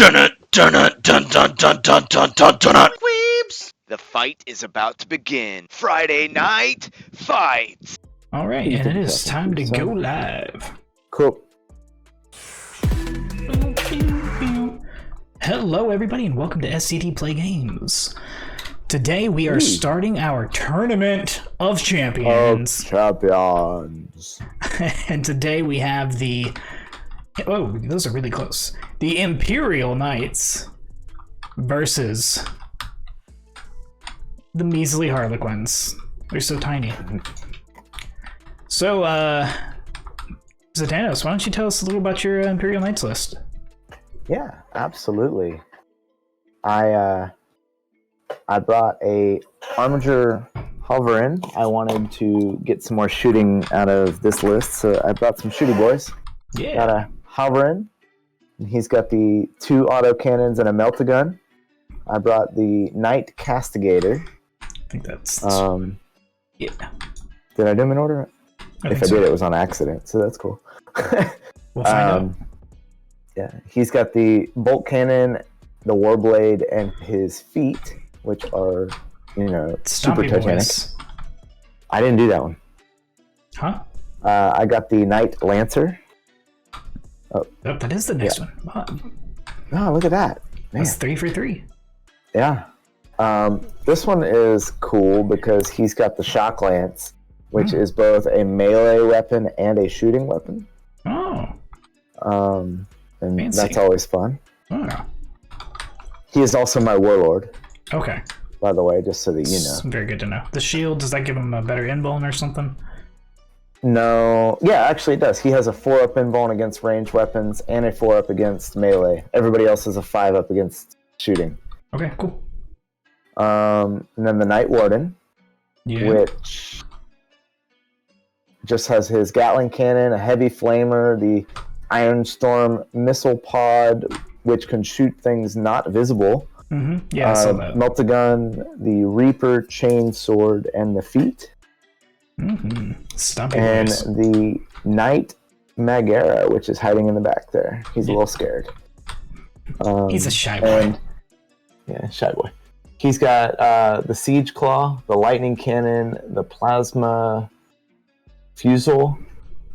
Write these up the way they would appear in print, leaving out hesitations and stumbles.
Dun it, dun it, dun dun dun dun dun dun dun. Weeps! The fight is about to begin. Friday night fight. All right, and it is time to go live. Cool. Hello, everybody, and welcome to SCD.PlayGames. Today we are starting our Tournament of Champions. And today we have the... Oh, those are really close. The Imperial Knights versus the measly Harlequins. They're so tiny. So, Xenos, why don't you tell us a little about your Imperial Knights list? Yeah, absolutely. I brought a Armiger Hovering. I wanted to get some more shooting out of this list, so I brought some shooty boys. Yeah. Got a Hovering. He's got the 2 autocannons and a melta-gun. I brought the Knight Castigator. I think that's... yeah. Did I do them in order? If I did, it was on accident, so that's cool. We'll find out. Yeah, he's got the bolt cannon, the warblade, and his feet, which are, super Titanic. Boys. I didn't do that one. Huh? I got the Knight Lancer. Oh, that is the next one. Wow. Oh, look at that. Man. That's 3 for 3. Yeah. This one is cool because he's got the Shock Lance, which is both a melee weapon and a shooting weapon. Oh. And Fancy. that's always fun. Oh. He is also my Warlord. Okay. By the way, just so that you know. Very good to know. The shield, does that give him a better invuln or something? No. Yeah, actually it does. He has a 4-up invuln against ranged weapons and a 4-up against melee. Everybody else has a 5-up against shooting. Okay, cool. And then the Night Warden, which just has his Gatling cannon, a heavy flamer, the Iron Storm missile pod, which can shoot things not visible. Mm-hmm. Yeah, I saw that. Melta-gun, the Reaper chain sword, and the feet. Mm-hmm. And the Knight Magara, which is hiding in the back there. He's a little scared. He's a shy boy. Shy boy. He's got the Siege Claw, the Lightning Cannon, the Plasma Fusel,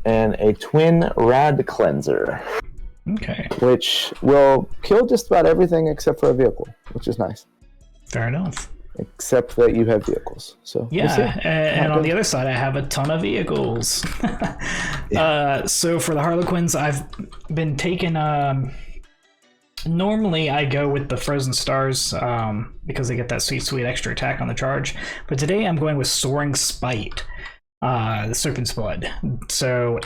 and a Twin Rad Cleanser. Okay. Which will kill just about everything except for a vehicle, which is nice. Fair enough. Except that you have vehicles. So yeah, and on the other side, I have a ton of vehicles. So for the Harlequins, I've been taking... normally, I go with the Frozen Stars because they get that sweet extra attack on the charge. But today, I'm going with Soaring Spite, the Serpent's Blood. So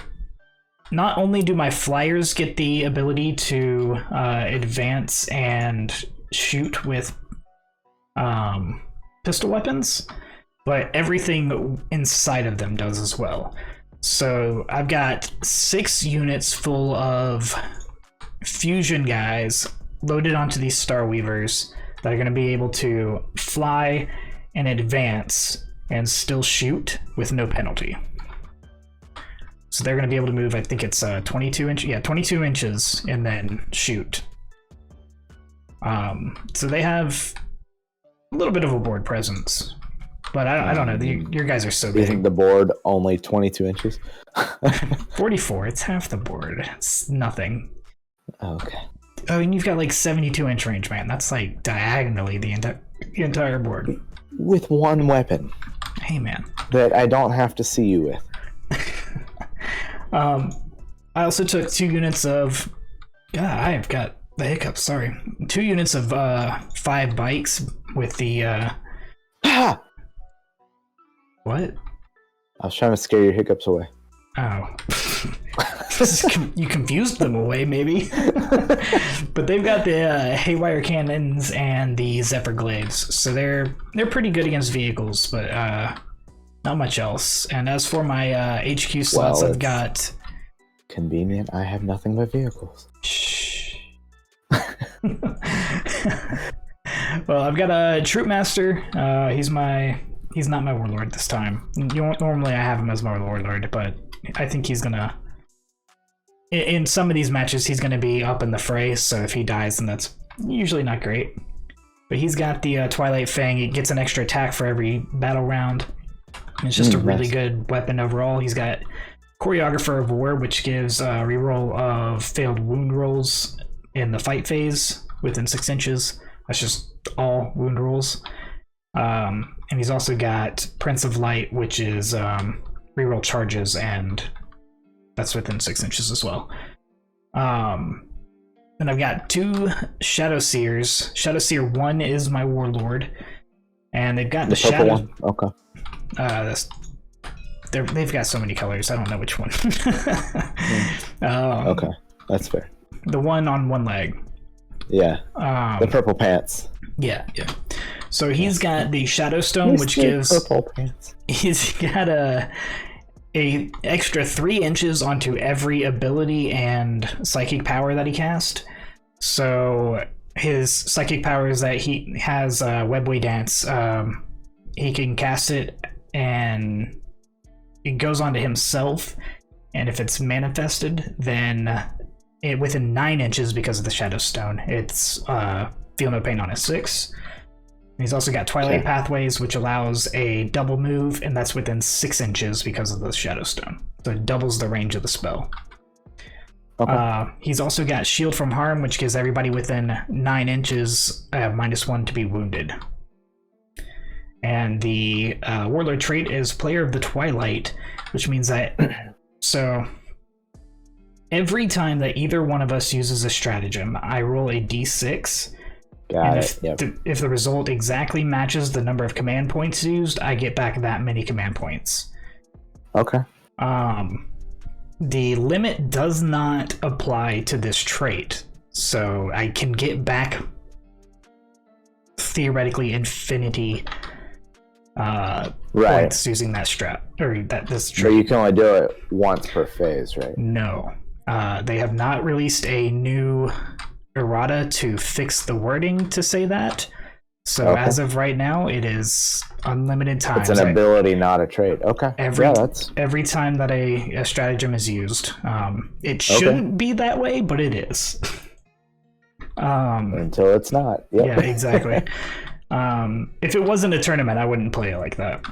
not only do my flyers get the ability to advance and shoot with pistol weapons, but everything inside of them does as well. So I've got 6 units full of fusion guys loaded onto these Star Weavers that are going to be able to fly and advance and still shoot with no penalty. So they're going to be able to move, I think it's 22 inches and then shoot. So they have a little bit of a board presence, but I don't know. Your guys are so big. Isn't the board only 22 inches? 44. It's half the board. It's nothing. Okay. I mean, you've got like 72-inch range, man. That's like diagonally the entire board. With one weapon. Hey, man. That I don't have to see you with. I also took 2 units of... God, I've got the hiccups, sorry. 2 units of 5 bikes with the... What? I was trying to scare your hiccups away. Oh. You confused them away, maybe. But they've got the Haywire cannons and the Zephyr glaives, so they're pretty good against vehicles, but not much else. And as for my HQ slots, I've got... Convenient. I have nothing but vehicles. Shh. Well, I've got a Troop Master. He's not my Warlord this time. Normally I have him as my Warlord, but I think he's gonna in some of these matches, he's going to be up in the fray, so if he dies, then that's usually not great. But he's got the Twilight Fang. It gets an extra attack for every battle round. It's just a really good weapon overall. He's got Choreographer of War, which gives a reroll of failed wound rolls in the fight phase within 6 inches. That's just all wound rolls. And he's also got Prince of Light, which is reroll charges, and that's within 6 inches as well. And I've got 2 Shadow Seers. Shadow Seer 1 is my Warlord, and they've got the Shadow one. Okay. They've got so many colors. I don't know which one. Okay, that's fair. The one on one leg. Yeah. The purple pants. Yeah. So he's got the Shadow Stone, which gives purple pants. He's got a extra 3 inches onto every ability and psychic power that he cast. So his psychic power is that he has Webway Dance. He can cast it and it goes onto himself, and if it's manifested, then within 9 inches because of the Shadow Stone, it's Feel No Pain on a 6. He's also got Twilight Pathways, which allows a double move, and that's within 6 inches because of the Shadow Stone. So it doubles the range of the spell. Okay. He's also got Shield from Harm, which gives everybody within 9 inches -1 to be wounded. And the Warlord trait is Player of the Twilight, which means that so every time that either one of us uses a stratagem, I roll a d6. If the result exactly matches the number of command points used, I get back that many command points. Okay. The limit does not apply to this trait, so I can get back theoretically infinity points using that strat or this trait. But you can only do it once per phase, right? No, they have not released a new errata to fix the wording to say that. So as of right now, it is unlimited times. It's an ability, not a trait. Okay. Every time that a stratagem is used. It shouldn't be that way, but it is. Until it's not. Yep. Yeah, exactly. If it wasn't a tournament, I wouldn't play it like that.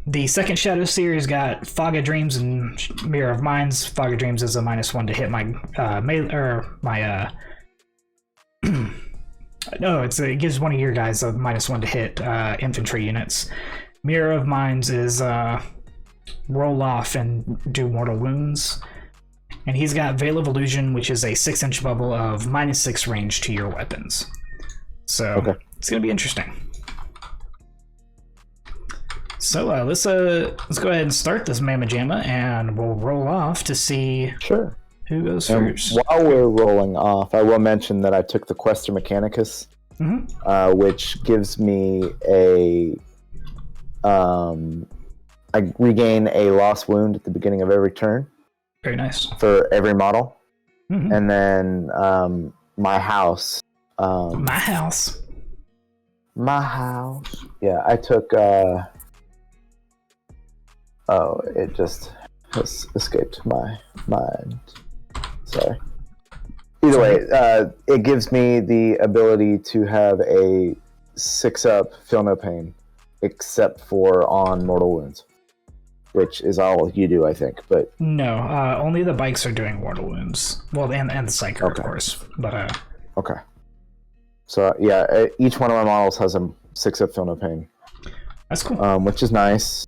The second Shadow Seer's got Fog of Dreams and Mirror of Minds. Fog of Dreams is a -1 to hit my no, it gives one of your guys a -1 to hit infantry units. Mirror of Minds is roll off and do mortal wounds. And he's got Veil of Illusion, which is a 6-inch bubble of -6 range to your weapons. So it's gonna be interesting. So let's go ahead and start this Mamma Jamma, and we'll roll off to see who goes first. While we're rolling off, I will mention that I took the Questor Mechanicus, which gives me I regain a lost wound at the beginning of every turn. Very nice. For every model. And then my house. My house. Yeah, I took... it just has escaped my mind. Sorry. Either way, it gives me the ability to have a 6-up Feel No Pain, except for on mortal wounds, which is all you do, I think. But no, only the bikes are doing mortal wounds. Well, and the Psyker, of course. But okay. So yeah, each one of my models has a 6-up Feel No Pain. That's cool. Which is nice.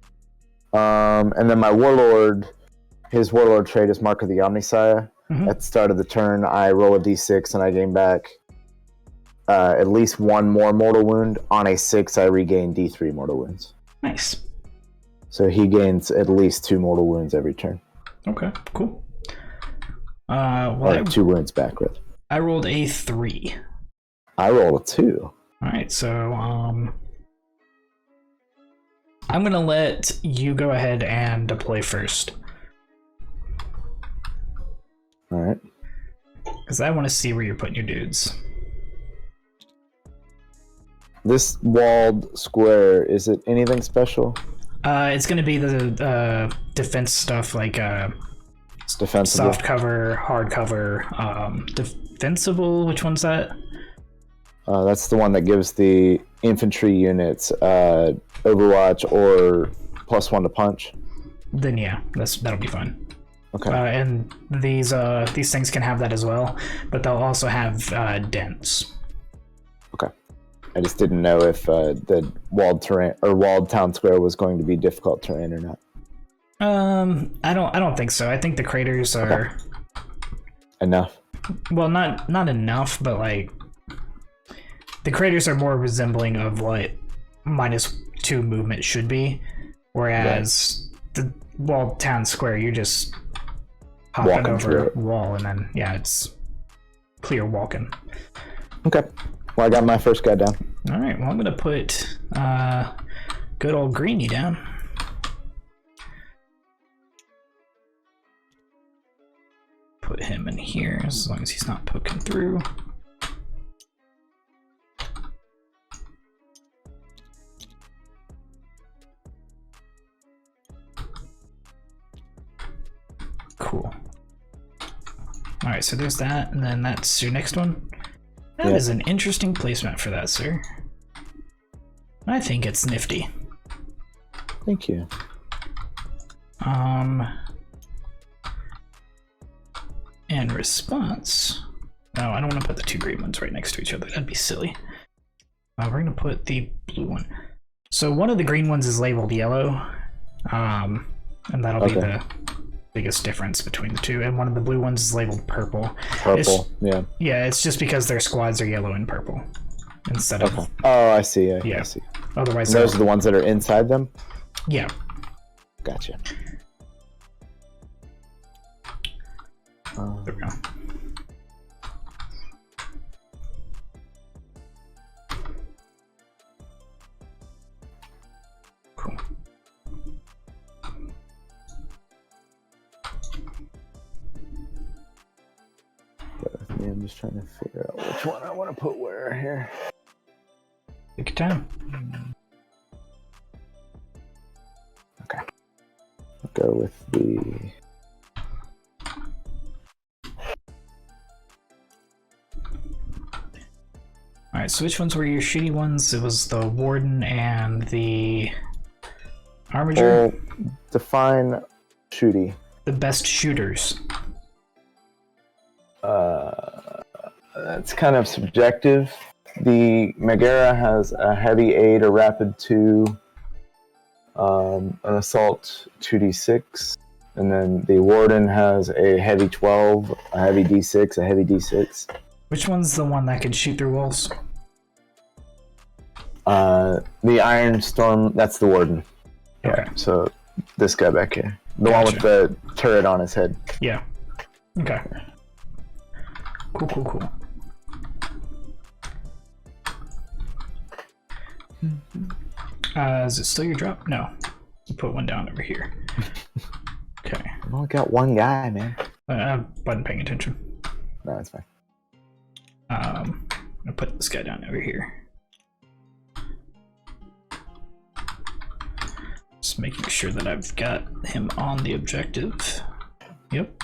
And then my Warlord, his Warlord trait is Mark of the Omnissiah. At the start of the turn, I roll a d6 and I gain back at least 1 more mortal wound. On a 6, I regain d3 mortal wounds. Nice. So he gains at least 2 mortal wounds every turn. Okay, cool. 2 wounds back, rather. I rolled a 3. I rolled a 2. Alright, so I'm going to let you go ahead and deploy first. Alright. Because I want to see where you're putting your dudes. This walled square, is it anything special? It's going to be the defense stuff like It's defensible. Soft cover, hard cover, defensible. Which one's that? That's the one that gives the infantry units Overwatch or +1 to punch. Then yeah, that'll be fine. Okay. And these things can have that as well, but they'll also have dents. Okay. I just didn't know if the walled terrain or walled town square was going to be difficult terrain or not. I don't think so. I think the craters are enough. Well, not enough, but like the craters are more resembling of what -2 movement should be, whereas the walled town square, you're just hopping over a wall and then it's clear walking. Okay. Well, I got my first guy down. All right. Well, I'm gonna put good old Greeny down. Put him in here as long as he's not poking through. Cool. All right, so there's that, and then that's your next one. That is an interesting placement for that, sir. I think it's nifty. Thank you. In response, no, I don't want to put the two green ones right next to each other. That'd be silly. We're going to put the blue one. So one of the green ones is labeled yellow, and that'll be the biggest difference between the two. And one of the blue ones is labeled purple. Yeah, it's just because their squads are yellow and purple instead of. Oh, I see. I see. Otherwise, those are the ones that are inside them. Yeah. Gotcha. There we go. Cool. I'm just trying to figure out which one I want to put where here. Take your time. Okay. I'll go with the. Alright, so which ones were your shitty ones? It was the Warden and the Armiger? Define shooty. The best shooters. That's kind of subjective. The Megara has a heavy 8, a rapid 2, an assault 2d6, and then the Warden has a heavy 12, a heavy d6, a heavy d6. Which one's the one that can shoot through walls? The Iron Storm, that's the Warden. Okay. So this guy back here. The one with the turret on his head. Yeah. Okay. Cool. Is it still your drop? No. You put one down over here. Okay. I've only got one guy, man. I wasn't paying attention. No, that's fine. I'm gonna put this guy down over here. Just making sure that I've got him on the objective. Yep.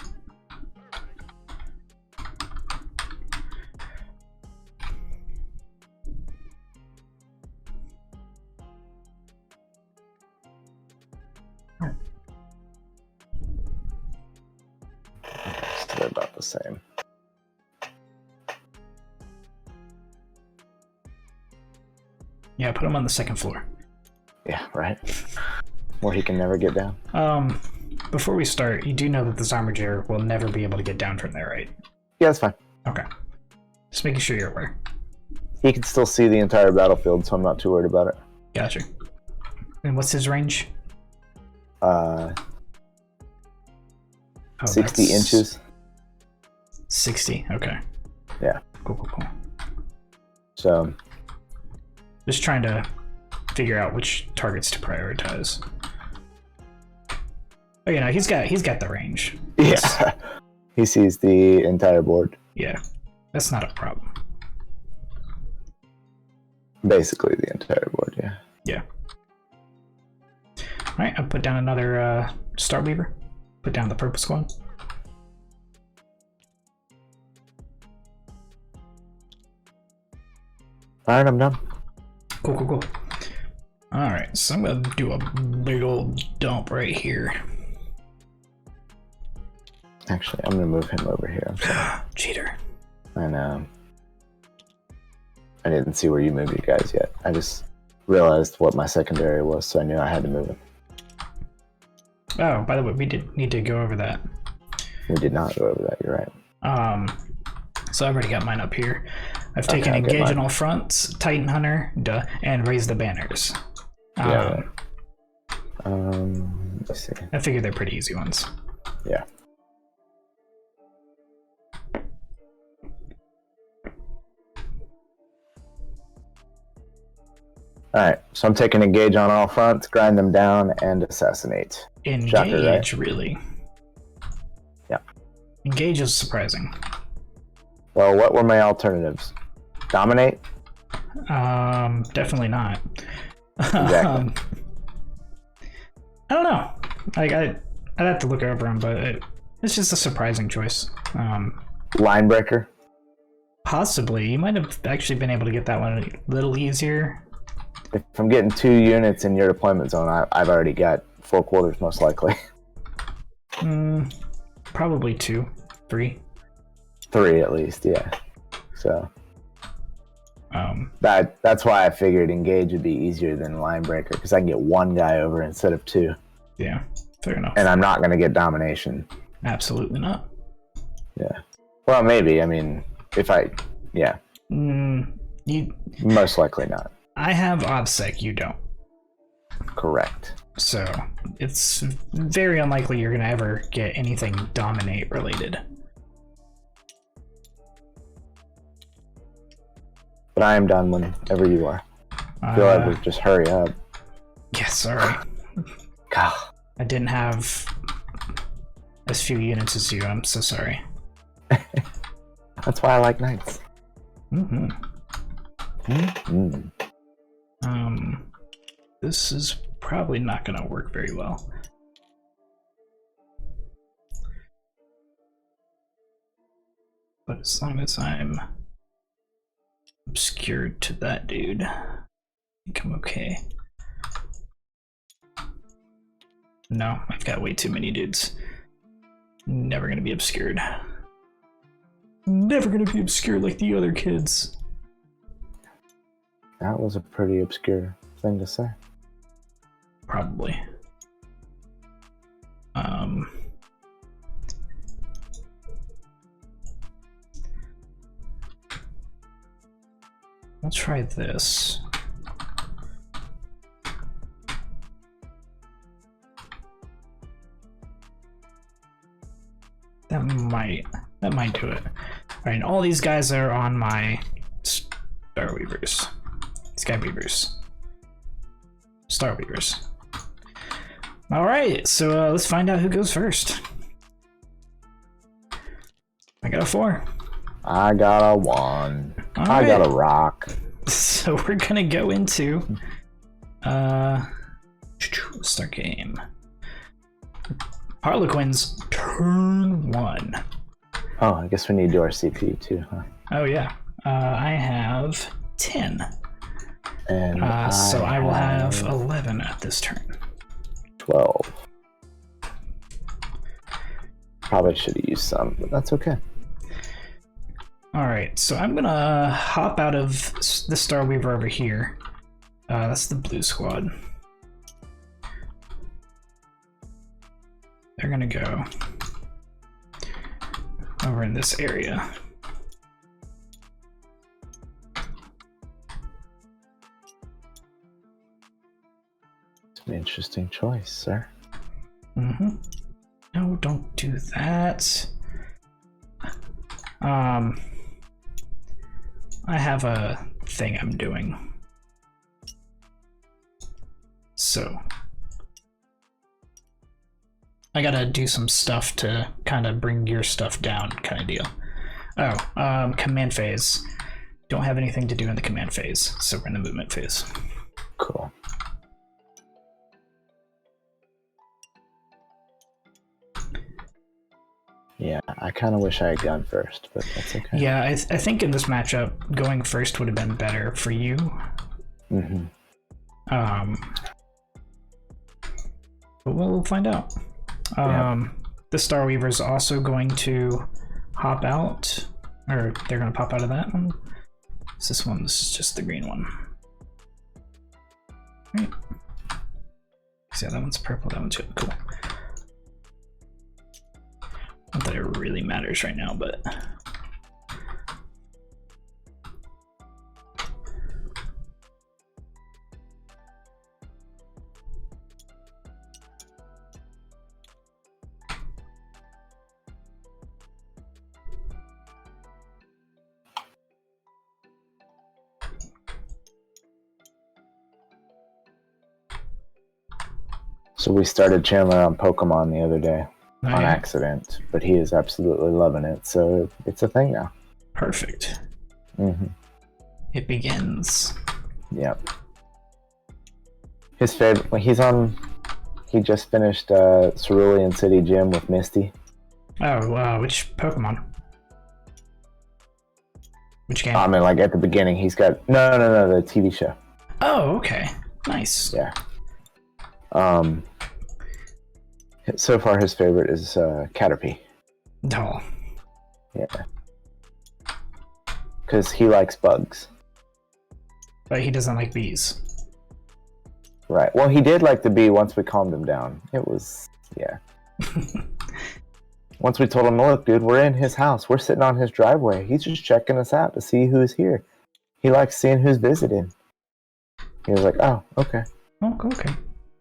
They're about the same. Yeah, put him on the second floor. Yeah, right. Where he can never get down. Before we start, you do know that this Armiger will never be able to get down from there, right? Yeah, that's fine. Okay. Just making sure you're aware. He can still see the entire battlefield, so I'm not too worried about it. Gotcha. And what's his range? 60 inches. 60, okay. Yeah. Cool. So. Just trying to figure out which targets to prioritize. Oh, you know, he's got the range. Yeah. He sees the entire board. Yeah. That's not a problem. Basically the entire board, yeah. Yeah. Alright, I'll put down another Starweaver. Put down the purple squad. Alright, I'm done. Cool. Alright, so I'm gonna do a big old dump right here. Actually, I'm gonna move him over here. I'm sorry. Cheater. I know. I didn't see where you moved you guys yet. I just realized what my secondary was, so I knew I had to move him. Oh, by the way, we did need to go over that. We did not go over that, you're right. So I've already got mine up here. I've taken engage on all fronts, Titan Hunter, and raise the banners. Let's see. I figured they're pretty easy ones. Yeah. Alright, so I'm taking engage on all fronts, grind them down, and assassinate. Engage, Shocker, right? really? Yeah. Engage is surprising. Well, what were my alternatives? Dominate? Definitely not. Exactly. I don't know. Like, I'd have to look over them, but it's just a surprising choice. Line breaker? Possibly. You might have actually been able to get that one a little easier. If I'm getting 2 units in your deployment zone, I've already got 4 quarters, most likely. Probably 2, 3. 3 at least, yeah. So that's why I figured engage would be easier than line breaker, because I can get 1 guy over instead of 2. Yeah, fair enough. And I'm not going to get domination. Absolutely not. Yeah. Well, maybe. I mean, yeah. Most likely not. I have OBSEC, you don't. Correct. So it's very unlikely you're going to ever get anything dominate related. But I am done whenever you are. I feel like we just hurry up. Yeah, sorry. God. I didn't have as few units as you. I'm so sorry. That's why I like knights. This is probably not going to work very well. But as long as I'm obscured to that dude, I think I'm okay. No, I've got way too many dudes. Never gonna be obscured. Never gonna be obscured like the other kids. That was a pretty obscure thing to say. Probably. Let's try this. That might do it. Alright, all these guys are on my Star Weavers. Sky Weavers. Star Weavers. Alright, so let's find out who goes first. I got a 4. I got a 1. All I right. got a rock. So we're gonna go into start game. Harlequins, turn 1. Oh, I guess we need to do our CP too, huh? Oh yeah. I have 10. And so I will have 11 at this turn. 12. Probably should have used some, but that's okay. Alright, so I'm gonna hop out of the Star Weaver over here. That's the blue squad. They're gonna go over in this area. It's an interesting choice, sir. No, don't do that. I have a thing I'm doing. So I gotta do some stuff to kind of bring your stuff down, kind of deal. Oh, command phase. Don't have anything to do in the command phase, so we're in the movement phase. Cool. Yeah, I kind of wish I had gone first, but that's okay. Yeah, I think in this matchup, going first would have been better for you. Mm-hmm. But we'll find out. The Star Weaver is also going to hop out, or they're going to pop out of that one. It's this one. This is just the green one. Right. So yeah, that one's purple. That one's good. Cool. Not that it really matters right now, but So we started Chandler on Pokemon the other day on Okay. accident, but he is absolutely loving it, so it's a thing now. Perfect. Mm-hmm. It begins. Yep. His favorite, when he just finished Cerulean City Gym with Misty. Oh, which Pokemon? Which game? I mean, like at the beginning, he's got no, the TV show. Oh, okay. Nice. Yeah. So far, his favorite is Caterpie. Oh. Yeah. Because he likes bugs. But he doesn't like bees. Right. Well, he did like the bee once we calmed him down. It was, yeah. Once we told him, look, dude, we're in his house. We're sitting on his driveway. He's just checking us out to see who's here. He likes seeing who's visiting. He was like, oh, okay. Oh, okay.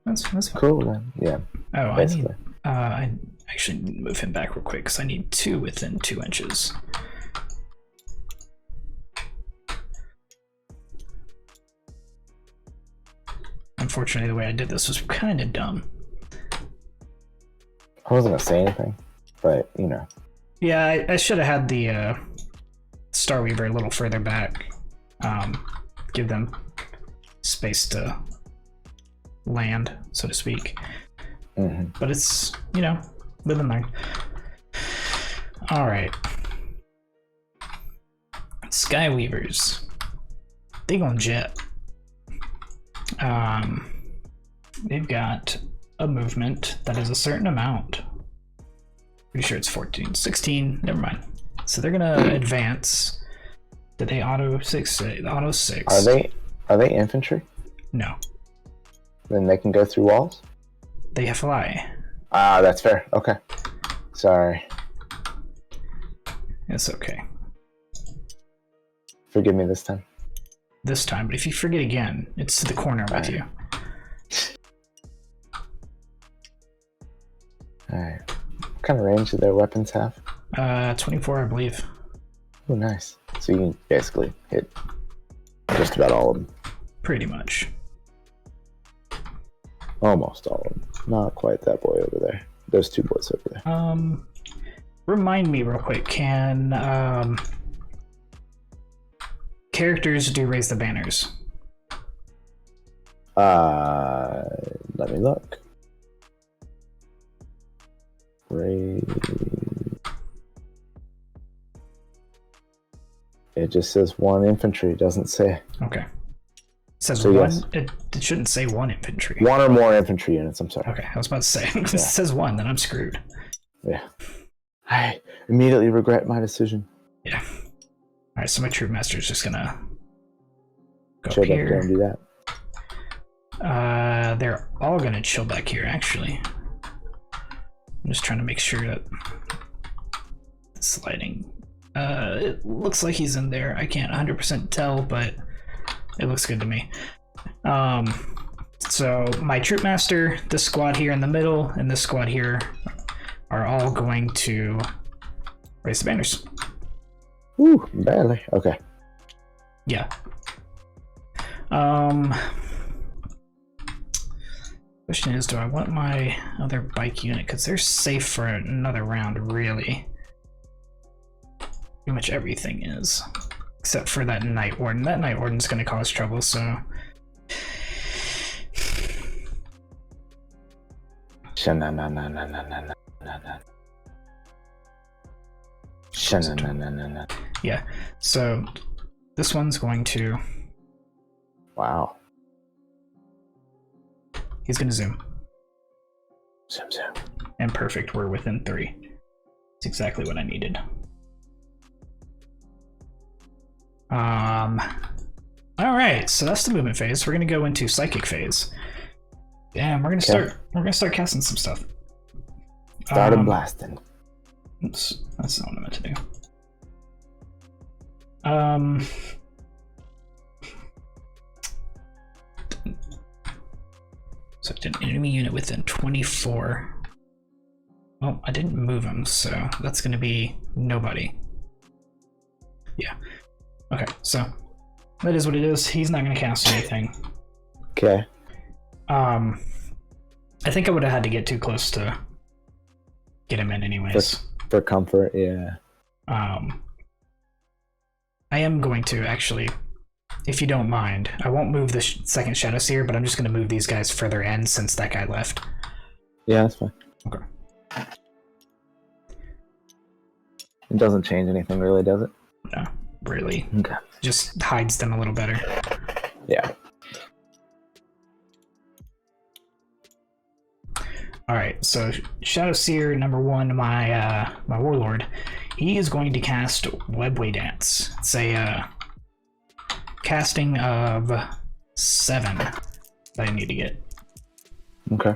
That's fine. Cool then. Yeah. Oh, Basically. I actually need to move him back real quick because I need 2 within 2 inches. Unfortunately, the way I did this was kind of dumb. I wasn't going to say anything, but, you know. Yeah, I should have had the Star Weaver a little further back. Give them space to land, so to speak. Mm-hmm. But it's, you know, live and learn. Alright. Skyweavers. They gon' jet. They've got a movement that is a certain amount. Pretty sure it's 14. 16, never mind. So they're gonna advance. Did they auto 6? Auto 6. Are they infantry? No. Then they can go through walls? They fly. Ah, that's fair. Okay. Sorry. It's okay. Forgive me this time. This time, but if you forget again, it's to the corner with you. Alright. What kind of range do their weapons have? 24, I believe. Oh, nice. So you can basically hit just about all of them. Pretty much. Almost all of them. Not quite that boy over there. Those 2 boys over there. Remind me real quick, can characters do raise the banners? Let me look. It just says 1 infantry. It doesn't say. Okay. It says So 1. yes. It shouldn't say 1 infantry. 1 or more infantry units. I'm sorry. Okay, I was about to say. If it says 1, then I'm screwed. Yeah. I immediately regret my decision. Yeah. Alright, so my troop master is just gonna go Chill up back there and here. do that. They're all gonna chill back here, actually. I'm just trying to make sure that sliding. It looks like he's in there. I can't 100% tell, but it looks good to me. So my troop master, this squad here in the middle, and this squad here are all going to raise the banners. Ooh, barely. Okay. Yeah. Question is, do I want my other bike unit? Because they're safe for another round, really. Pretty much everything is. Except for that Night Warden. That Night Warden's going to cause trouble, so... No. Yeah. So this one's going to. Wow. He's going to zoom. Zoom. And perfect. We're within 3. It's exactly what I needed. All right. So that's the movement phase. We're going to go into psychic phase. And we're going to start. We're going to start casting some stuff. Started blasting. Oops, that's not what I meant to do. So an enemy unit within 24. Well, I didn't move him, so that's going to be nobody. Yeah. Okay, so that is what it is. He's not going to cast anything. Okay. I think I would have had to get too close to get him in anyways. For comfort, yeah. I am going to actually, if you don't mind, I won't move the second Shadow Seer, but I'm just going to move these guys further in since that guy left. Yeah, that's fine. Okay. It doesn't change anything really, does it? No, really. Okay. Just hides them a little better. Yeah. Alright, so Shadow Seer number 1, my Warlord, he is going to cast Webway Dance. It's a casting of 7 that I need to get. Okay.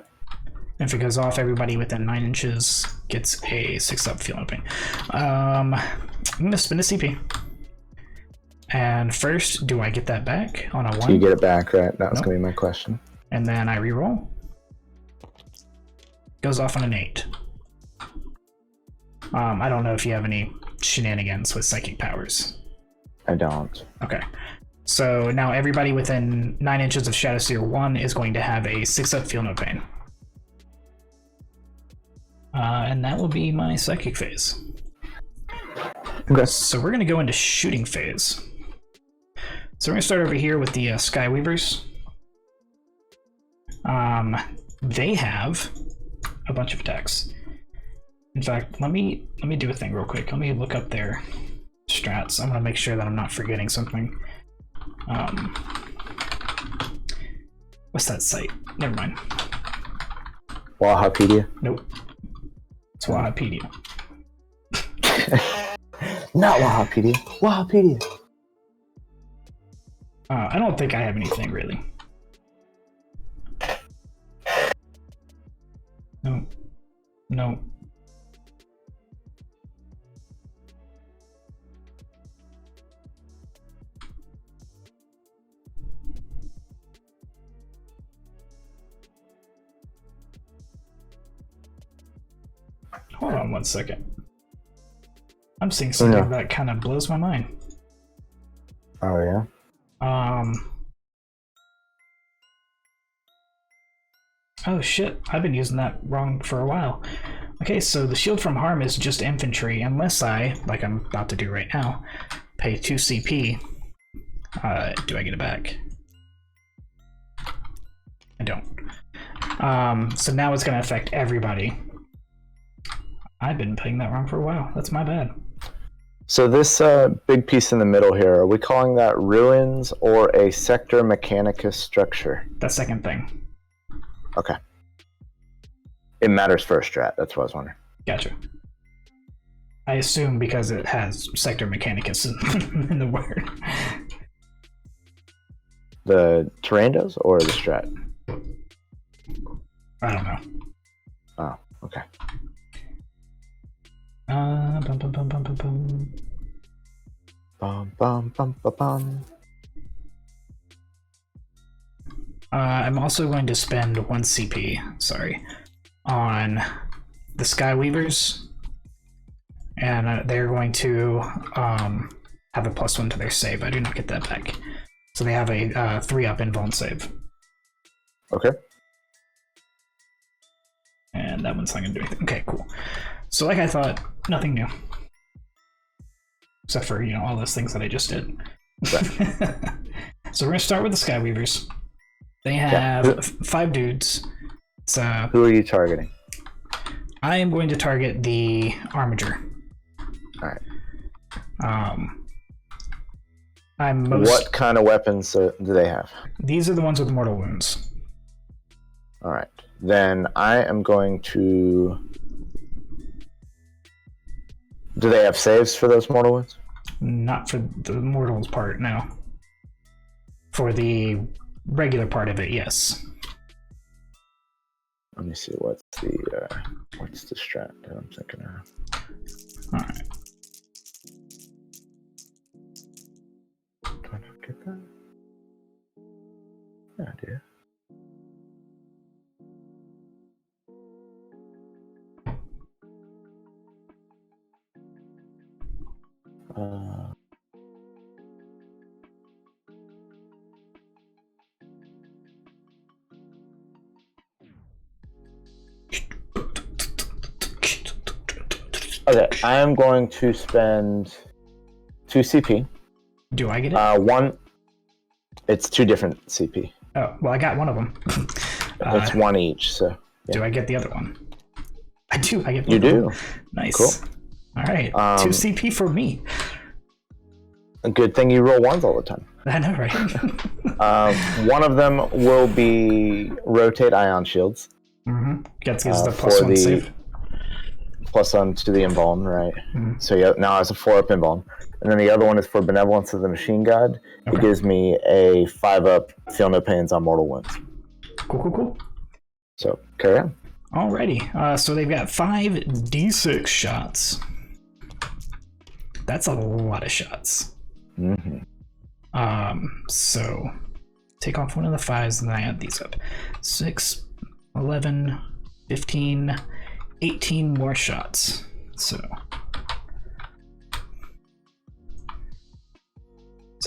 If it goes off, everybody within 9 inches gets a 6-up field opening. I'm going to spin a CP. And first, do I get that back on a 1? Do you get it back, right? That was going to be my question. And then I reroll. Goes off on an 8. I don't know if you have any shenanigans with psychic powers. I don't. Okay. So now everybody within 9 inches of Shadow Seer 1 is going to have a 6-up Feel No Pain. And that will be my psychic phase. Okay. So we're going to go into shooting phase. So we're going to start over here with the Skyweavers. They have a bunch of attacks. In fact, let me do a thing real quick. Let me look up their strats. I'm going to make sure that I'm not forgetting something. What's that site? Never mind. Wahapedia? Nope. It's Wahapedia. Not Wahapedia. Wahapedia. I don't think I have anything really. No. Hold on 1 second. I'm seeing something that kind of blows my mind. Oh, yeah? Oh shit, I've been using that wrong for a while. Okay, so the shield from harm is just infantry, unless I, like I'm about to do right now, pay 2 CP. Do I get it back? I don't. So now it's going to affect everybody. I've been playing that wrong for a while. That's my bad. So this big piece in the middle here, are we calling that ruins or a sector Mechanicus structure? That second thing. Okay. It matters for a strat, that's what I was wondering. Gotcha. I assume because it has sector Mechanicus in the word. The terrain does, or the strat? I don't know. Oh, okay. Bum, bum, bum, bum, bum, bum. Bum, bum, bum, bum, bum. I'm also going to spend 1 CP, on the Skyweavers, and they're going to have a +1 to their save. I do not get that back. So they have a 3-up invuln save. Okay. And that one's not going to do anything. Okay, cool. So like I thought, nothing new. Except for, all those things that I just did. Right. So we're going to start with the Skyweavers. They have 5 dudes. So who are you targeting? I am going to target the Armiger. Alright. What kind of weapons do they have? These are the ones with mortal wounds. All right. Then I am going to... Do they have saves for those mortal wounds? Not for the mortals part, no. For the regular part of it, yes. Let me see, what's the strat that I'm thinking of? Alright. Do I not get that? Yeah, I do. Okay, I am going to spend 2 CP. Do I get it? One. It's 2 different CP. Oh, well, I got one of them. It's 1 each, so. Yeah. Do I get the other one? I do. I get. You do. Nice. Cool. All right. 2 CP for me. A good thing you roll 1s all the time. I know, right? One of them will be rotate ion shields. Mm-hmm. Gives the +1 save. +1 to the embalm, right? Mm-hmm. So yeah, now it's a 4-up embalm. And then the other one is for Benevolence of the Machine God. Okay. It gives me a 5-up Feel No Pains on Mortal Wounds. Cool. So, carry on. Alrighty. So they've got 5 D6 shots. That's a lot of shots. Mm-hmm. So take off one of the 5s and then I add these up. 6, 11, 15, 18 more shots. So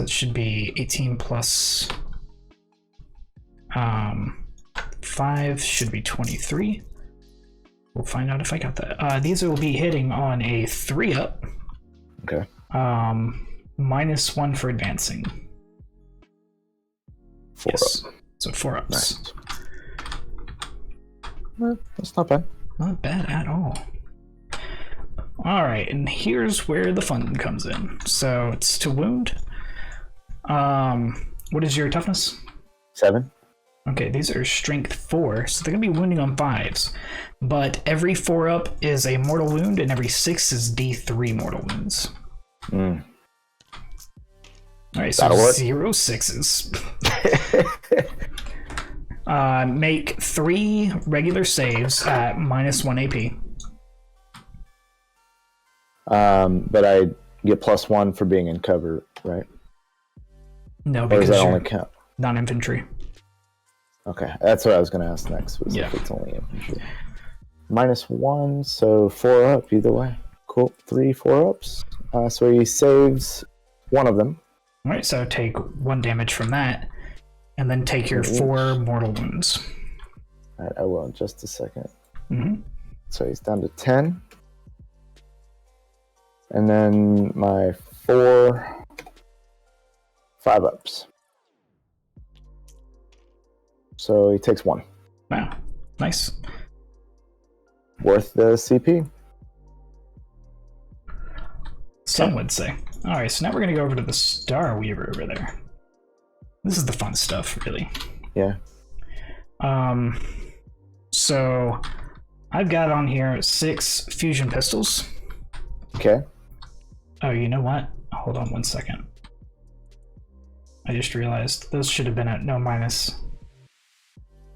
it should be 18 plus 5 should be 23. We'll find out if I got that. These will be hitting on a 3-up. Okay. -1 for advancing. 4-up. So 4-ups. Nice. Well, that's not bad. Not bad at all. Alright, and here's where the fun comes in. So it's to wound. What is your toughness? 7. Okay, these are strength 4, so they're going to be wounding on 5s. But every 4-up is a mortal wound, and every 6 is D3 mortal wounds. Alright, so 0 6s. Make 3 regular saves at -1 AP. But I get +1 for being in cover, right? No, because or does that only count? Non-infantry. Okay, that's what I was going to ask next, was if it's only infantry. -1, so 4-up either way. Cool, 3 4-ups. So he saves one of them. Alright, so take 1 damage from that, and then take your 4 mortal wounds. Alright, I will in just a second. Mm-hmm. So he's down to 10. And then my 4 5-ups. So he takes 1. Wow, nice. Worth the CP. Some would say. Alright, so now we're going to go over to the Star Weaver over there. This is the fun stuff, really. Yeah. So I've got on here 6 fusion pistols. Okay. Oh, you know what? Hold on 1 second. I just realized those should have been at no minus.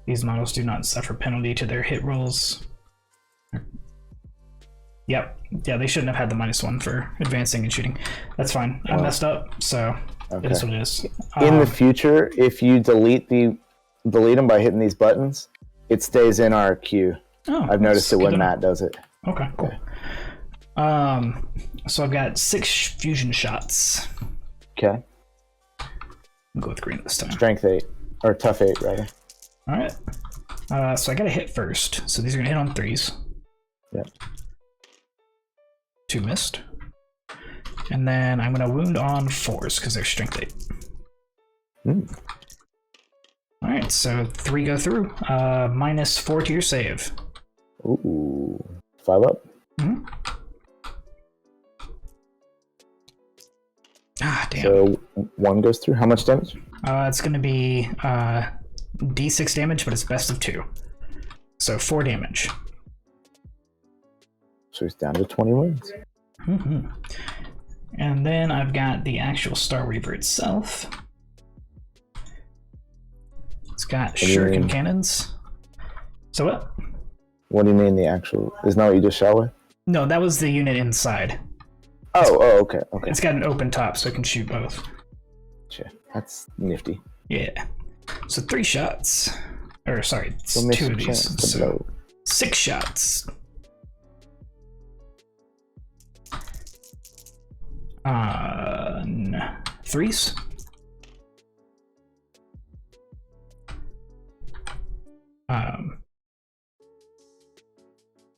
These models do not suffer penalty to their hit rolls. Yep. Yeah, they shouldn't have had the -1 for advancing and shooting. That's fine. I messed up, so it is what it is. In the future, if you delete them by hitting these buttons, it stays in our queue. Oh, I've noticed it when Matt does it. Okay, cool. So I've got 6 fusion shots. Okay. I'll go with green this time. Strength 8, or tough 8, rather. Alright. So I gotta hit first. So these are gonna hit on 3s. Yep. 2 missed. And then I'm gonna wound on 4s because they're strength 8. Alright, so 3 go through. -4 to your save. Ooh. 5-up? Mm-hmm. Damn. So 1 goes through. How much damage? It's going to be D6 damage, but it's best of 2. So 4 damage. So he's down to 20 wounds. Mm-hmm. And then I've got the actual Star Reaver itself. It's got shuriken cannons. So what? What do you mean the actual? Isn't that what you just shot with? No, that was the unit inside. Okay. It's got an open top, so it can shoot both. Sure. That's nifty. Yeah. So 3 shots. Or, sorry, it's 2 of these. So 6 shots. Threes?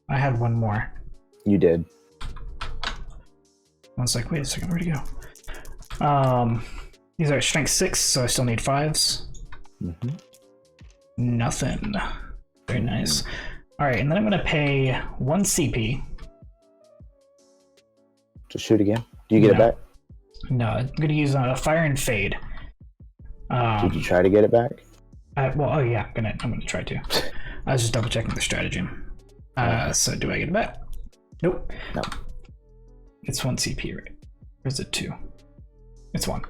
I had one more. You did. I was like, wait a second, where'd he go? These are strength 6, so I still need 5s. Mm-hmm. Nothing. Very nice. Alright, and then I'm gonna pay 1 CP. Just shoot again. Do you get it back? No, I'm gonna use Fire and Fade. Did you try to get it back? I'm gonna try to. I was just double checking the stratagem. So do I get it back? Nope. No. It's 1 CP, right? Or is it 2? It's 1.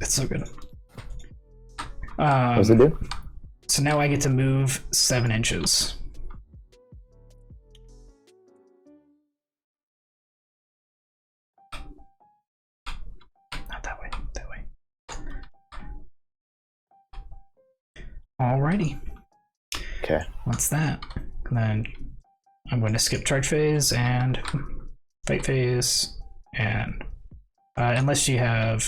It's so good. What does it do? So now I get to move 7 inches. Not that way, that way. Alrighty. Okay. What's that? And then I'm going to skip charge phase and fight phase, and unless you're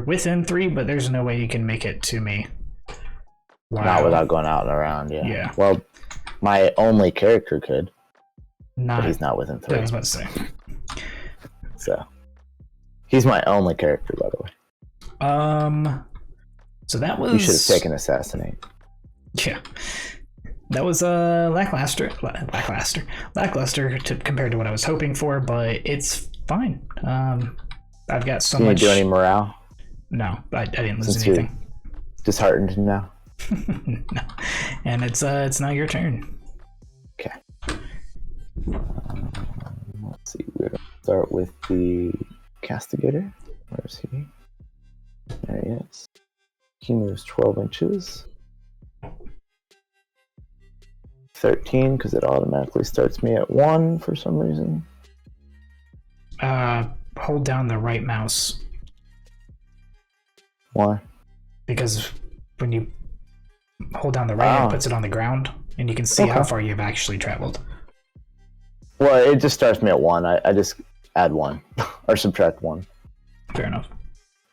within 3, but there's no way you can make it to me. Wow. Not without going out and around, yeah. Yeah. Well, my only character could, but he's not within 3. I was about to say. So, he's my only character, by the way. So that was... You should have taken Assassinate. Yeah. That was lackluster compared to what I was hoping for, but it's fine. I've got so much... Did you do any morale? No, I didn't lose Since anything. you're disheartened now? No. And it's now your turn. Okay. Let's see. We're gonna start with the Castigator. Where is he? There he is. He moves 12 inches. 13, because it automatically starts me at 1 for some reason. Hold down the right mouse. Why? Because when you hold down the right, it puts it on the ground, and you can see how far you've actually traveled. Well, it just starts me at 1. I just add 1 or subtract 1. Fair enough.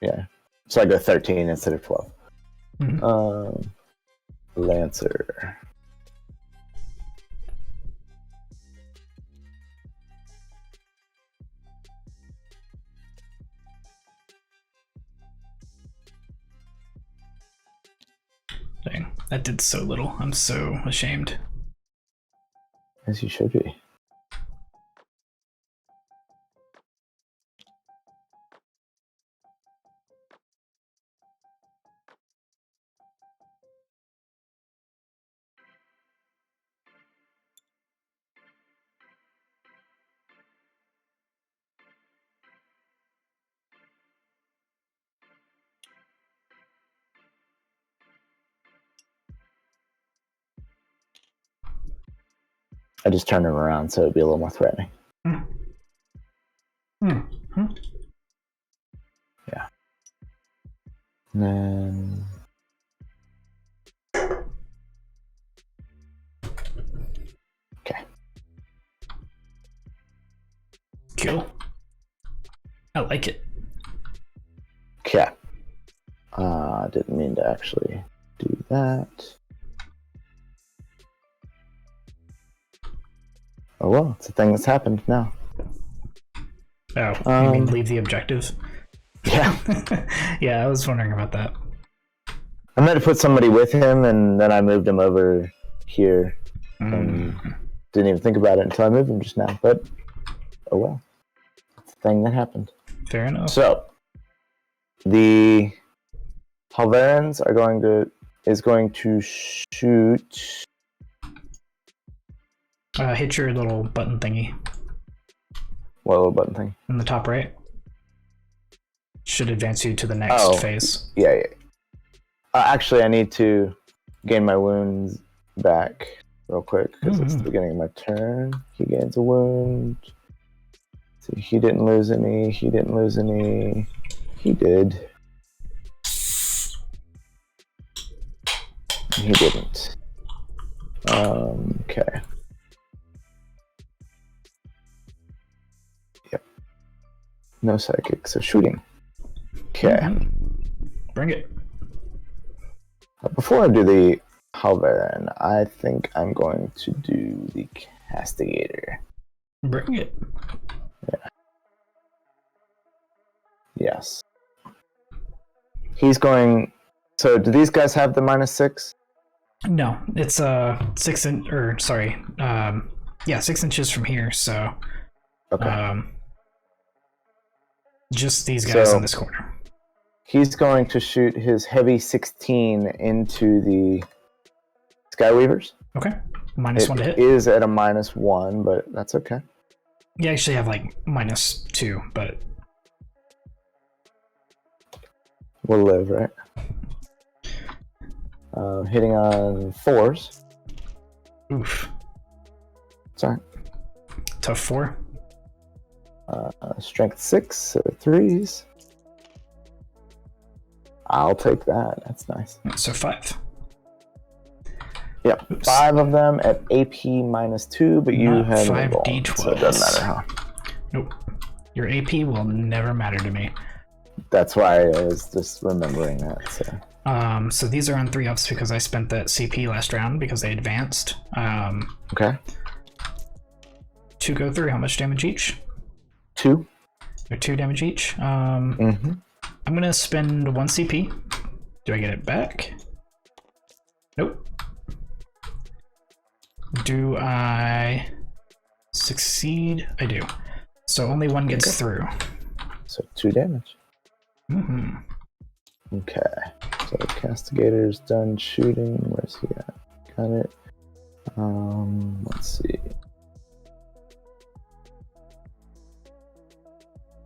Yeah. So I go 13 instead of 12. Mm-hmm. Lancer. Dang, that did so little. I'm so ashamed. As you should be. I just turned him around so it'd be a little more threatening. Mm-hmm. Yeah. And then... Okay. Cool. I like it. Okay. Didn't mean to actually do that. Oh well, it's a thing that's happened now. Oh, you mean leave the objective? Yeah. Yeah, I was wondering about that. I meant to put somebody with him, and then I moved him over here. And didn't even think about it until I moved him just now, but oh well. It's a thing that happened. Fair enough. So the Halverans is going to shoot. Hit your little button thingy. What little button thing? In the top right. Should advance you to the next phase. Yeah. Actually, I need to gain my wounds back real quick because it's the beginning of my turn. He gains a wound. See, he didn't lose any. He didn't lose any. He did. He didn't. Okay. Yep. No psychic, so shooting. Okay. Bring it. Before I do the Halveran, I think I'm going to do the Castigator. Bring it. Yeah. Yes. He's going. So, do these guys have the -6? No, it's 6 inch, or sorry, 6 inches from here. So, okay. Just these guys in this corner. He's going to shoot his heavy 16 into the Skyweavers. Okay. -1 to hit. It is at a -1, but that's okay. You actually have like -2, but we'll live, right? Hitting on 4s. Oof. Sorry. Tough 4. Strength 6, so 3s. I'll take that. That's nice. So 5. Yep. Oops. 5 of them at AP -2, but you have 5 D12s. So it doesn't matter, huh? Nope. Your AP will never matter to me. That's why I was just remembering that. So these are on 3-ups because I spent that CP last round because they advanced. Okay. 2 go through. How much damage each? 2. Or 2 damage each. I'm gonna spend 1 CP. Do I get it back? Nope. Do I succeed? I do. So only 1 gets through. So 2 damage. Okay. So Castigator's done shooting. Where's he at? Got it. Let's see.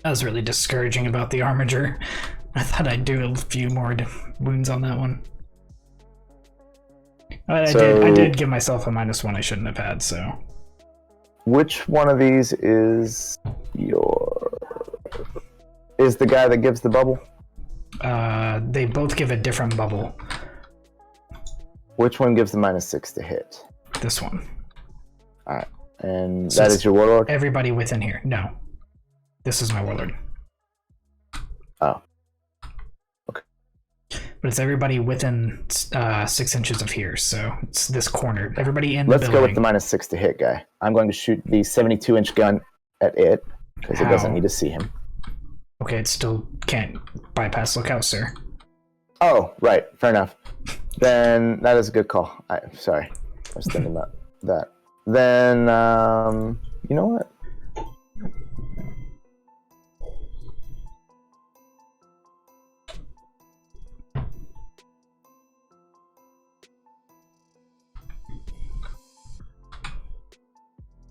That was really discouraging about the Armiger. I thought I'd do a few more wounds on that one. I did give myself a -1 I shouldn't have had, so. Which one of these is the guy that gives the bubble? They both give a different bubble. Which one gives the -6 to hit? This one. Alright. And so that is your Warlord? Everybody within here. No. This is my Warlord. Oh. Okay. But it's everybody within 6 inches of here, so it's this corner. Everybody in the building. Let's go with the -6 to hit guy. I'm going to shoot the 72-inch gun at it, because it doesn't need to see him. Okay, it still can't bypass lookout, sir. Oh, right. Fair enough. Then that is a good call. Sorry. I was thinking about that. Then, you know what?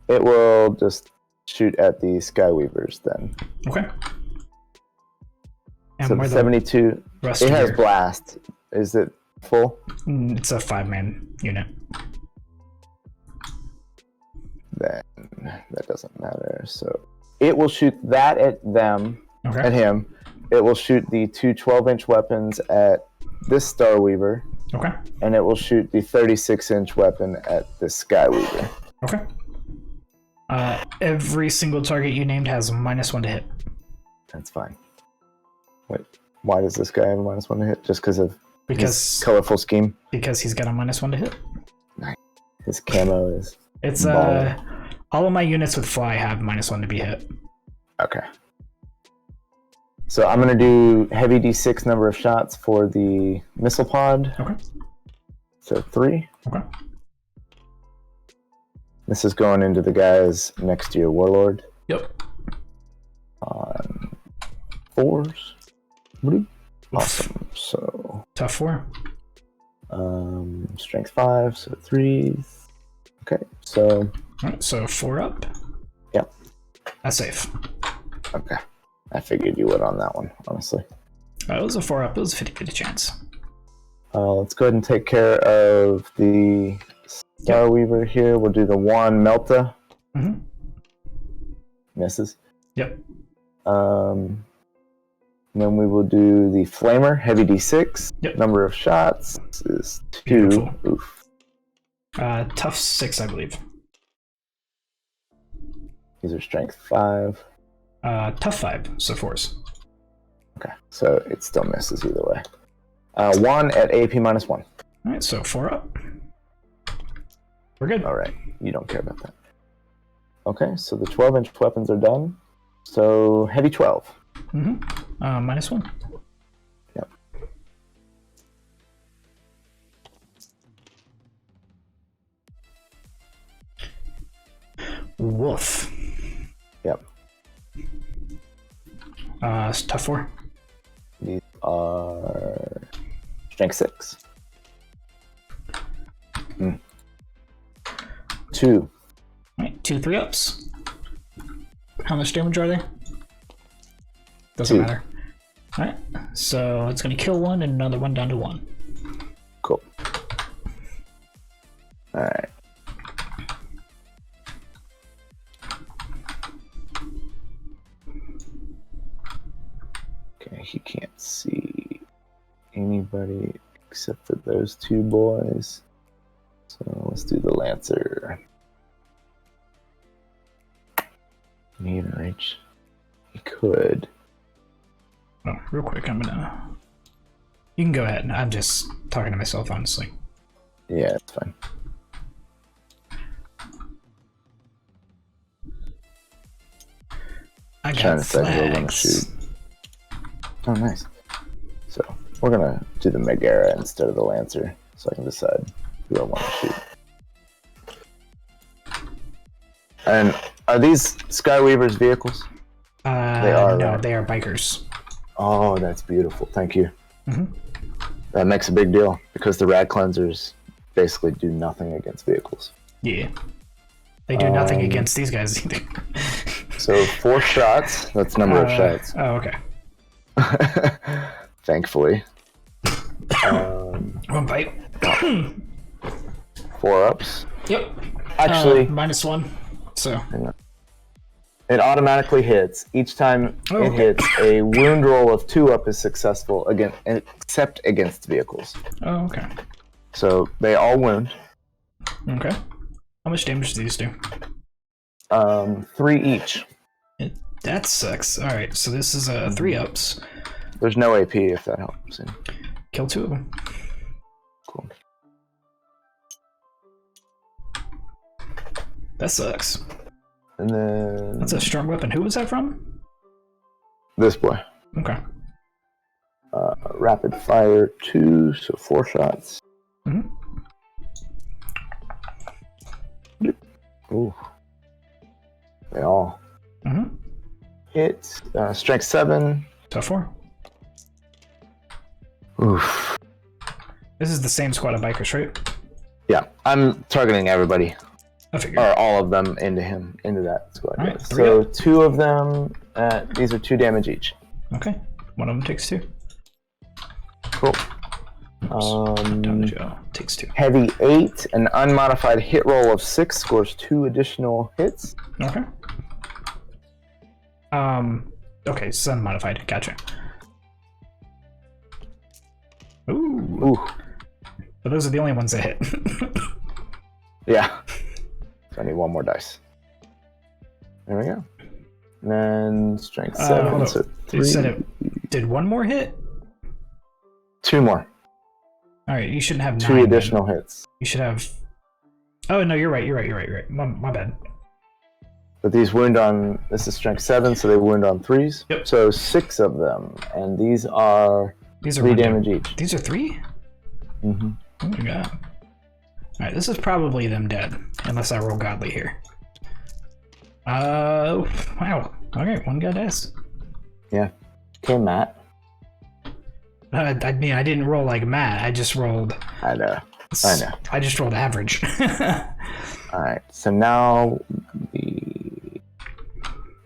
It will just shoot at the Skyweavers then. Okay. And so the 72, it has blast. Is it full? It's a 5-man unit. Then that doesn't matter. So it will shoot that at them, at him. It will shoot the 2 12-inch weapons at this Starweaver. Okay. And it will shoot the 36-inch weapon at this Skyweaver. Okay. Every single target you named has a -1 to hit. That's fine. Wait, why does this guy have a -1 to hit? Just because of his colorful scheme? Because he's got a -1 to hit. Nice. His camo is... It's all of my units with fly have -1 to be hit. Okay. So I'm going to do heavy D6 number of shots for the missile pod. Okay. So 3. Okay. This is going into the guys next to your Warlord. Yep. 4s. Awesome. So tough 4. Strength 5, so 3s. Okay, so. Alright, so 4 up. Yep. That's safe. Okay. I figured you would on that one, honestly. It was a 4 up. It was a 50-50 chance. Let's go ahead and take care of the Starweaver here. We'll do the 1 Melta. Mm-hmm. Misses. Yep. And then we will do the Flamer, heavy D6. Yep. Number of shots is 2. Beautiful. Oof. Tough 6, I believe. These are strength 5. Tough 5, so 4s. Okay, so it still misses either way. 1 at AP -1. Alright, so 4 up. We're good. Alright, you don't care about that. Okay, so the 12-inch weapons are done. So heavy 12. Mm-hmm. -1. Yep. Woof. Yep. It's tough 4. These are strength 6. 2. Alright, 2 3-ups. How much damage are they? Doesn't 2. matter. Alright, so it's going to kill 1 and another one down to 1. Cool. Alright. Okay, he can't see anybody except for those 2 boys. So let's do the Lancer. Need to reach. He could. Oh, real quick, I'm gonna... You can go ahead. I'm just talking to myself, honestly. Yeah, it's fine. I Trying got to decide who I want to shoot. flags. Oh, nice. So we're gonna do the Megara instead of the Lancer, so I can decide who I want to shoot. And are these Skyweaver's vehicles? They are. No, right? they are bikers. Oh, that's beautiful. Thank you. Mm-hmm. That makes a big deal because the rad cleansers basically do nothing against vehicles. Yeah. They do nothing against these guys either. So 4 shots. That's number of shots. Oh, okay. Thankfully. 1 bite. 4 ups. Yep. Actually, -1. So. it automatically hits. Each time it hits, a wound roll of 2 up is successful again, except against vehicles. Oh, okay. So they all wound. Okay. How much damage do these do? 3 each. That sucks. Alright, so this is 3 ups. There's no AP if that helps. Kill 2 of them. Cool. That sucks. And then That's a strong weapon. Who was that from? this boy. Okay. Rapid fire 2, so 4 shots. Mm-hmm. Ooh. They all hit. Strength 7. Tough 4. Oof. This is the same squad of bikers, right? Yeah, I'm targeting everybody. I figured. Or all of them into that squad. All right, so 2 of them, these are 2 damage each. Okay. One of them takes 2. Cool. Damage takes 2. Heavy 8, an unmodified hit roll of 6 scores 2 additional hits. Okay. Okay, so unmodified. Gotcha. Ooh. But those are the only ones that hit. Yeah. So I need 1 more dice. There we go. And then strength 7, so 3. You said it did 1 more hit? 2 more. Alright, you shouldn't have 9. 2 additional hits. You should have... Oh, no, you're right. My bad. But these wound on... This is strength 7, so they wound on 3s. Yep. So 6 of them. And these are 3 damage each. These are 3? Mm-hmm. Oh my god. Alright, this is probably them dead. Unless I roll godly here. Wow. Okay, 1 guy dies. Yeah. Okay, Matt. I mean, I didn't roll like Matt. I just rolled. I know. I just rolled average. All right. So now the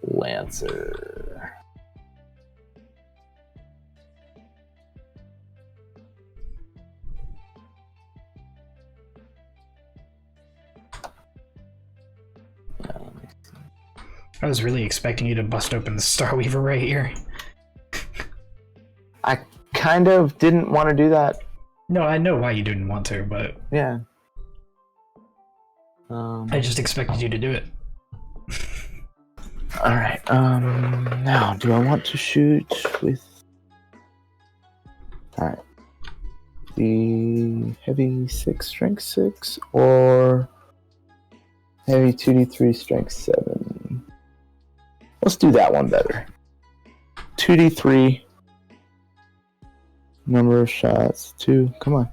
Lancer. I was really expecting you to bust open the Starweaver right here. I kind of didn't want to do that. No, I know why you didn't want to, but Yeah. I just expected you to do it. All right. Now, do I want to shoot with? All right. The heavy 6, strength 6, or heavy 2d3, strength 7. Let's do that one better. 2d3. Number of shots. 2. Come on.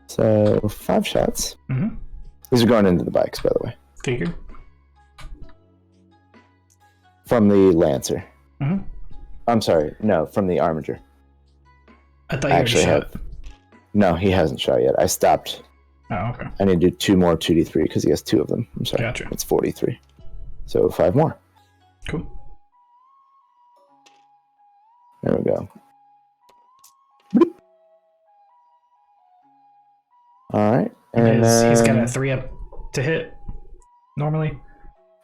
So 5 shots. Mm-hmm. These are going into the bikes, by the way. Figured. From the Lancer. Mm-hmm. I'm sorry. No, from the Armiger. I thought you actually shot. No, he hasn't shot yet. I stopped. Oh, okay. I need to do 2 more 2d3 because he has 2 of them. I'm sorry. Gotcha. It's 43. So 5 more. Cool. There we go. All right. And he's got a 3 up to hit normally?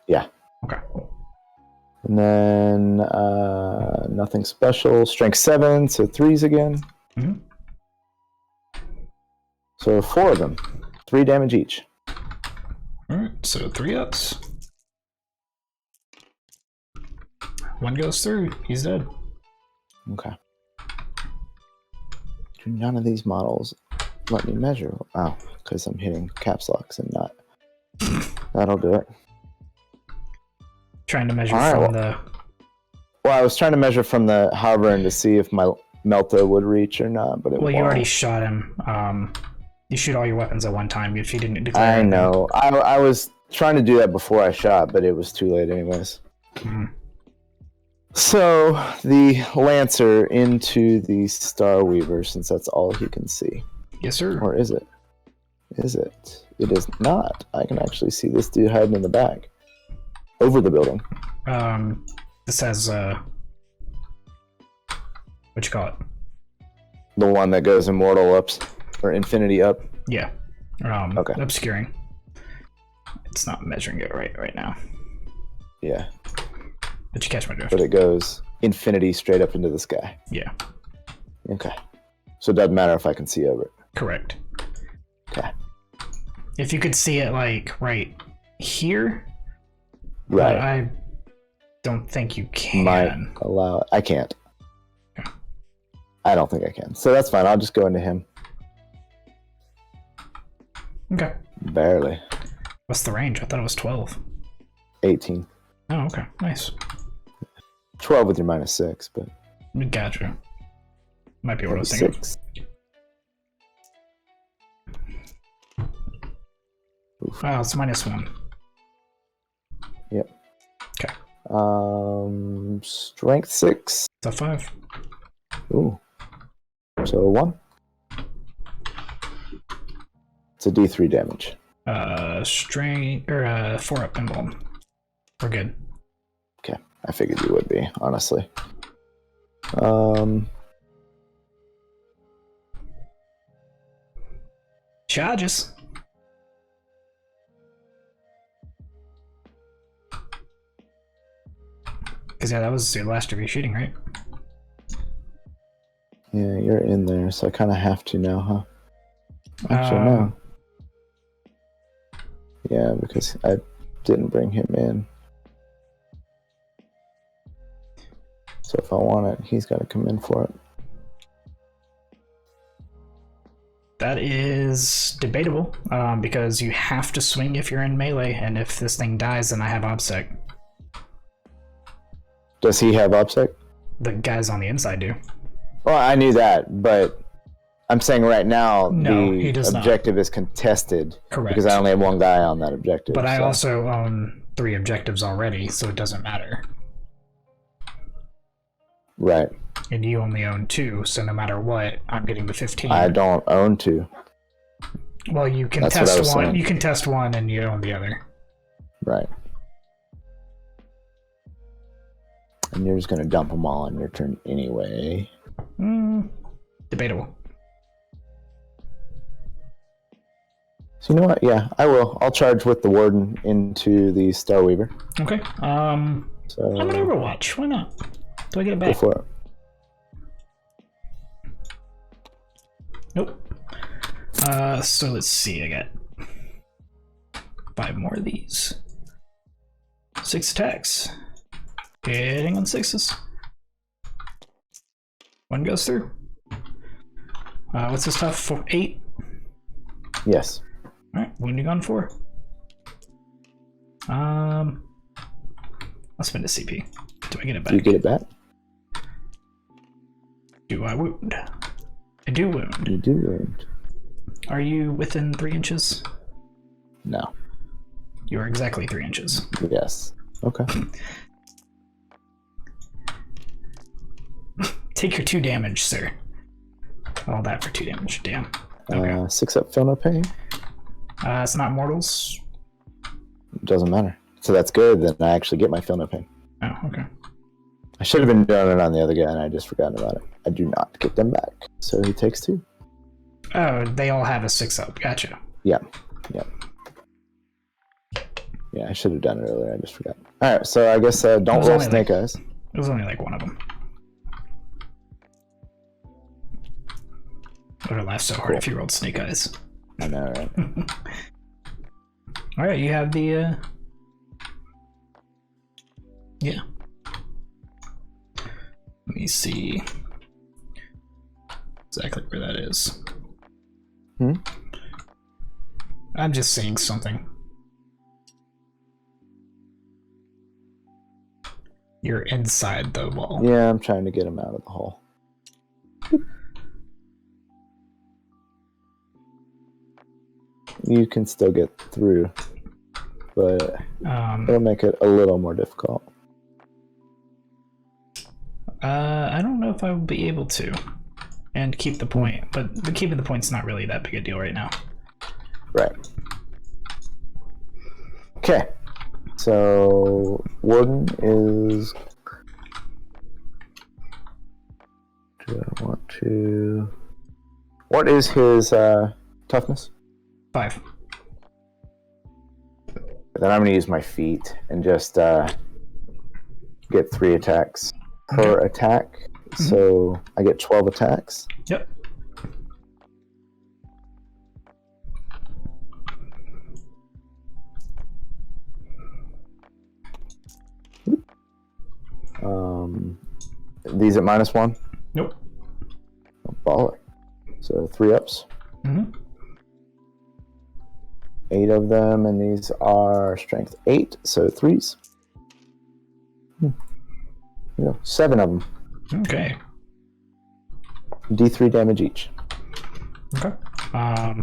Yeah. Okay. And then nothing special. Strength 7, so 3s again. Mm-hmm. So 4 of them. 3 damage each. Alright, so 3 ups. 1 goes through. He's dead. Okay. Do none of these models let me measure? Oh, because I'm hitting caps locks and not. That'll do it. Trying to measure from the... Well, I was trying to measure from the Harvard to see if my Melta would reach or not, but it won't. You already shot him. You shoot all your weapons at one time if you didn't declare. I know. I was trying to do that before I shot, but it was too late anyways. Mm-hmm. So, the Lancer into the Starweaver, since that's all he can see. Yes, sir. Or is it? Is it? It is not. I can actually see this dude hiding in the back. Over the building. This has, what you call it? The one that goes immortal ups, or infinity up. Yeah. Okay. Obscuring. It's not measuring it right now. Yeah. But you catch my drift. But it goes infinity straight up into the sky. Yeah. Okay. So it doesn't matter if I can see over it. Correct. Okay. If you could see it, like, right here. Right. I don't think you can. Might allow it. I can't. Okay. I don't think I can. So that's fine. I'll just go into him. Okay. Barely. What's the range? I thought it was 12. 18. Oh, okay. Nice. 12 with your -6, but... Gotcha. Might be what I was thinking. 6. Wow, it's -1. Yep. Okay. Strength 6. It's a 5. Ooh. So 1. It's a D3 damage. Strength, or 4 up emblem. We're good. Okay. I figured you would be, honestly. Charges. Because, yeah, that was your last of your shooting, right? Yeah, you're in there, so I kind of have to now, huh? Actually, no. Yeah, because I didn't bring him in. So if I want it, he's got to come in for it. That is debatable, because you have to swing if you're in melee, and if this thing dies, then I have OBSEC. Does he have OBSEC? The guys on the inside do. Well, I knew that, but I'm saying right now No, the he does objective is contested. Correct. Because I only have one guy on that objective. But I also own 3 objectives already, so it doesn't matter. Right. And you only own 2, so no matter what, I'm getting the 15. I don't own 2. Well, you can That's test what I was one. saying. You can test one, and you own the other. Right. And you're just going to dump them all on your turn anyway. Debatable. So you know what? Yeah, I will. I'll charge with the Warden into the Star Weaver. Okay. So I'm an Overwatch. Why not? Do I get it go back? for it. Nope. So let's see. I got 5 more of these. 6 attacks. Hitting on 6s. 1 goes through. What's this stuff? 4, 8? Yes. Alright, wounding on 4. I'll spend a CP. Do I get it back? Do you get it back? Do I wound? I do wound. You do wound. Are you within 3 inches? No. You are exactly 3 inches. Yes. Okay. Take your 2 damage, sir. All that for 2 damage. Damn. Okay. 6 up, feel no pain. It's not mortals. Doesn't matter. So that's good. Then I actually get my feel no pain. Oh, okay. I should have been doing it on the other guy, and I just forgot about it. I do not get them back. So he takes 2. Oh, they all have a 6 up. Gotcha. Yeah. Yeah. Yeah, I should have done it earlier. I just forgot. All right. So I guess don't roll only snake like- eyes. It was only like 1 of them. I would have laughed so hard if you rolled snake eyes. I know, right? Alright, you have the, yeah. Let me see exactly where that is. I'm just seeing something. You're inside the wall. Yeah, I'm trying to get him out of the hole. You can still get through, but it'll make it a little more difficult. I don't know if I will be able to. And keep the point, but keeping the point's not really that big a deal right now. Right. Okay. So, Warden is... Do I want to... What is his toughness? 5. Then I'm going to use my feet and just get 3 attacks per attack. So I get 12 attacks. Yep. These at -1? Nope. Oh, baller. So 3 ups. 8 of them, and these are strength 8, so 3s. Yeah, 7 of them. Okay. D3 damage each. Okay.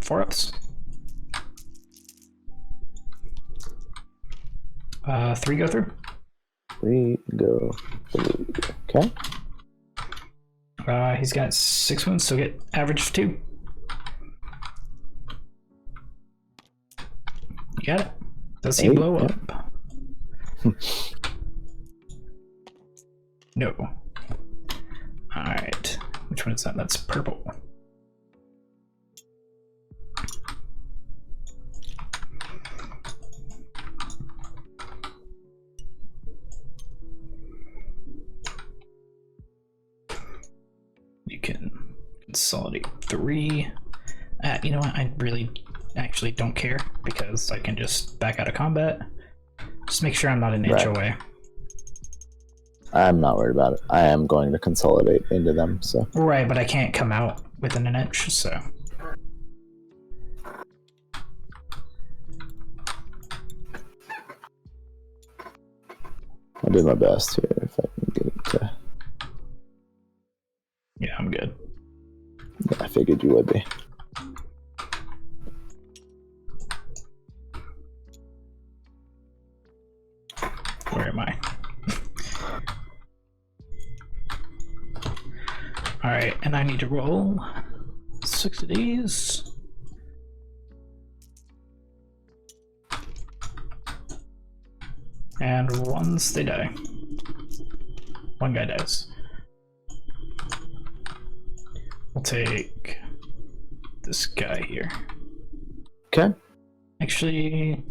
4 ups. 3 go through. 3 go through. Okay. He's got 6 wounds, so get average of 2. You got it. Does he 8, blow yeah. up? No. Alright. Which one is that? That's purple. You can consolidate 3. You know what? I really actually don't care because I can just back out of combat. Just make sure I'm not an inch away. I'm not worried about it. I am going to consolidate into them, so. Right, but I can't come out within an inch, so. I'll do my best here if I can get it to. Yeah, I'm good. Yeah, I figured you would be. Where am I? Alright, and I need to roll 6 of these. And once they die, one guy dies. We'll take this guy here. Okay. Actually,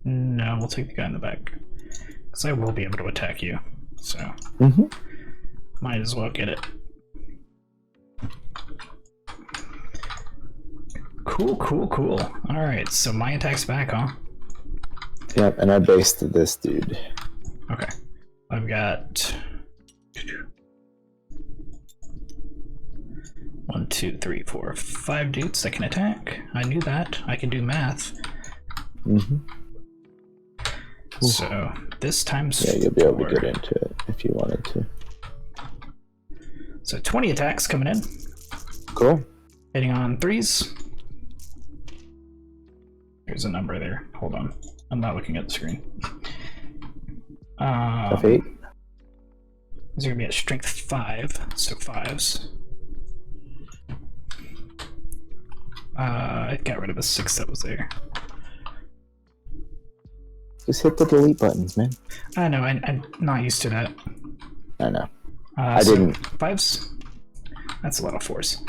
no, we'll take the guy in the back. Because I will be able to attack you, so might as well get it. Cool, cool, cool. Alright, so my attack's back, huh? Yep, and I based this dude. Okay. I've got 1, 2, 3, 4, 5 dudes that can attack. I knew that. I can do math. So this times yeah, you'll be able 4. to get into it if you wanted to. So 20 attacks coming in. Cool. Hitting on 3s. There's a number there. Hold on. I'm not looking at the screen. F8. Is going to be a strength 5, so 5s. I got rid of a 6 that was there. Just hit the delete buttons, man. I know, I'm not used to that. I know. I didn't. 5s? That's a lot of 4s.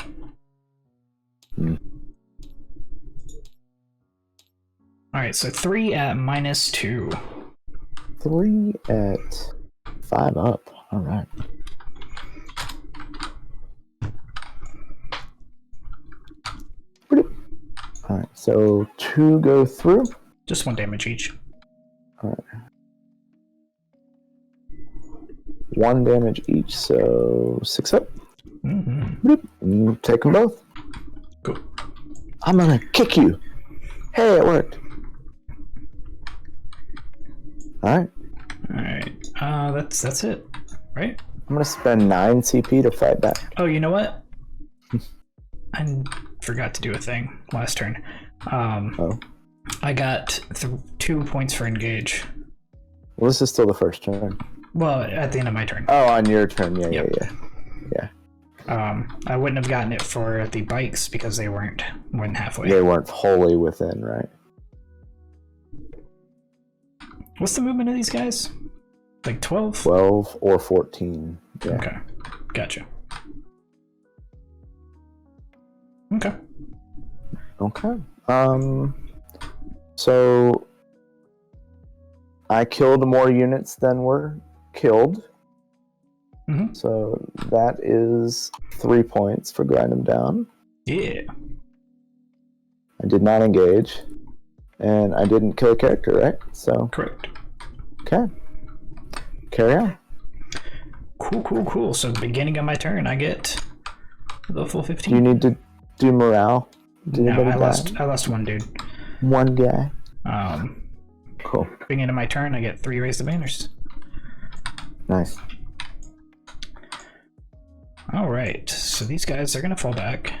Alright, so 3 at -2. 3 at 5 up. Alright. Alright, so 2 go through. Just 1 damage each. Alright. 1 damage each, so 6 up. Take them both. Cool. I'm gonna kick you. Hey, it worked. Alright. Alright. That's it, right? I'm gonna spend 9 CP to fight back. Oh, you know what? I forgot to do a thing last turn. I got 2 points for engage. Well, this is still the first turn. Well, at the end of my turn. Oh, on your turn. Yeah, Yep. yeah. I wouldn't have gotten it for the bikes because they weren't more than halfway. They weren't wholly within, right? What's the movement of these guys? Like 12? 12 or 14. Yeah. Okay. Gotcha. Okay. Okay. So I killed more units than were killed. So that is 3 points for grind them down. Yeah. I did not engage. And I didn't kill a character, right? So Correct. okay. Carry on. Cool. So beginning of my turn, I get the full 15. Do you need to do morale? No, I lost 1 dude. 1 guy. Cool. Beginning of my turn, I get 3 raise the banners. Nice. Alright, so these guys are gonna fall back.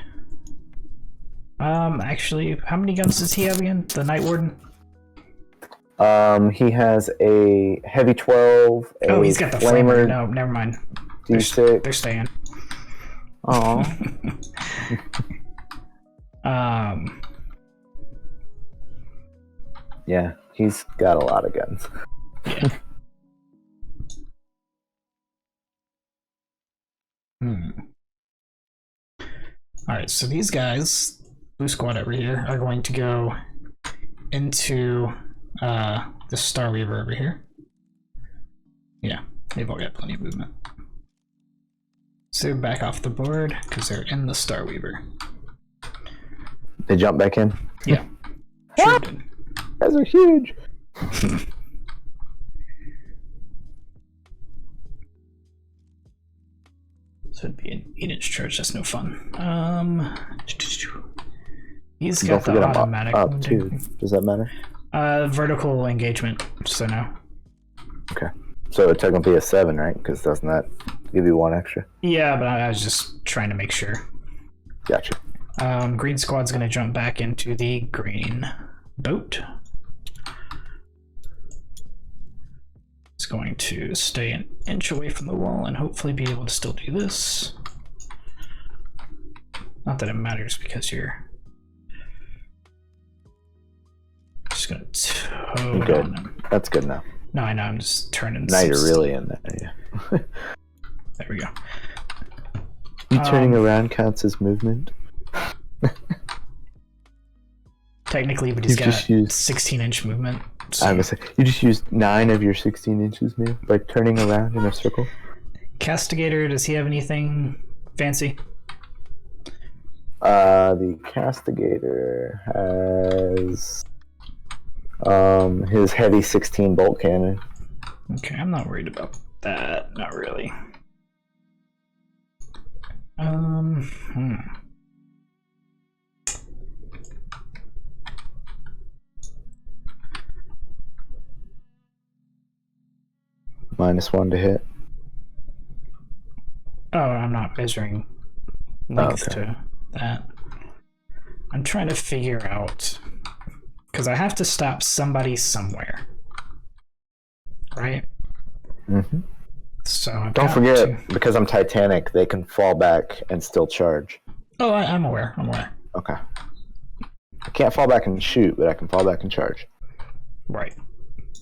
Actually, how many guns does he have again? The Night Warden? He has a heavy 12. Oh, he's got the flamer. No, never mind. D6. They're staying. Aw. Yeah, he's got a lot of guns. Yeah. Alright, so these guys, blue squad over here, are going to go into the Star Weaver over here. Yeah, they've all got plenty of movement. So they're back off the board because they're in the Star Weaver. They jump back in? Yeah. Sure did. Guys are huge. So it'd be an 8-inch charge, that's no fun. He's got Don't the forget automatic I'm up too. Does that matter? vertical engagement, so no. Okay. So it's technically a 7, right? Because doesn't that give you 1 extra? Yeah, but I was just trying to make sure. Gotcha. Green squad's gonna jump back into the green boat. is going to stay an inch away from the wall and hopefully be able to still do this. Not that it matters because you're just gonna toad on him. That's good enough. No, I know, I'm just turning. Now you're really in there, yeah. There we go. You turning around counts as movement? Technically, but he's got 16-inch movement. So. I was say, you just used 9 of your 16 inches, man, by turning around in a circle. Castigator, does he have anything fancy? The Castigator has his heavy 16 bolt cannon. Okay, I'm not worried about that. Not really. -1 to hit. Oh, I'm not measuring length to that. I'm trying to figure out, because I have to stop somebody somewhere, right? Mm-hmm. So don't forget, because I'm Titanic, they can fall back and still charge. Oh, I'm aware. I'm aware. Okay. I can't fall back and shoot, but I can fall back and charge. Right.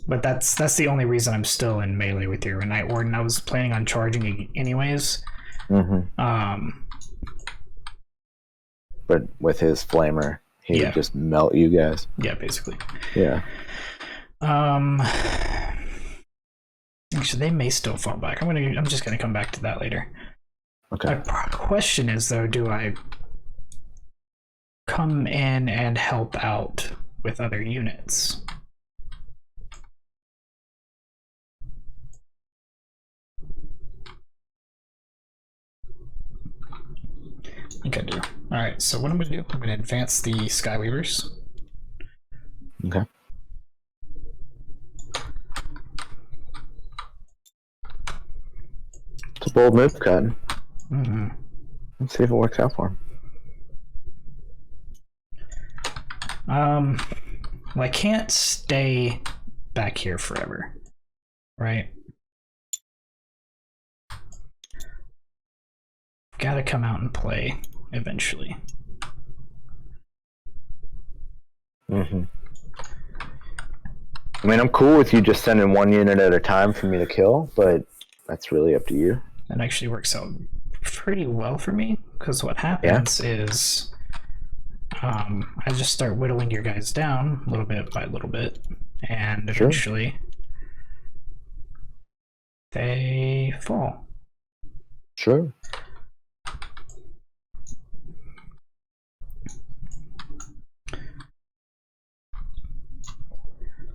But that's the only reason I'm still in melee with your Night Warden. I was planning on charging anyways. Mm-hmm. But with his flamer, he would just melt you guys. Yeah, basically. Yeah. Actually, they may still fall back. I'm just gonna come back to that later. Okay. My question is though, do I come in and help out with other units? I think I do. Alright, so what I'm going to do, I'm going to advance the Skyweavers. Okay. It's a bold move, Cotton. Mm-hmm. Let's see if it works out for him. Well, I can't stay back here forever, right? Gotta come out and play eventually. Mm-hmm. I mean, I'm cool with you just sending 1 unit at a time for me to kill, but that's really up to you. That actually works out pretty well for me, because what happens is I just start whittling your guys down little bit by little bit, and eventually they fall. Sure.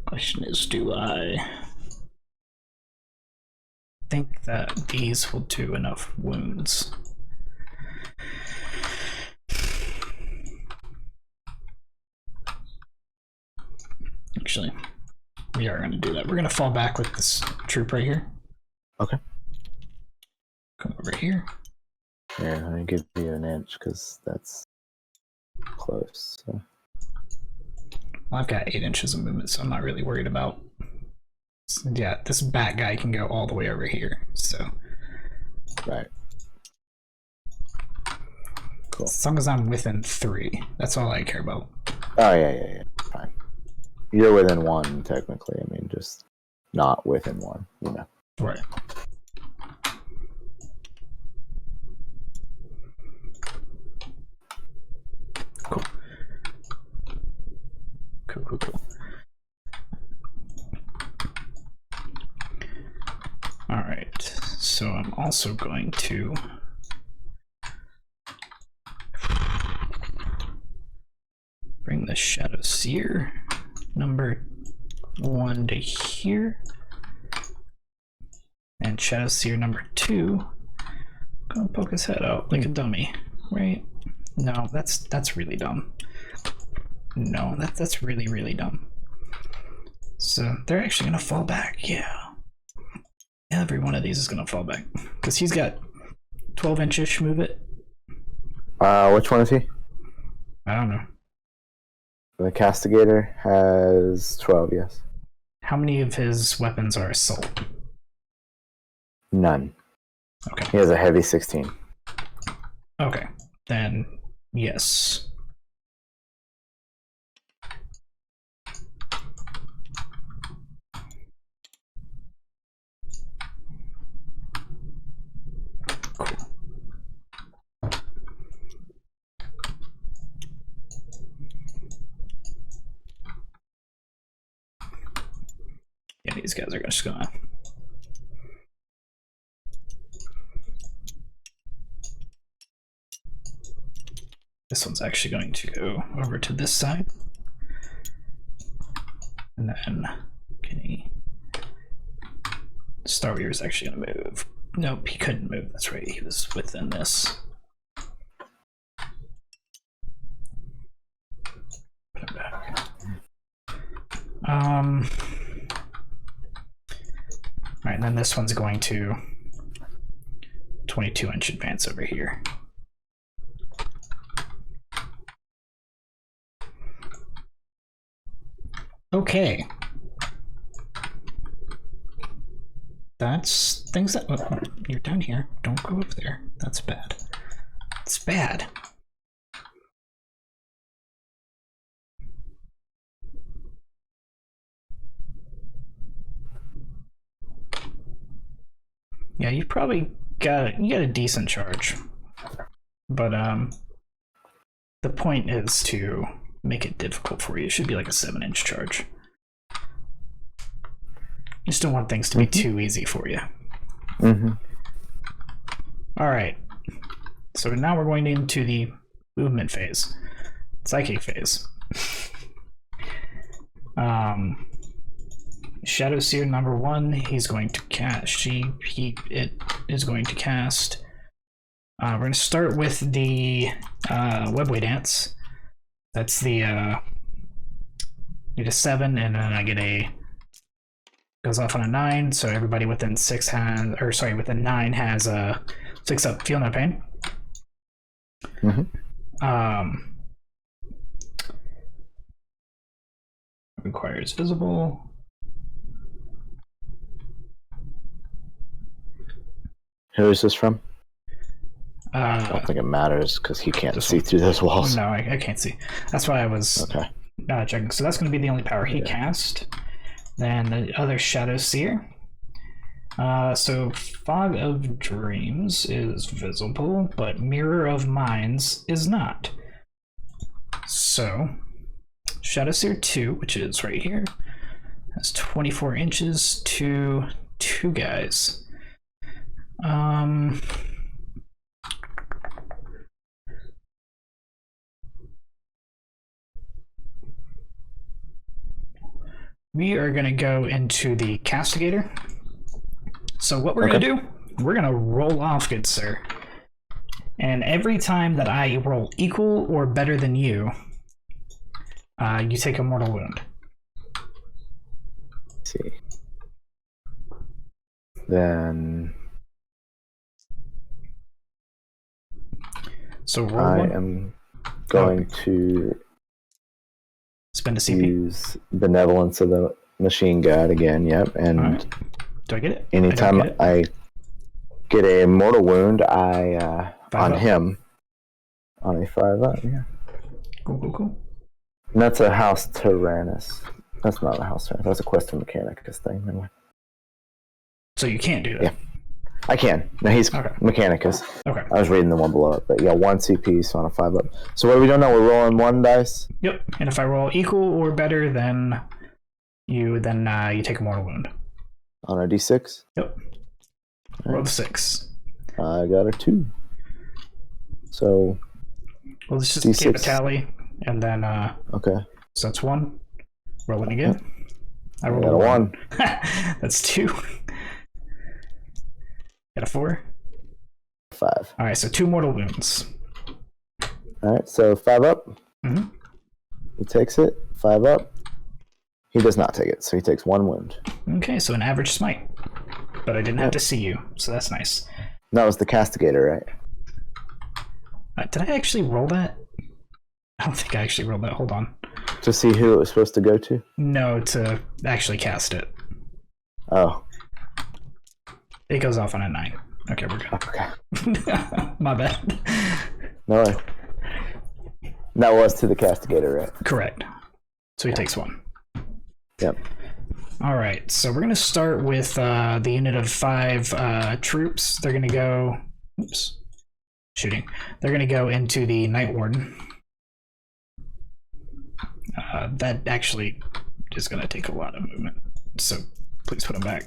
Question is, do I think that these will do enough wounds? Actually, we are going to do that. We're going to fall back with this troop right here. Okay. Come over here. Yeah, I'm going to give you an inch because that's close. So. Well, I've got 8 inches of movement, so I'm not really worried about. Yeah, this bat guy can go all the way over here, so. Right. Cool. As long as I'm within 3, that's all I care about. Oh, yeah. Fine. You're within 1, technically. I mean, just not within 1, you know. Right. Cool. Cool. Alright, so I'm also going to bring the Shadow Seer number 1 to here, and Shadow Seer number 2 gonna poke his head out like a dummy, right? No, that's really dumb. No, that's really, really dumb. So they're actually gonna fall back, yeah. Every one of these is gonna fall back. Because he's got 12-inch-ish move it. Which one is he? I don't know. The Castigator has 12, yes. How many of his weapons are assault? None. Okay. He has a heavy 16. Okay. Then, yes. Cool. Yeah, these guys are just gonna. This one's actually going to go over to this side. And then Star Weaver is actually going to move. Nope, he couldn't move. That's right. He was within this. Put him back. All right, and then this one's going to 22-inch advance over here. Okay. That's things that you're down here. Don't go up there. That's bad. It's bad. Yeah, you probably got a decent charge. But the point is to make it difficult for you. It should be like a 7-inch charge. You just don't want things to be too easy for you. All right. So now we're going into the movement phase, psychic phase. Shadow Seer number 1. He's going to cast. It is going to cast. We're going to start with the Webway Dance. That's the need a 7, and then I get a goes off on a 9. So everybody within 6 has, or sorry, within 9 has a 6 up. Feel no pain. Requires visible. Who is this from? I don't think it matters because he can't see through those walls. No, I can't see. That's why I was checking. So that's going to be the only power he cast. Then the other Shadow Seer. So Fog of Dreams is visible, but Mirror of Minds is not. So Shadow Seer 2, which is right here, has 24 inches to 2 guys. We are going to go into the Castigator. So what we're going to do, we're going to roll off, good sir. And every time that I roll equal or better than you, you take a mortal wound. Let's see. Then so roll I one. am going to spend a CP. Use Benevolence of the Machine God again. Yep, and right. Do I get it? Anytime I get a mortal wound, I on up. him on a 5-up. Yeah. Cool. And that's a House Taranis. That's not a House Taranis. That's a Questor Mechanicus thing. Anyway. So you can't do that. Yeah, I can. No, he's Mechanicus. Okay. I was reading the one below it, but yeah, 1 CP, so on a 5-up. So what are we doing now? We're rolling 1 dice. Yep. And if I roll equal or better, then you take a mortal wound. On a D6. Yep. Roll the 6. I got a 2. So. Well, let's just D6. keep a tally, and then. Okay. So that's 1. Roll it again. I rolled a 1. That's 2. Got a 4. 5. All right, so 2 mortal wounds. All right, so 5-up. He takes it. 5-up. He does not take it, so he takes 1 wound. Okay, so an average smite. But I didn't have to see you, so that's nice. That was the Castigator, right? Did I actually roll that? I don't think I actually rolled that. Hold on. To see who it was supposed to go to? No, to actually cast it. Oh. It goes off on a 9. Okay, we're good. Okay. My bad. No way. That was to the castigator, right? Correct. So he takes 1. Yep. All right, so we're going to start with the unit of 5 troops. They're going to go... Oops. Shooting. They're going to go into the Night Warden. That actually is going to take a lot of movement, so please put him back.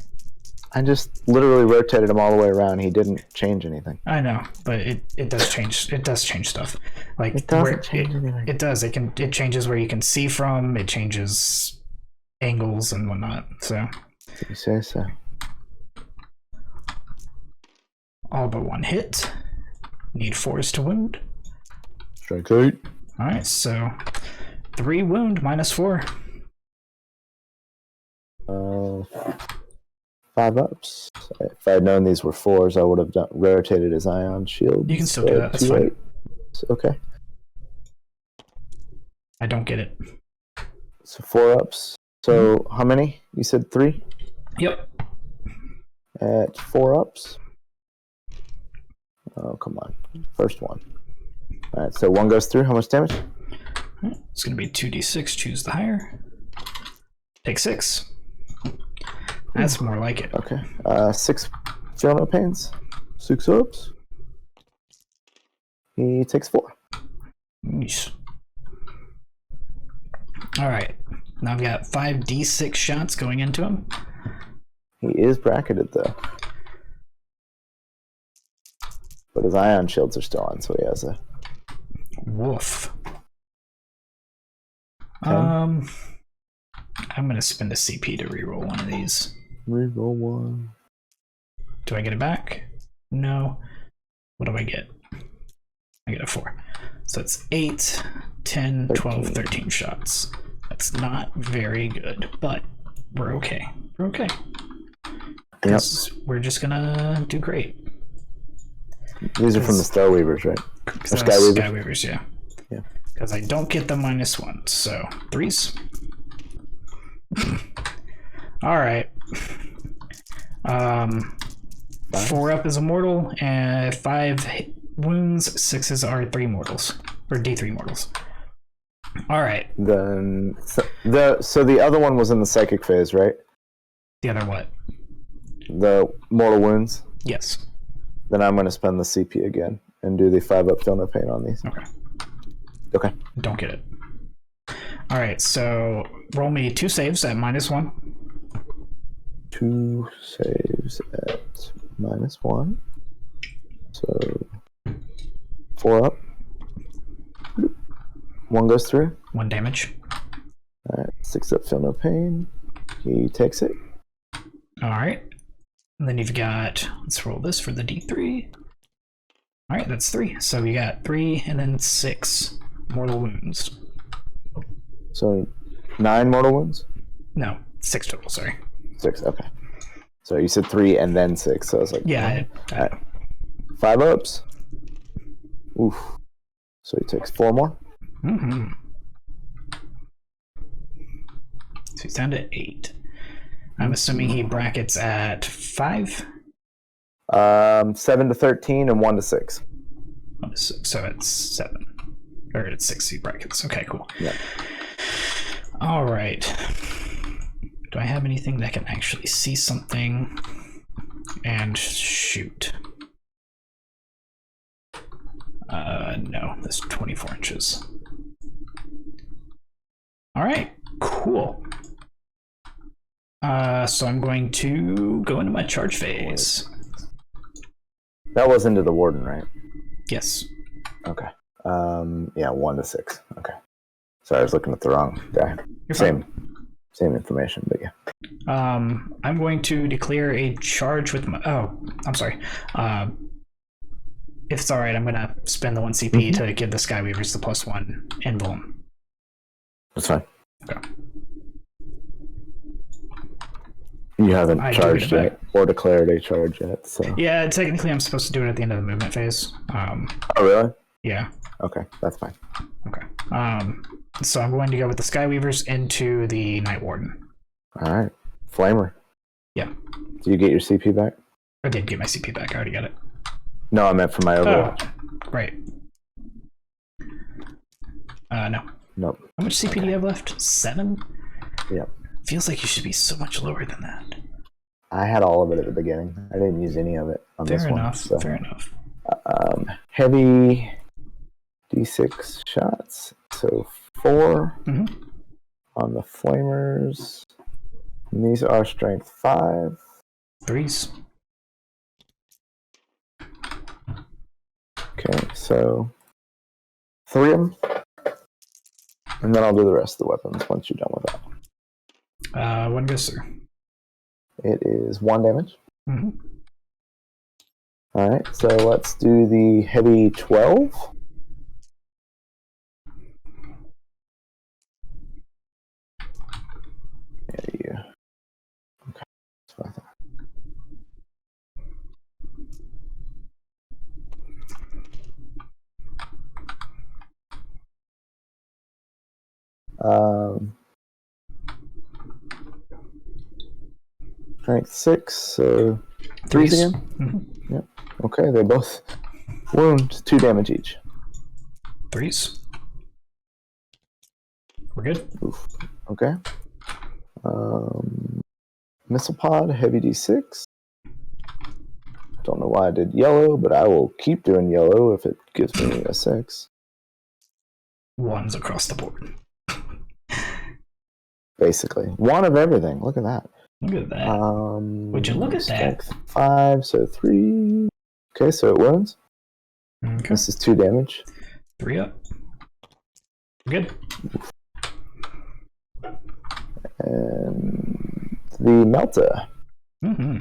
I just literally rotated him all the way around. He didn't change anything. I know, but it does change. It does change stuff. Like it doesn't change anything. It does. It changes where you can see from. It changes angles and whatnot. So you say so. All but 1 hit. Need 4s to wound. Strike 8. All right, so 3 wound minus 4. 5 ups. If I had known these were 4s, I would have rotated his ion shield. You can still do that. That's fine. Okay. I don't get it. So 4 ups. So how many? You said 3? Yep. At 4 ups. Oh, come on. First one. All right, so 1 goes through. How much damage? It's going to be 2d6. Choose the higher. Take 6. That's more like it. Okay. 6 feel no pains. 6 ups. He takes 4. Yeesh. All right. Now I've got 5d6 shots going into him. He is bracketed, though. But his ion shields are still on, so he has a... Woof. 10. I'm going to spend a CP to reroll one of these. Reroll 1. Do I get it back? No. What do I get? I get a 4. So it's 8, 10, 12, 13 shots. That's not very good, but we're okay. We're okay. Because we're just going to do great. These are from the Star Weavers, right? Sky Weavers, yeah. Yeah. Because I don't get the -1, so 3s. All right. 4 up is a mortal, and 5 wounds. 6s are 3 mortals, or D3 mortals. All right. Then so the other one was in the psychic phase, right? The other what? The mortal wounds. Yes. Then I'm going to spend the CP again and do the 5 up feel no pain on these. Okay. Okay. Don't get it. All right. So roll me 2 saves at -1. 2 saves at -1. So 4 up. 1 goes through. 1 damage. All right. 6 up feel no pain. He takes it. All right. And then you've got, let's roll this for the D3. All right, that's 3. So you got 3 and then 6 mortal wounds. So 9 mortal wounds? No, 6 total, sorry. 6, okay. So you said 3 and then 6, so I was like... Yeah. All right. 5 ups. Oof. So he takes 4 more. Mm-hmm. So he's down to 8. I'm assuming he brackets at 5? 7 to 13 and 1 to 6. 1 to 6. So it's 7. Or it's 6 he brackets. Okay, cool. Yeah. All right. Do I have anything that can actually see something and shoot? No, that's 24 inches. All right, cool. So I'm going to go into my charge phase. That was into the Warden, right? Yes. Okay. Yeah, 1 to 6. Okay. Sorry, I was looking at the wrong guy. You're Same fine. information, but yeah. I'm going to declare a charge with my... Oh, I'm sorry. If it's all right, I'm going to spend the 1 CP to give the Skyweavers the +1 emblem. That's fine. Okay. You haven't charged yet or declared a charge yet, so... Yeah, technically I'm supposed to do it at the end of the movement phase. Oh, really? Yeah. Okay, that's fine. Okay. So I'm going to go with the Skyweavers into the Night Warden. All right. Flamer. Yeah. Do you get your CP back? I did get my CP back. I already got it. No, I meant for my Overwatch. Oh, right. No. Nope. How much CP do you have left? 7? Yep. Feels like you should be so much lower than that. I had all of it at the beginning. I didn't use any of it on this one. Fair enough. Heavy D6 shots. So 4 on the flamers. And these are strength 5. 3s. Okay, so 3 of them. And then I'll do the rest of the weapons once you're done with that. 1 goes through. It is 1 damage. Mm-hmm. Alright, so let's do the heavy 12. There you. Okay, that's what I thought. Strength 6, so 3s again? Mm-hmm. Yep. Okay, they both wound 2 damage each. 3s. We're good. Oof. Okay. Missile pod, heavy D6. Don't know why I did yellow, but I will keep doing yellow if it gives me a 6. 1s across the board. Basically. 1 of everything. Look at that. Look at that. Would you look at that? Strength 5, so 3. Okay, so it wounds. Okay. This is 2 damage. 3 up. Good. And the Melta. Mm-hmm.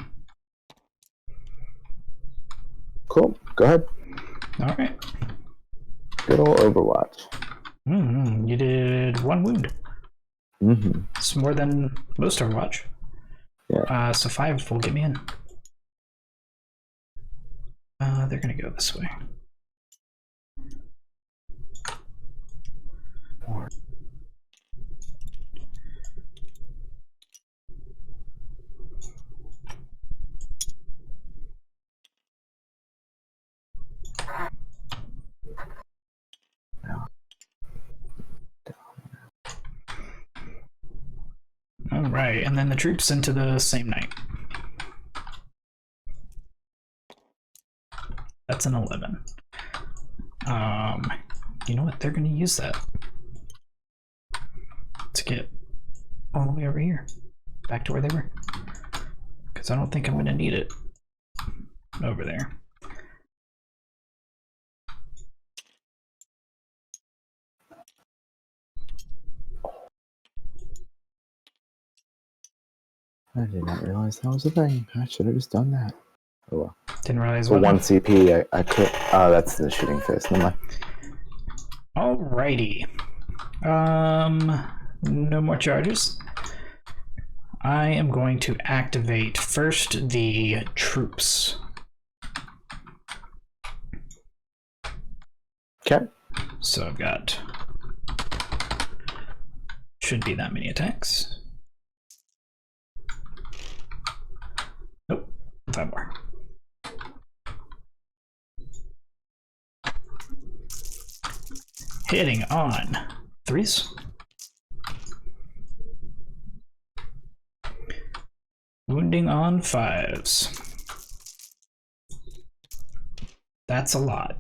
Cool. Go ahead. All right. Good old Overwatch. Mm-hmm. You did 1 wound. Mm-hmm. It's more than most Overwatch. Yeah. So 5 will get me in. They're gonna go this way. All right, and then the troops into the same night. That's an 11. You know what? They're going to use that to get all the way over here, back to where they were. Because I don't think I'm going to need it over there. I did not realize that was a thing. I should have just done that. Oh well. Didn't realize For what. 1 CP, I could. Oh, that's the shooting fist. Never mind. Alrighty. No more charges. I am going to activate first the troops. Okay. So I've got. Shouldn't be that many attacks. Nope. 5 more. Hitting on 3s. Wounding on 5s. That's a lot.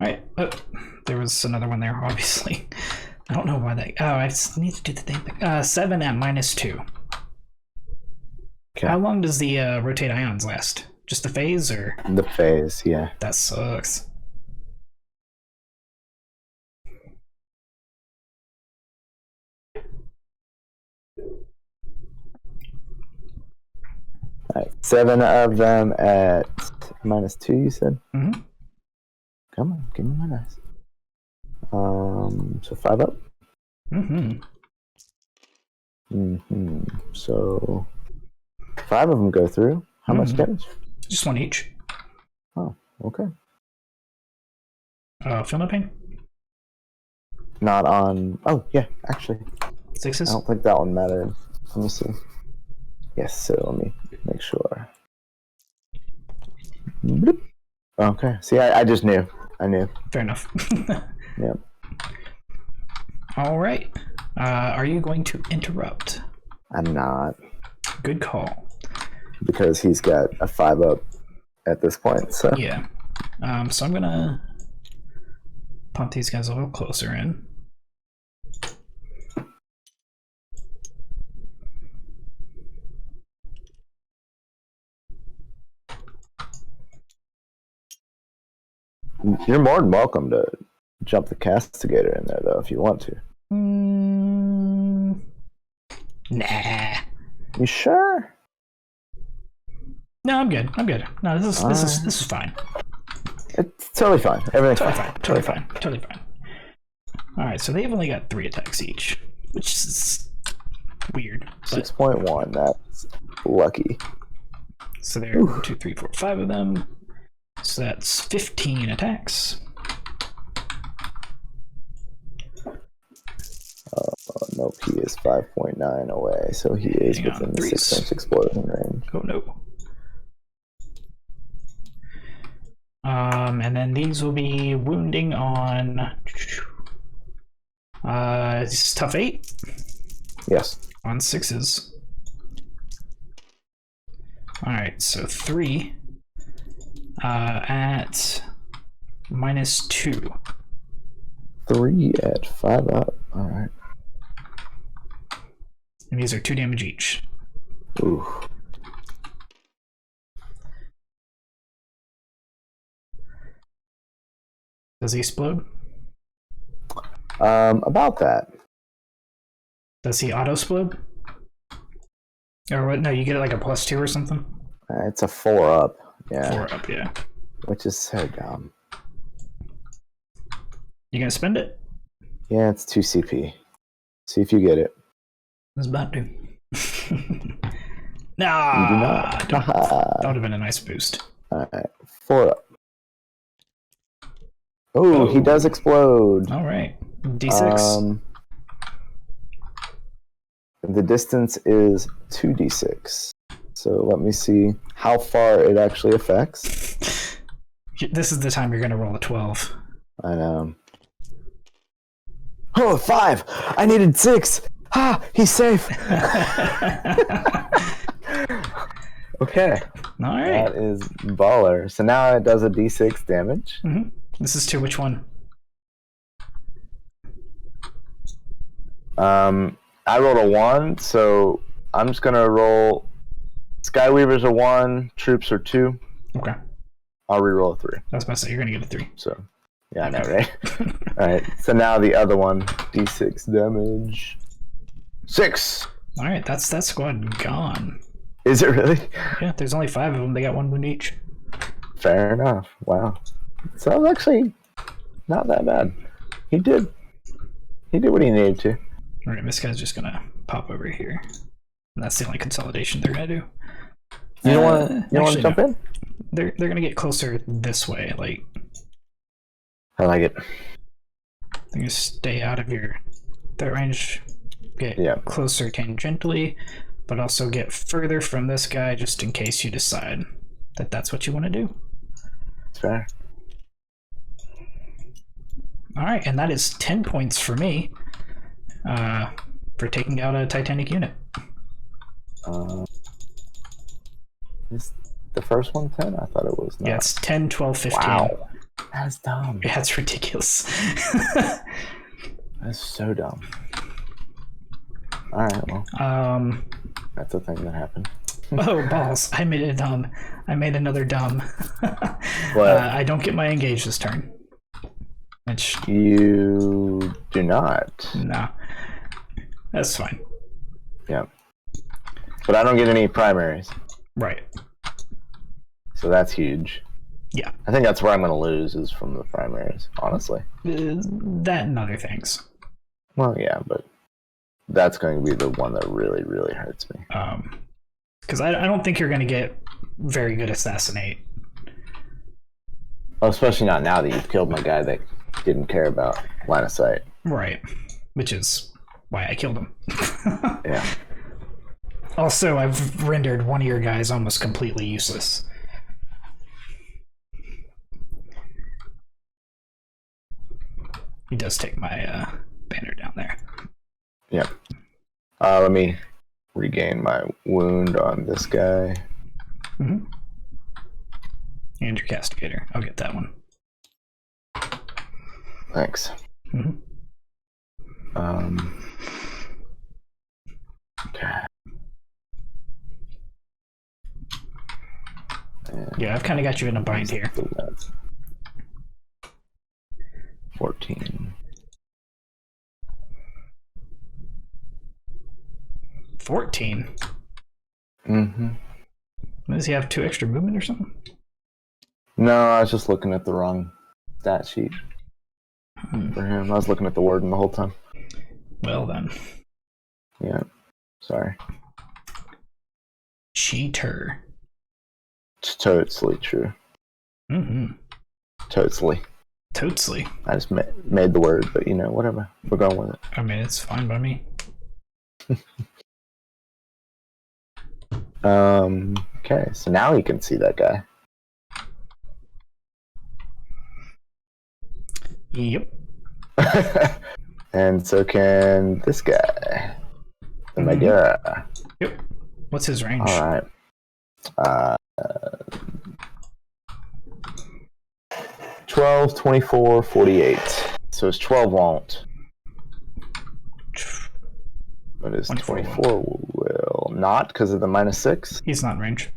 Alright, oh, there was another one there, obviously. I don't know why that. Oh, I just need to do the damn thing. 7 at -2. Okay. How long does the rotate ions last? Just the phase, or? The phase, yeah. That sucks. Alright, 7 of them at -2, you said? Mm-hmm. Come on, give me my dice. So 5 up? Mm-hmm. Mm-hmm. So 5 of them go through. How much damage? Just 1 each. Oh, okay. Feel no pain? Not on... Oh, yeah, actually. 6s? I don't think that one mattered. Let me see. Yes, so let me make sure. Bloop. Okay. See, I just knew. I knew. Fair enough. Yep. All right. Are you going to interrupt? I'm not. Good call. Because he's got a 5-up at this point. So yeah. So I'm gonna pump these guys a little closer in. You're more than welcome to jump the castigator in there, though, if you want to. Nah. You sure? No, I'm good. No, this is fine. It's totally fine. Everything's Totally fine. All right, so they've only got 3 attacks each, which is weird. 6.1. That's lucky. So there are 1, 2, 3, 4, 5 of them. So that's 15 attacks. Nope, he is 5.9 away, so he is within the 6-inch explosion range. Oh no. And then these will be wounding on. This is tough 8. Yes. On 6s. All right, so 3. At -2. 3 at 5 up. All right. And these are 2 damage each. Ooh. Does he explode? About that. Does he auto-explode? Or what? No, you get like a +2 or something? It's a 4 up. Yeah. 4 up, yeah. Which is so dumb. You gonna spend it? Yeah, it's 2 CP. See if you get it. I was about to. Nah. You do not. That would have been a nice boost. Alright. 4 up. Oh, he does explode. Alright. D6. The distance is 2d6. So let me see how far it actually affects. This is the time you're going to roll a 12. I know. Oh, 5! I needed 6! Ah, he's safe! Okay. Alright. That is baller. So now it does a d6 damage. Mm-hmm. This is to which one? I rolled a 1, so I'm just going to roll... Skyweavers are 1, troops are 2. Okay. I'll reroll a 3. I was about to say, you're going to get a 3. So, yeah, I know, right? Alright, so now the other one, d6 damage. 6! Alright, that's that squad gone. Is it really? Yeah, there's only 5 of them. They got 1 wound each. Fair enough. Wow. So that was actually not that bad. He did what he needed to. Alright, this guy's just going to pop over here. And that's the only consolidation they're going to do. You don't want to jump in? They're going to get closer this way. Like, I like it. they're going to stay out of your threat range, get closer tangentially, but also get further from this guy just in case you decide that that's what you want to do. That's fair. Alright, and that is 10 points for me for taking out a Titanic unit. Is the first one 10? I thought it was not. Yeah, it's 10, 12, 15. Wow. That's dumb. Yeah, that's ridiculous. That's so dumb. Alright, well. That's a thing that happened. Oh, balls. I made it dumb. I made another dumb. What? I don't get my engage this turn. Which... You do not. No. That's fine. Yeah. But I don't get any primaries. Right. So that's huge. Yeah. I think that's where I'm going to lose is from the primaries, honestly. That and other things. Well, yeah, but that's going to be the one that really, really hurts me. Because I don't think you're going to get very good assassinate. Well, especially not now that you've killed my guy that didn't care about line of sight. Right. Which is why I killed him. Yeah. Also, I've rendered one of your guys almost completely useless. He does take my banner down there. Yep. Let me regain my wound on this guy. Mm-hmm. And your castigator. I'll get that one. Thanks. Mm-hmm. Okay. Yeah, I've kind of got you in a bind here. 14. 14? Mm-hmm. Does he have 2 extra movement or something? No, I was just looking at the wrong stat sheet for him. I was looking at the Warden the whole time. Well then. Yeah. Sorry. Cheater. It's totally true. Mm-hmm. Totally. Totally. I just made the word, but whatever. We're going with it. I mean, it's fine by me. Okay, so now you can see that guy. Yep. And so can this guy. The Megara. Yep. What's his range? Alright. 12, 24, 48. So his 12 won't. But his 24 will not because of the -6? He's not in range.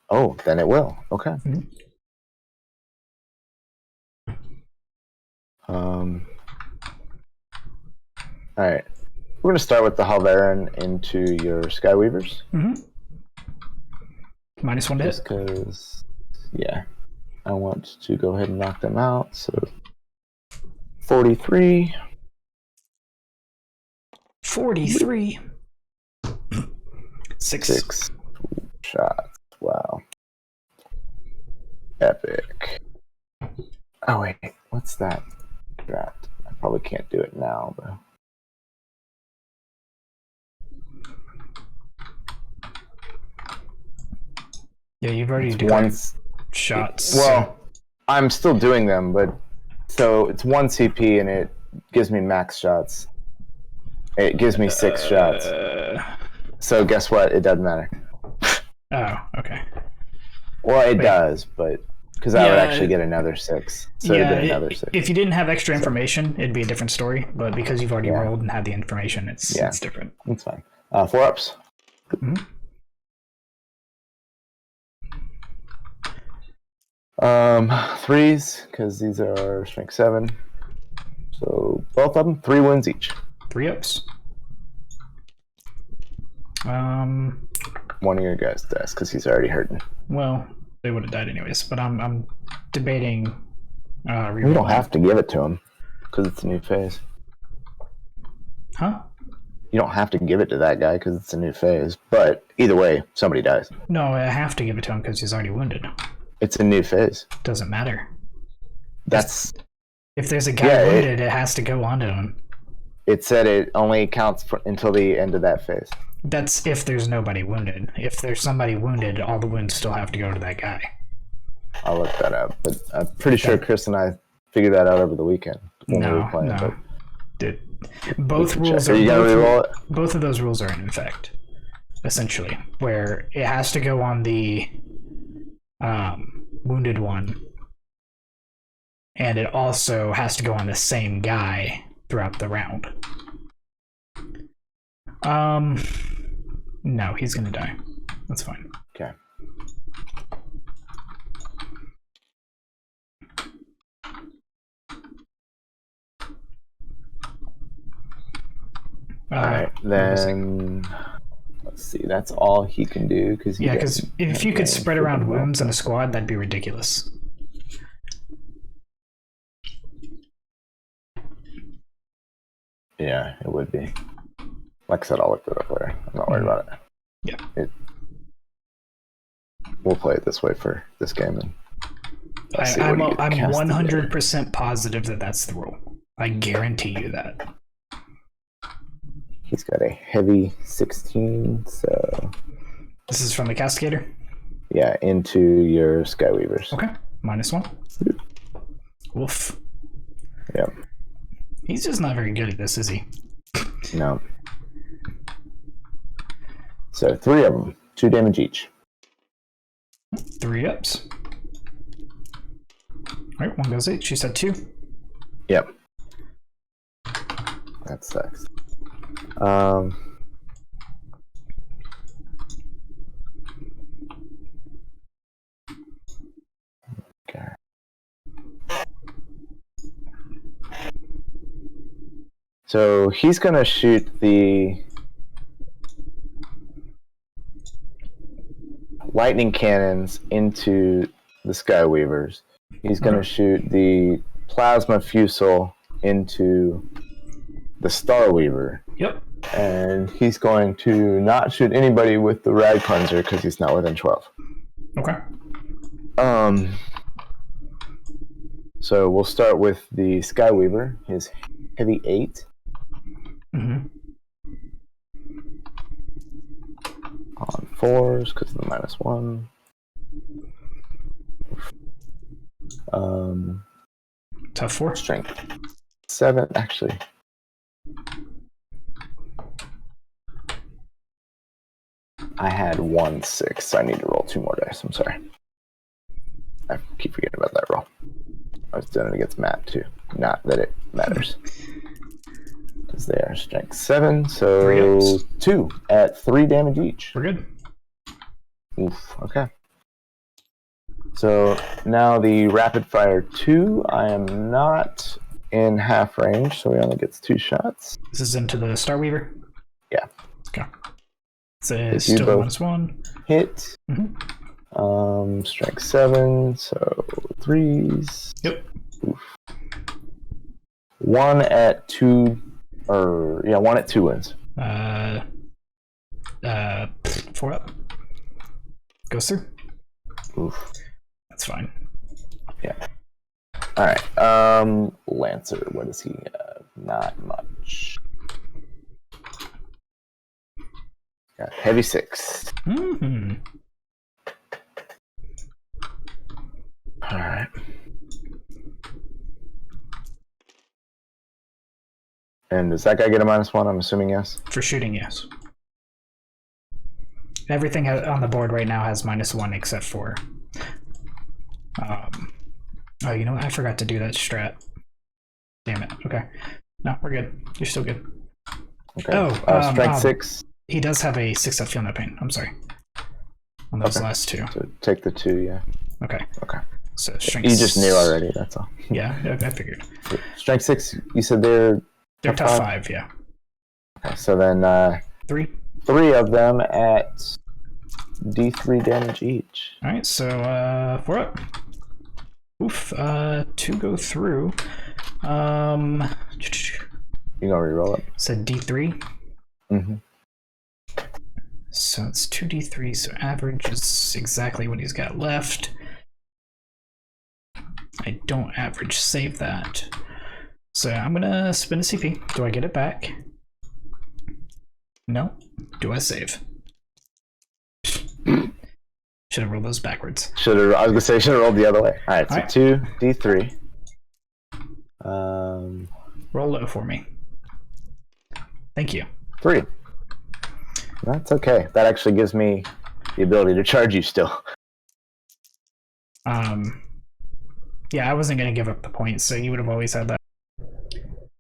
Oh, then it will. Okay. Mm-hmm. Alright. We're going to start with the Halvarin into your Skyweavers. Mm-hmm. -1 to hit. Just because, yeah. I want to go ahead and knock them out. So 43. 43. 6. 6 shots. Wow. Epic. Oh, wait. What's that? Draft. I probably can't do it now, though. Yeah, you've already done shots. Well, I'm still doing them, but so it's 1 CP and it gives me max shots. It gives me 6 shots. So guess what? It doesn't matter. Oh, okay. Well, it does, but because I would actually get another 6. So it'd be another 6. If you didn't have extra information, it'd be a different story. But because you've already rolled and had the information, it's different. It's fine. 4 ups. Mm-hmm. 3s, because these are strength 7. So both of them, 3 wounds each. 3 ups. One of your guys dies because he's already hurting. Well, they would have died anyways. But I'm debating. You don't have to give it to him because it's a new phase. Huh? You don't have to give it to that guy because it's a new phase. But either way, somebody dies. No, I have to give it to him because he's already wounded. It's a new phase. Doesn't matter. That's if there's a guy wounded, it has to go onto him. It said it only counts until the end of that phase. That's if there's nobody wounded. If there's somebody wounded, all the wounds still have to go to that guy. I'll look that up, but I'm pretty sure Chris and I figured that out over the weekend when we were playing. No. But both rules are you gonna reroll it? Both of those rules are in effect, essentially, where it has to go on the wounded one, and it also has to go on the same guy throughout the round. No, he's gonna die. That's fine. Okay. Alright, then let's see. That's all he can do because if you could spread around wounds in a squad, that'd be ridiculous. Yeah, it would be. Like I said, I'll look it up later. I'm not worried about it. Yeah. We'll play it this way for this game. And I'm 100% positive that that's the rule. I guarantee you that. He's got a heavy 16, so... This is from the Castigator? Yeah, into your Skyweavers. Okay, -1. Woof. Yep. He's just not very good at this, is he? No. So 3 of them, 2 damage each. 3 ups. Alright, 1 goes 8. She said 2. Yep. That sucks. Okay. So he's gonna shoot the lightning cannons into the Skyweavers. He's gonna shoot the plasma fusel into the Starweaver. Yep. And he's going to not shoot anybody with the rag cleanser because he's not within 12. Okay. So we'll start with the Skyweaver, his heavy 8. Mm-hmm. On 4s because of the -1. Tough 4. Strength 7, actually. I had 1 6, so I need to roll 2 more dice. I'm sorry. I keep forgetting about that roll. I was doing it against Matt too. Not that it matters. Because they are strength 7, so 2 at 3 damage each. We're good. Oof, okay. So now the rapid fire 2, I am not in half range, so he only gets 2 shots. This is into the Starweaver? Yeah. Okay. So still -1. Hit. Mm-hmm. Strength 7, so 3s. Yep. Oof. 1 at 2, or yeah, 1 at 2 wins. 4 up. Goes through. Oof. That's fine. Yeah. All right. Lancer. What does he have? Not much. Got heavy 6. Mm-hmm. All right. And does that guy get a -1? I'm assuming yes. For shooting, yes. Everything on the board right now has -1 except for. Oh, you know what? I forgot to do that strat. Damn it. Okay. No, we're good. You're still good. Okay. Oh, strength 6. He does have a 6 up feel no pain. I'm sorry. On those last 2. So take the 2, yeah. Okay. Okay. So strength. You just knew already. That's all. Yeah, I figured. Strength 6. You said they're tough 5. Yeah. Okay. So then 3. 3 of them at D3 damage each. All right. So 4 up. Oof. 2 go through. You gonna reroll it? Said D3. Mm-hmm. So it's 2d3, so average is exactly what he's got left. I don't average save that. So I'm gonna spin a CP. Do I get it back? No. Do I save? Should have rolled those backwards. I was gonna say should have rolled the other way. Alright, so 2 D3. Roll low for me. Thank you. 3. That's okay. That actually gives me the ability to charge you still. Yeah, I wasn't gonna give up the points, so you would have always had that.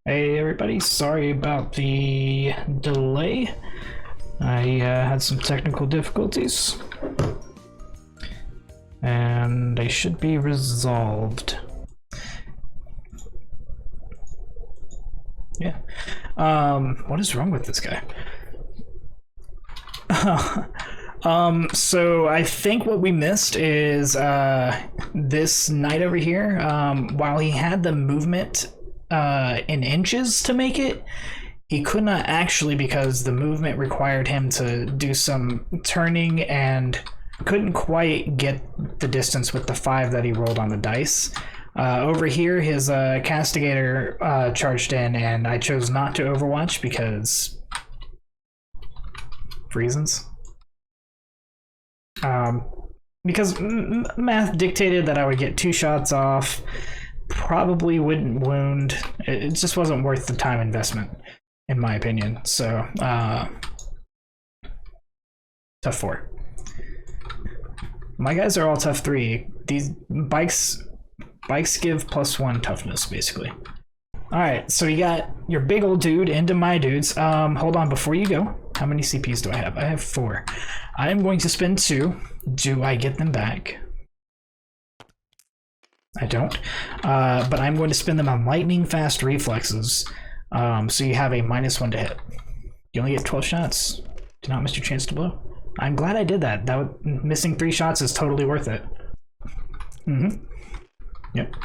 Hey everybody, sorry about the delay. I had some technical difficulties. And they should be resolved. Yeah. What is wrong with this guy? So I think what we missed is this knight over here. While he had the movement in inches to make it, he could not actually, because the movement required him to do some turning and couldn't quite get the distance with the 5 that he rolled on the dice. Over here, his castigator charged in, and I chose not to overwatch because reasons. Because math dictated that I would get 2 shots off, probably wouldn't wound. It just wasn't worth the time investment, in my opinion. So, tough 4. My guys are all tough 3. These bikes give +1 toughness, basically. Alright, so you got your big old dude into my dudes. Hold on, before you go, how many CPs do I have? I have 4. I am going to spend 2. Do I get them back? I don't. But I'm going to spend them on lightning fast reflexes. So you have a -1 to hit. You only get 12 shots. Do not miss your chance to blow. I'm glad I did that. Missing 3 shots is totally worth it. Yep.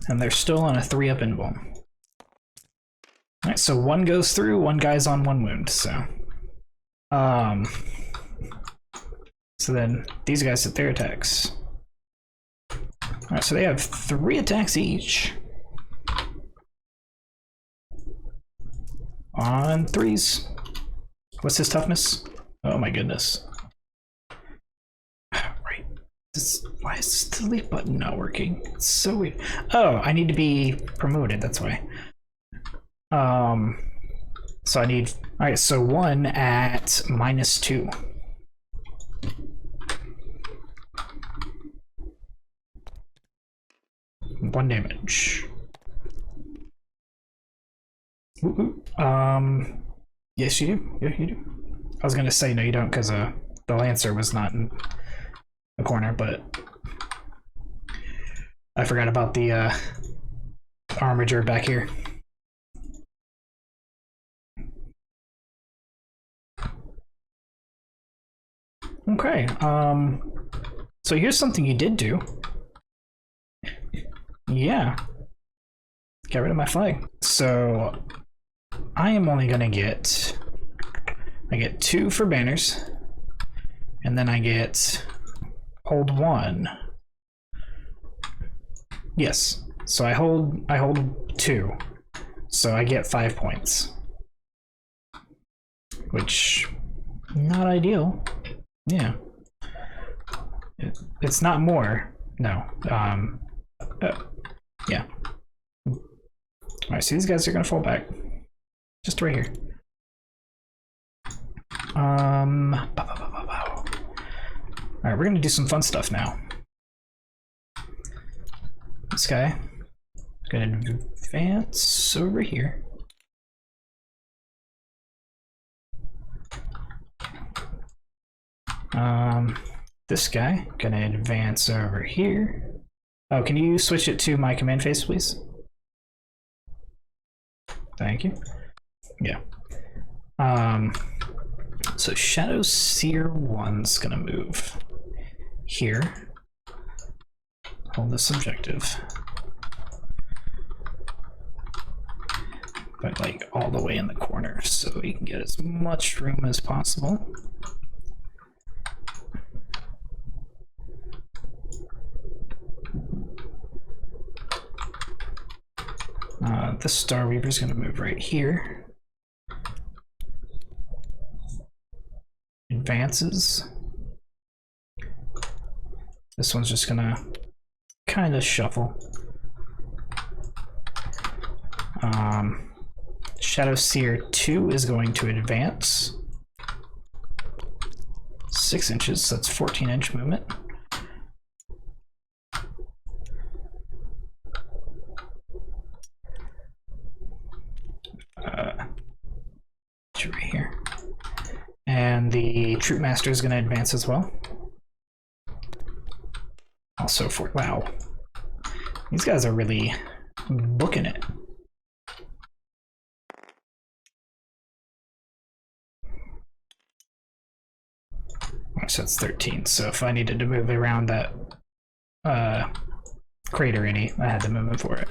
And they're still on a 3-up invuln. Alright, so 1 goes through, 1 guy's on 1 wound, so. So then these guys hit their attacks. Alright, so they have 3 attacks each. On 3s. What's his toughness? Oh my goodness. Right. Why is the delete button not working? It's so weird. Oh, I need to be promoted, that's why. So I need... Alright, so 1 at -2. One damage. Yes, you do. Yeah, you do. I was gonna say no, you don't, because the Lancer was not in the corner, but I forgot about the armature back here. Okay. So here's something you did do. Yeah. Get rid of my flag. So I am only gonna get... I get 2 for banners. And then I get... hold 1. Yes. So I hold 2. So I get 5 points. Which... not ideal. Yeah. It's not more. No. Yeah. Alright, so these guys are gonna fall back. Just right here. Alright, we're gonna do some fun stuff now. This guy is gonna advance over here. This guy gonna advance over here. Oh, can you switch it to my command phase, please? Thank you. Yeah. So Shadow Seer 1's gonna move here. Hold this objective. But like all the way in the corner so we can get as much room as possible. This Star Reaper's gonna move right here. Advances. This one's just gonna kind of shuffle. Shadow Seer 2 is going to advance 6 inches, so that's 14-inch movement. Right here. And the Troop Master is going to advance as well. Also for... wow. These guys are really booking it. So it's 13. So if I needed to move around that crater any, I had to move for it.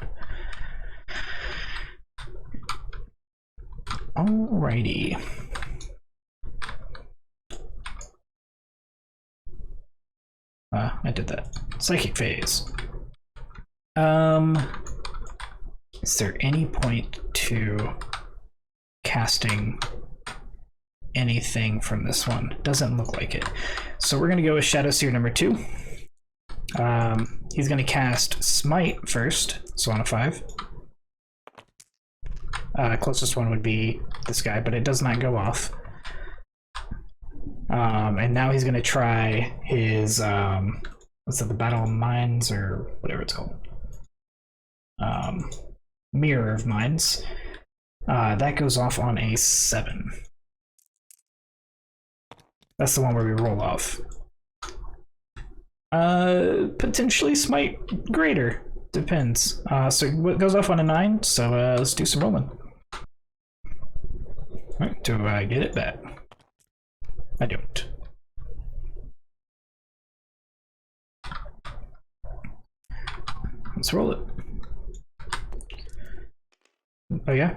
Alrighty. I did that. Psychic phase. Is there any point to casting anything from this one. Doesn't look like it. So we're gonna go with Shadow Seer number 2. He's gonna cast Smite first, so on a 5. Closest one would be this guy, but it does not go off. And now he's gonna try his what's it, the Battle of Minds or whatever it's called. Mirror of Minds. That goes off on a 7. That's the one where we roll off. Potentially Smite greater. Depends. So it goes off on a 9, so let's do some rolling. Alright, do I get it back? I don't. Let's roll it. Oh yeah?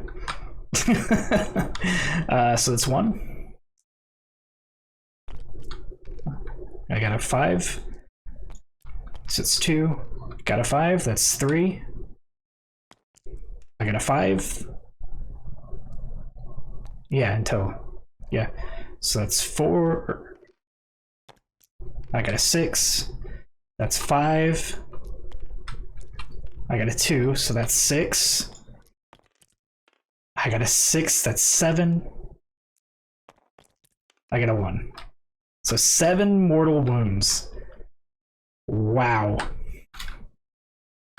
So it's 1. I got a 5. So it's 2. Got a 5, that's 3. I got a 5. Yeah, yeah. So that's 4. I got a 6. That's 5. I got a 2, so that's 6. I got a 6, that's 7. I got a 1. So 7 mortal wounds. Wow.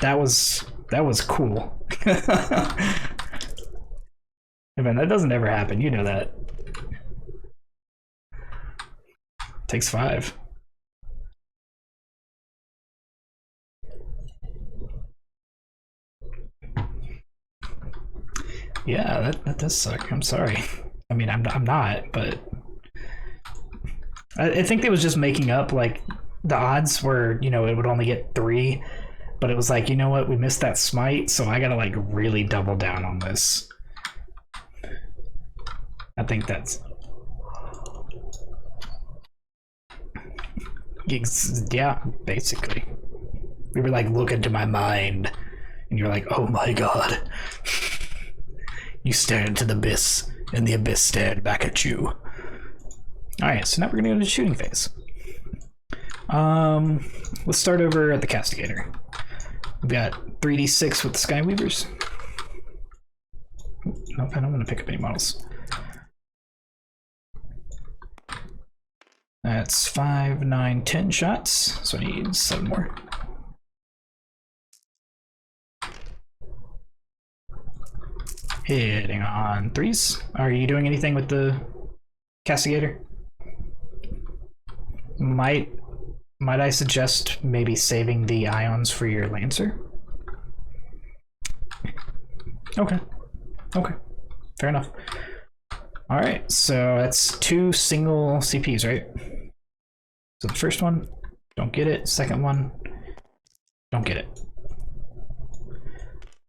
That was cool. I mean, that doesn't ever happen, you know that. Takes 5. Yeah, that does suck. I'm sorry. I mean, I'm not, but I think it was just making up, like, the odds were, you know, it would only get 3, but it was like, you know what, we missed that smite, so I gotta, like, really double down on this. I think that's... Yeah, basically. We were like, look into my mind, and you're like, oh my god. You stared into the abyss, and the abyss stared back at you. Alright, so now we're gonna go to the shooting phase. Let's start over at the Castigator. We've got 3d6 with the Skyweavers. Nope, I don't want to pick up any models. That's 5, 9, 10 shots, so I need 7 more. Hitting on 3s. Are you doing anything with the Castigator? Might I suggest maybe saving the ions for your Lancer? Okay. Okay. Fair enough. Alright, so that's 2 single CPs, right? So the first one, don't get it. Second one, don't get it.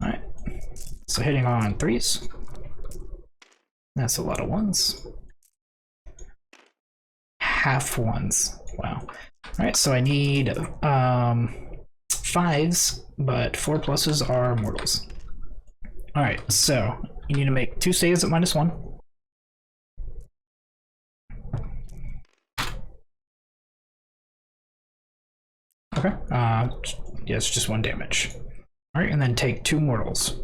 Alright. So hitting on 3s. That's a lot of 1s. Half 1s. Wow. Alright, so I need 5s, but 4 pluses are mortals. Alright, so you need to make 2 saves at -1. Okay, yeah, it's just 1 damage. Alright, and then take 2 mortals.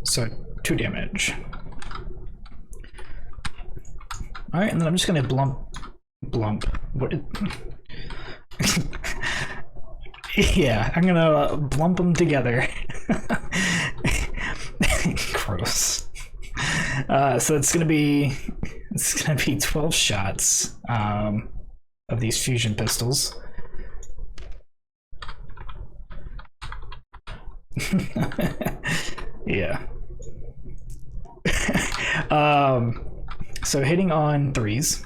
So 2 damage. Alright, and then I'm just gonna blump. What? Yeah, I'm gonna blump them together. Gross. So it's gonna be 12 shots of these fusion pistols. Yeah. So hitting on 3s.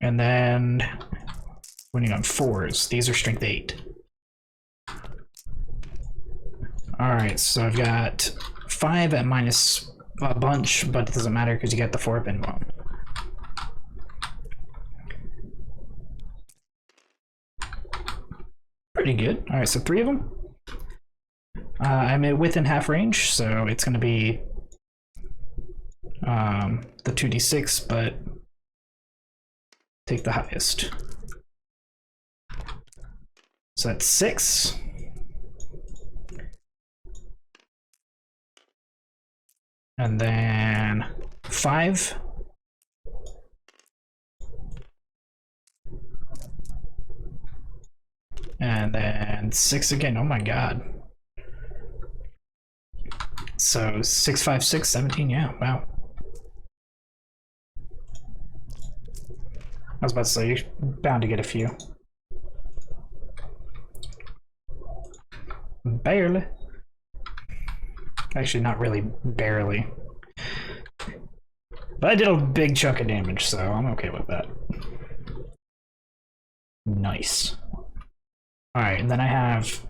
And then winning on 4s. These are strength 8. Alright, so I've got 5 at minus a bunch, but it doesn't matter because you got the 4-pin one. Pretty good. Alright, so 3 of them. I'm within half range, so it's going to be the 2d6, but take the highest. So that's 6. And then 5. And then 6 again. Oh my god. So 6, 5, 6, 17. Yeah, wow. I was about to say, you're bound to get a few. Barely. Actually, not really barely. But I did a big chunk of damage, so I'm okay with that. Nice. Alright, and then I have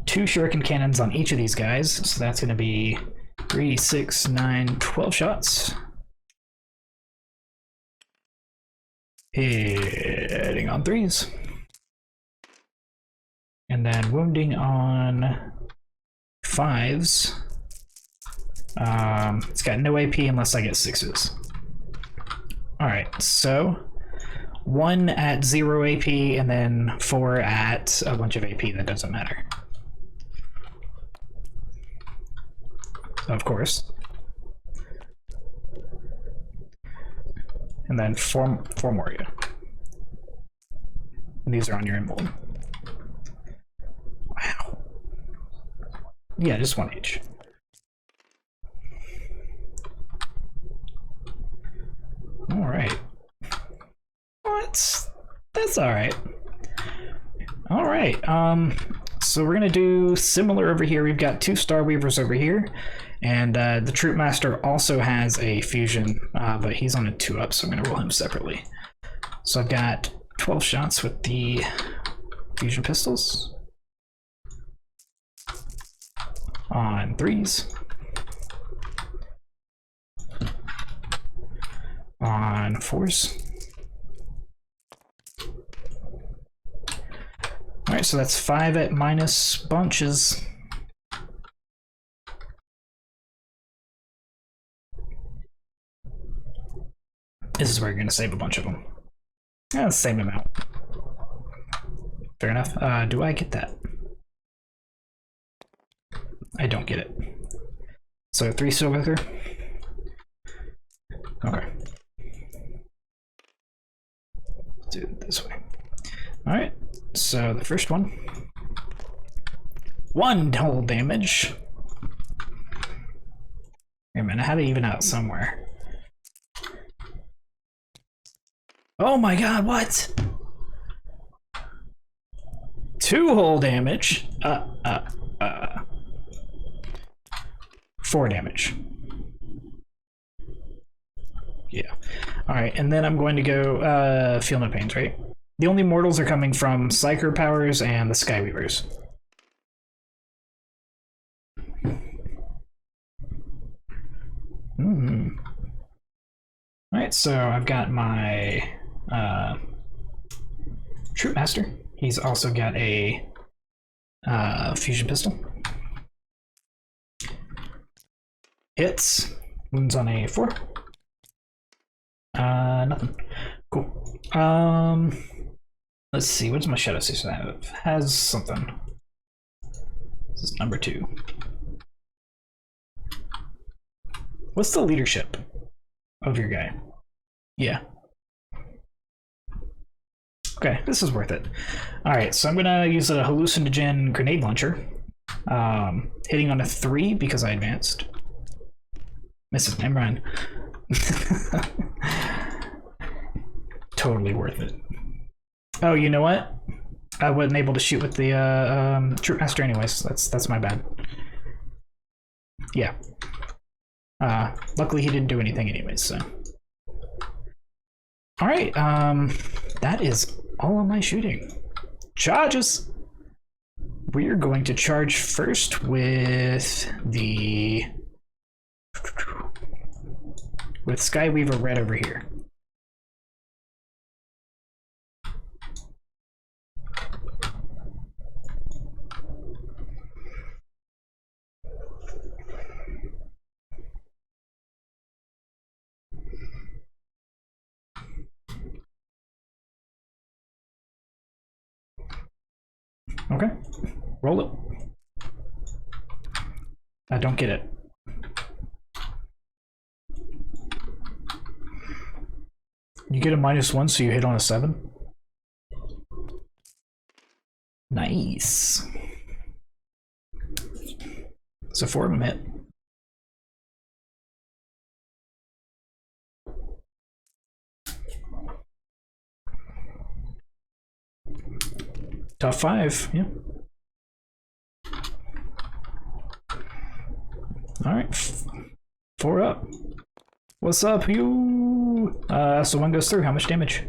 2 shuriken cannons on each of these guys, so that's going to be 3, 6, 9, 12 shots. Hitting on 3s. And then wounding on 5s. It's got no AP unless I get 6s. Alright, so 1 at 0 AP and then 4 at a bunch of AP. That doesn't matter. Of course. And then 4 more. And these are on your emblem. Wow. Yeah, just 1 each. Alright. That's alright. Alright, so we're gonna do similar over here. We've got 2 Star Weavers over here, and the Troop Master also has a fusion, but he's on a 2-up, so I'm gonna roll him separately. So I've got 12 shots with the fusion pistols. On 3s. On 4s. Alright, so that's 5 at minus bunches. This is where you're going to save a bunch of them. Yeah, the same amount. Fair enough. Do I get that? I don't get it. So 3 silver. Okay. Do it this way. Alright, so the first one. 1 whole damage. Wait a minute, I had to even out somewhere. Oh my god, what? 2 whole damage. 4 damage. Yeah. Alright, and then I'm going to go Feel No Pains, right? The only mortals are coming from Psyker Powers and the Skyweavers. Alright, so I've got my Troop Master. He's also got a fusion pistol. Hits. Wounds on a 4. Nothing. Cool. Let's see, what does my Shadow Station have? Has something. This is number 2. What's the leadership of your guy? Yeah. Okay, this is worth it. Alright, so I'm gonna use a hallucinogen grenade launcher. Hitting on a 3 because I advanced. Misses, never mind. Totally worth it. Oh, you know what? I wasn't able to shoot with the Troop Master anyways. That's my bad. Yeah. Luckily he didn't do anything anyways, so. Alright, that is all of my shooting. Charges! We're going to charge first with the... with Skyweaver Red over here. Okay. Roll it. I don't get it. You get a -1, so you hit on a 7. Nice. So 4 of them hit. Top 5, yeah. Alright. 4 up. What's up, you? So 1 goes through. How much damage?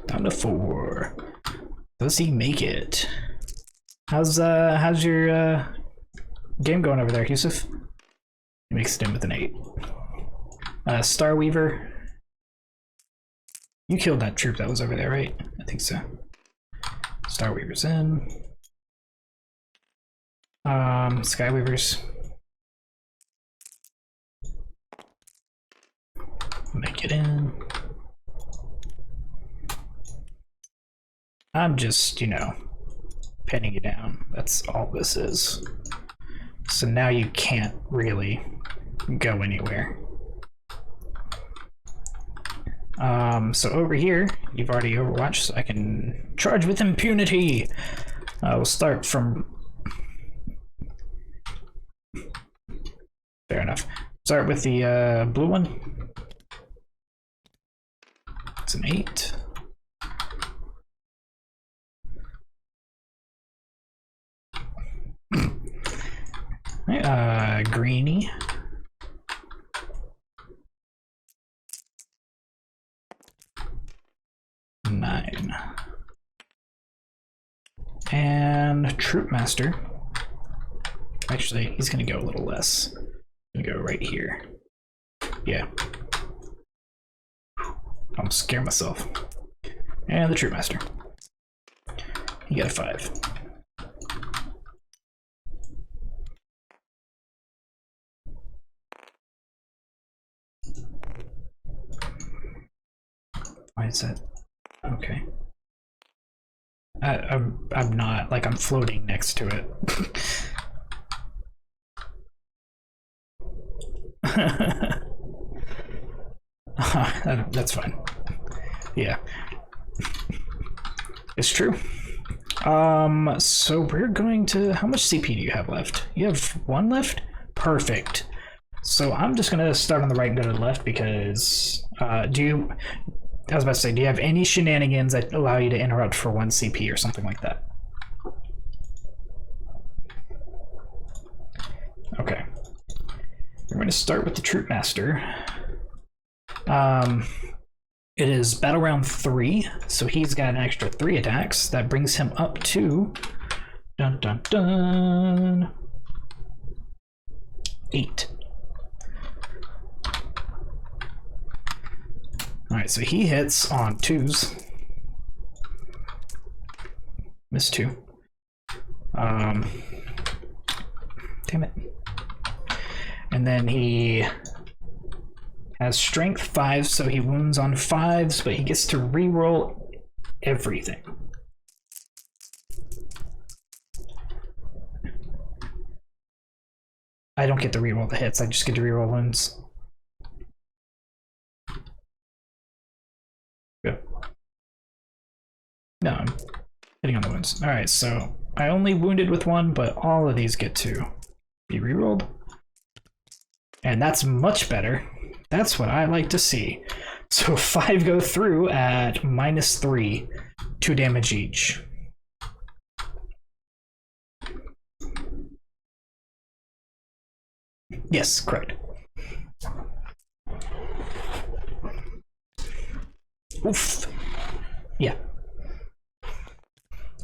Down to 4. Does he make it? How's your game going over there, Yusuf? He makes it in with an 8. Starweaver. You killed that troop that was over there, right? I think so. Starweaver's in. Skyweavers. Make it in. I'm just, you know, pinning you down. That's all this is. So now you can't really go anywhere. So over here, you've already overwatched, so I can charge with impunity. We'll start from... Fair enough. Start with the blue one. It's an 8. Greeny. Nine. And Troop Master. Actually, he's gonna go a little less. I'm gonna go right here. Yeah. I'm scared myself. And the Troop Master. You got a 5. Why is that? Okay. I'm not, like, I'm floating next to it. That's fine. Yeah. It's true. So we're going to... How much CP do you have left? You have 1 left? Perfect. So I'm just gonna start on the right and go to the left because... I was about to say, do you have any shenanigans that allow you to interrupt for 1 CP or something like that? Okay. We're going to start with the Troop Master. It is battle round 3, so he's got an extra 3 attacks. That brings him up to... Dun dun dun... 8. Alright, so he hits on 2s. Missed 2. Damn it. And then he has strength 5, so he wounds on 5s, but he gets to reroll everything. I don't get to reroll the hits, I just get to reroll wounds. Good. No, I'm hitting on the wounds. Alright, so I only wounded with 1, but all of these get to be rerolled. And that's much better. That's what I like to see. So 5 go through at -3, 2 damage each. Yes, correct. Oof. Yeah.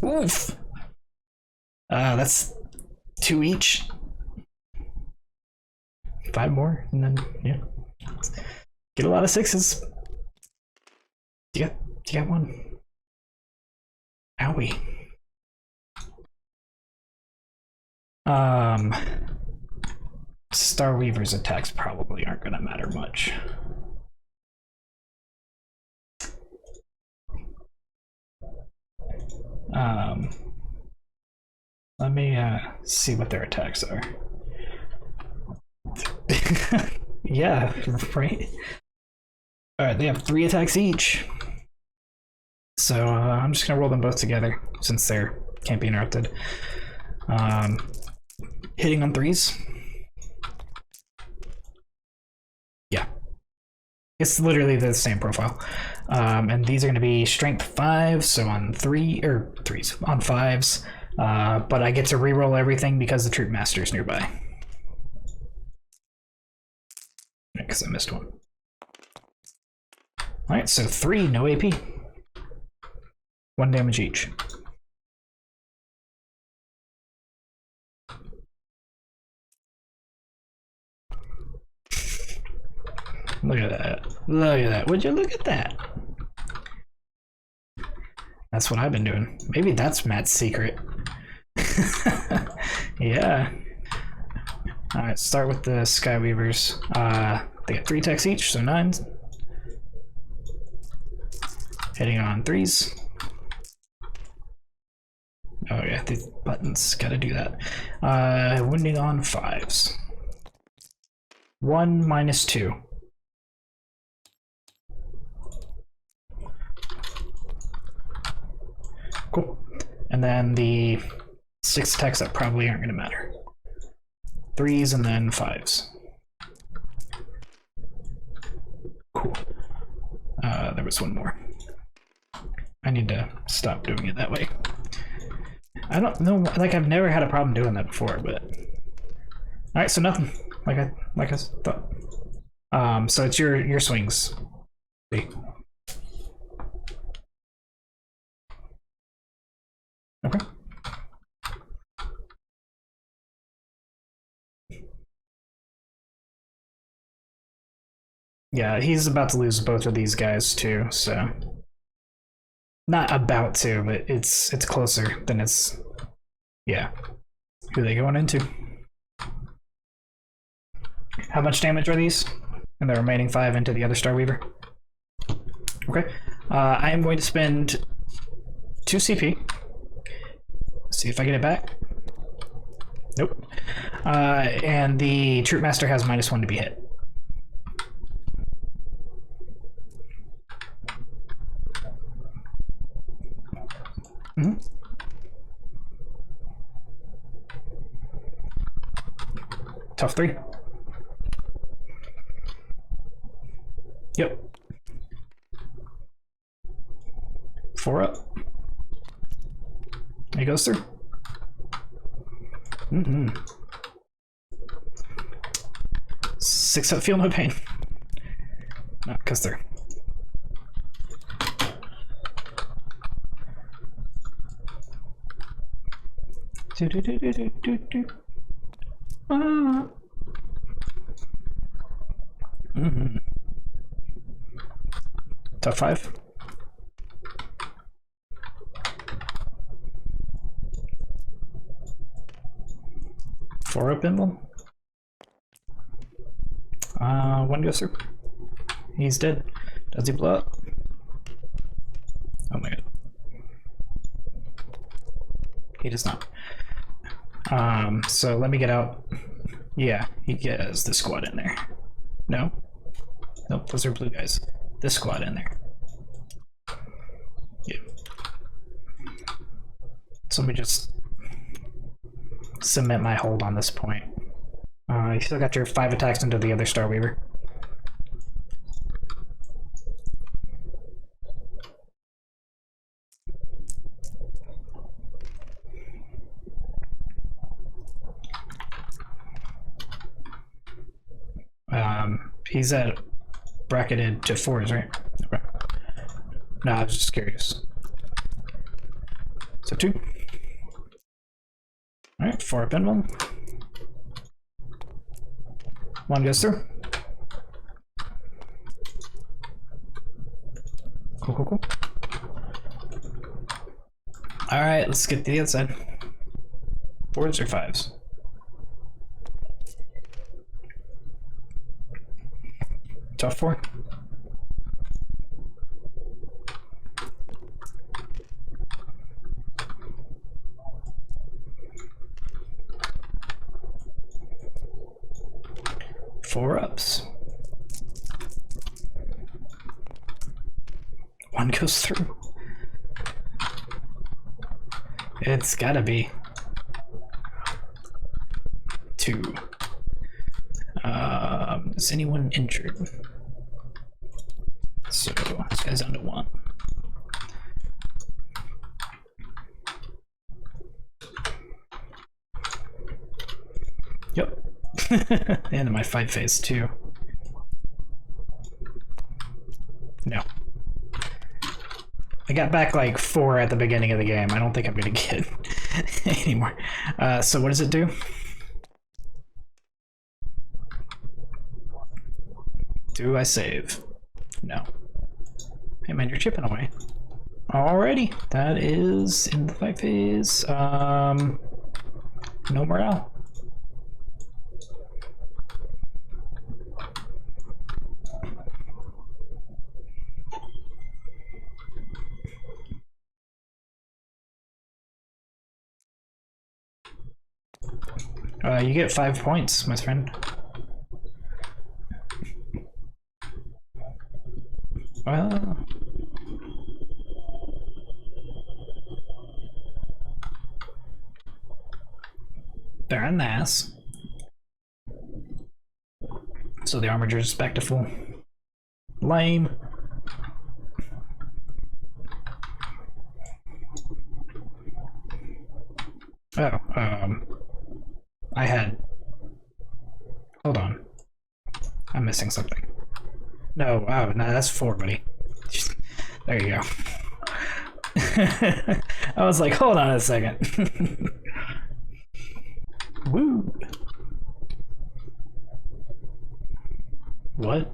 Oof. That's 2 each. 5 more, and then yeah. Get a lot of 6s. You got 1. Owie. Starweaver's attacks probably aren't gonna matter much. Let me see what their attacks are. Yeah, right. All right, they have 3 attacks each. So I'm just gonna roll them both together since they can't be interrupted. Hitting on 3s. Yeah, it's literally the same profile. And these are gonna be strength 5, so on 3s on 5s. But I get to reroll everything because the troop master is nearby. Because I missed one. All right, so 3, no AP. 1 damage each. Look at that. Look at that. Would you look at that? That's what I've been doing. Maybe that's Matt's secret. Yeah. Alright, start with the Skyweavers. They get 3 attacks each, so 9. Hitting on 3s. Oh yeah, these buttons, gotta do that. Wounding on 5s. 1 minus 2. Cool. And then the 6 attacks that probably aren't gonna matter. 3s and then 5s. Cool. There was one more. I need to stop doing it that way. I don't know, like I've never had a problem doing that before, but alright, so nothing. Like I thought. So it's your swings. See. Okay. Yeah, he's about to lose both of these guys too, so not about to, but it's closer than it's, yeah. Who are they going into? How much damage are these? And the remaining 5 into the other Starweaver. Okay. I am going to spend 2 CP. See if I get it back. Nope. And the Troop Master has -1 to be hit. Mm-hmm. Tough 3. Yep. 4 up. He goes through. Mm-hmm. 6 up, feel no pain. Not because they're. Mm-hmm. Tough 5. Four up Inval. 1 goes through. He's dead. Does he blow up? Oh my god. He does not. So let me get out. Yeah, he gets this squad in there. No? Nope, those are blue guys. This squad in there. Yeah. So let me just cement my hold on this point. You still got your 5 attacks into the other Starweaver. He's at bracketed to 4s, right? Okay. No, I was just curious. So 2. Alright, 4 up in 1. 1 goes through. Cool, cool, cool. Alright, let's get to the other side. 4s or 5s? Tough 4. 4 ups. One goes through. It's gotta be 2. Is anyone injured? So this guy's down to 1. Yep. And my fight phase too. No. I got back like 4 at the beginning of the game. I don't think I'm gonna get anymore. So what does it do? Do I save? No. Hey man, you're chipping away. Alrighty, that is in the fight phase. No morale. You get 5 points, my friend. Well, they're in the ass. So the armager's back to full. Lame. Oh, I had... Hold on. I'm missing something. No, oh, no, that's 4, buddy. There you go. I was like, hold on a second. Woo. What?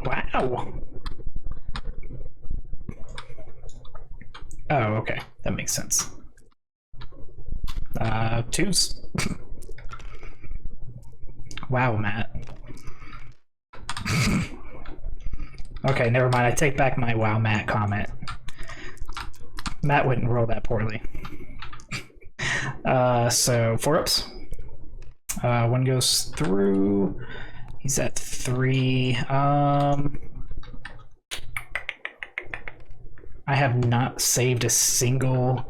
Wow. Oh, okay. That makes sense. 2s. Wow, Matt. Okay, never mind. I take back my wow, Matt comment. Matt wouldn't roll that poorly. So 4 ups. 1 goes through. He's at 3. I have not saved a single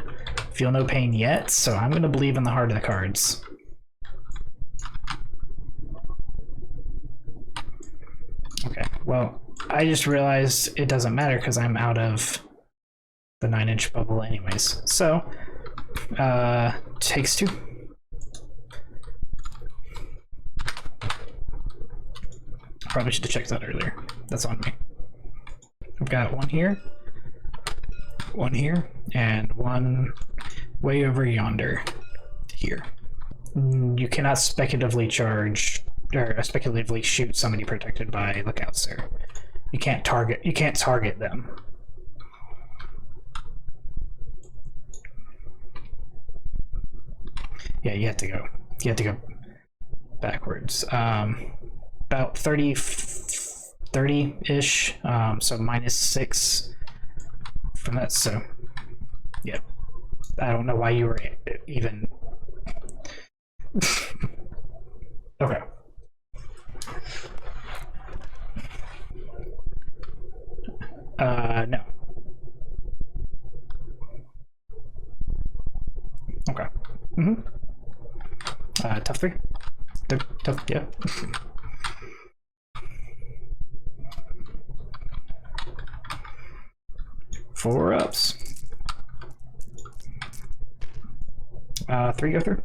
Feel No Pain yet, so I'm going to believe in the heart of the cards. Okay, well, I just realized it doesn't matter because I'm out of the 9-inch bubble anyways. So, takes 2. Probably should have checked that earlier. That's on me. I've got 1 here. 1 here, and 1 way over yonder here. You cannot speculatively charge or speculatively shoot somebody protected by lookouts, sir. You can't target them. Yeah, you have to go backwards. About 30-ish, so -6 from that, so yeah. I don't know why you were even... Okay. No. Okay. Tough 3? Tough, yeah. Four ups. 3 go through.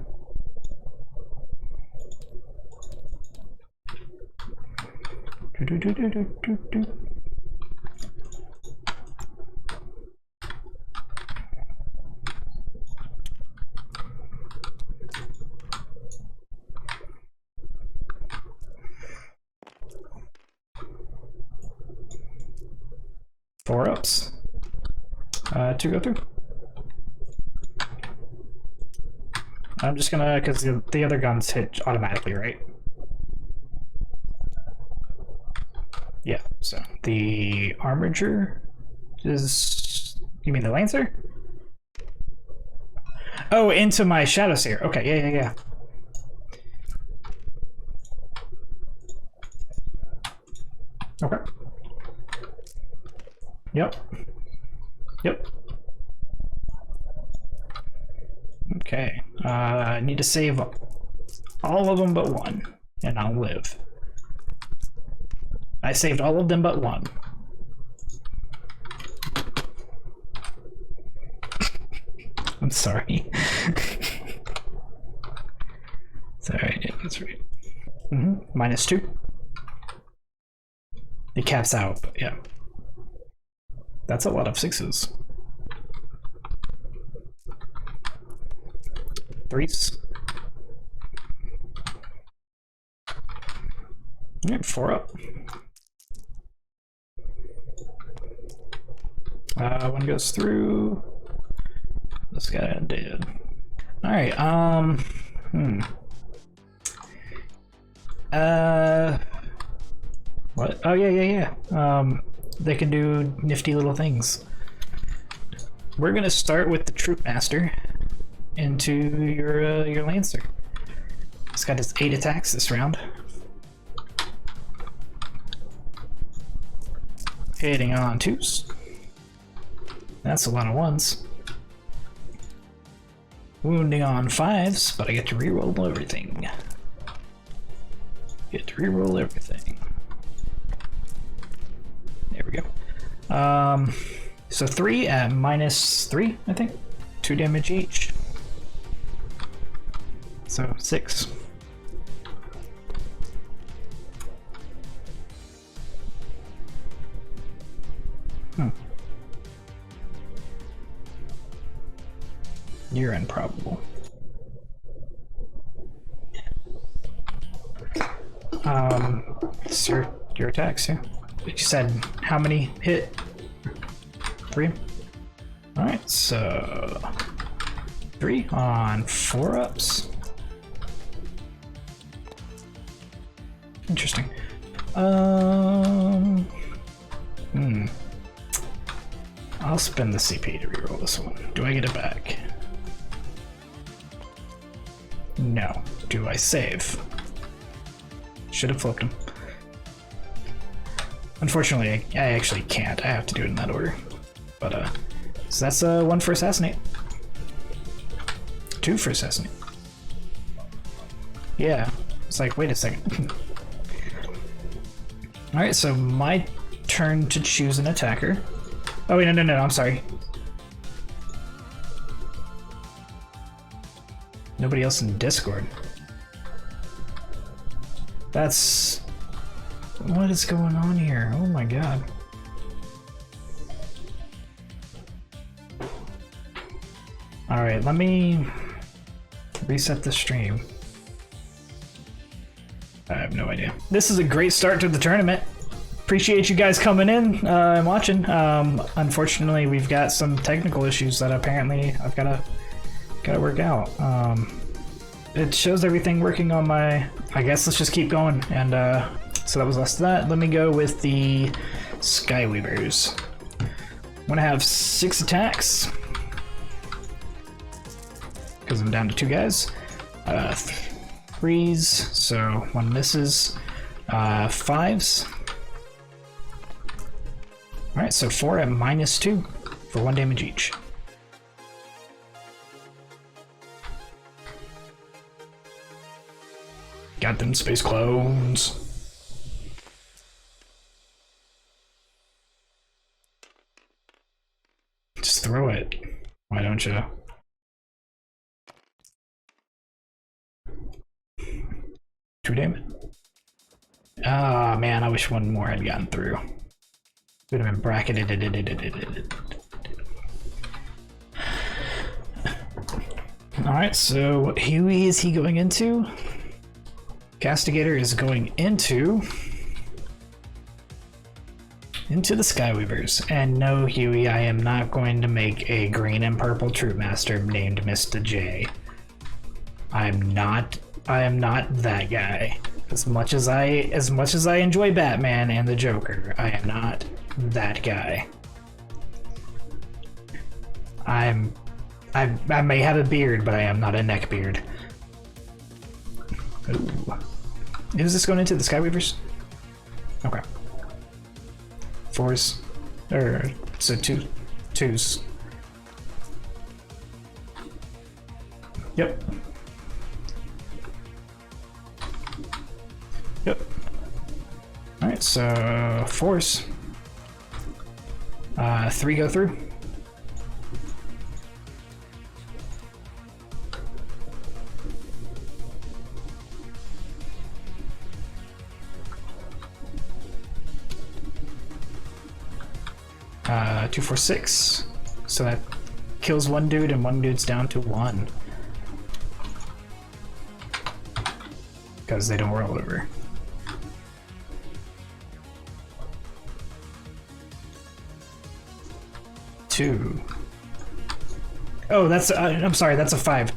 Four ups. 2 go through. I'm just gonna, because the other guns hit automatically, right? Yeah, so the armature is... You mean the Lancer? Oh, into my Shadow Seer. Okay, yeah. Okay. Yep. Okay. I need to save all of them but one, and I'll live. I saved all of them but one. I'm sorry. Sorry, yeah, that's right. -2. It caps out, but yeah. That's a lot of 6s. 3s. Alright, 4 up. One goes through. This guy did. Alright, what? Oh, yeah. They can do nifty little things. We're gonna start with the Troop Master into your Lancer. He's got his 8 attacks this round. Hitting on 2s. That's a lot of 1s. Wounding on 5s, but I get to reroll everything. There we go. So 3 at -3, I think. 2 damage each. So 6. You're improbable. It's your attacks, yeah. You said how many hit? 3? Alright, so 3 on 4 ups. Interesting. I'll spend the CP to reroll this one. Do I get it back? No. Do I save? Should have flipped him. Unfortunately, I actually can't. I have to do it in that order. But, so that's 1 for Assassinate. 2 for Assassinate. Yeah. It's like, wait a second. Alright, so my turn to choose an attacker. Oh, wait, no, I'm sorry. Nobody else in Discord. That's... What is going on here? Oh my god. Alright, let me reset the stream. I have no idea. This is a great start to the tournament. Appreciate you guys coming in and watching. Unfortunately, we've got some technical issues that apparently I've gotta work out. It shows everything working on my... I guess let's just keep going. And so that was less of that. Let me go with the Skyweavers. I'm gonna have 6 attacks. Because I'm down to 2 guys. 3s, so 1 misses. 5s. Alright, so 4 at -2 for 1 damage each. Got them space clones. Just throw it. Why don't you? 2 damage. Ah, man, I wish 1 more had gotten through. Would have been bracketed. Alright, so what Huey is he going into? Castigator is going into the Skyweavers. And no, Huey, I am not going to make a green and purple troop master named Mr. J. I am not that guy. As much as I enjoy Batman and the Joker, I am not that guy. I I may have a beard, but I am not a neck beard. Ooh. Is this going into the Skyweavers? Okay. 4s. So 2s. Yep. Yep. Alright, so 4s. 3 go through. Uh, 2, 4, 6. So that kills one dude, and one dude's down to 1. Because they don't roll over. Two. Oh, that's I'm sorry, that's a 5.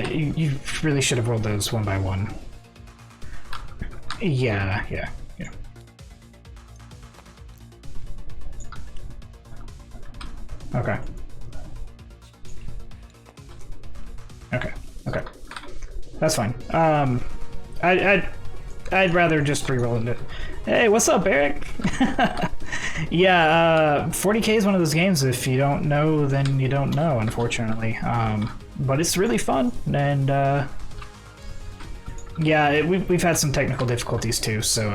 You really should have rolled those one by one. Yeah. Okay. That's fine. I'd rather just re-roll it. Hey, what's up, Eric? Yeah, 40K is one of those games, if you don't know, then you don't know, unfortunately. But it's really fun, and yeah, we've had some technical difficulties too, so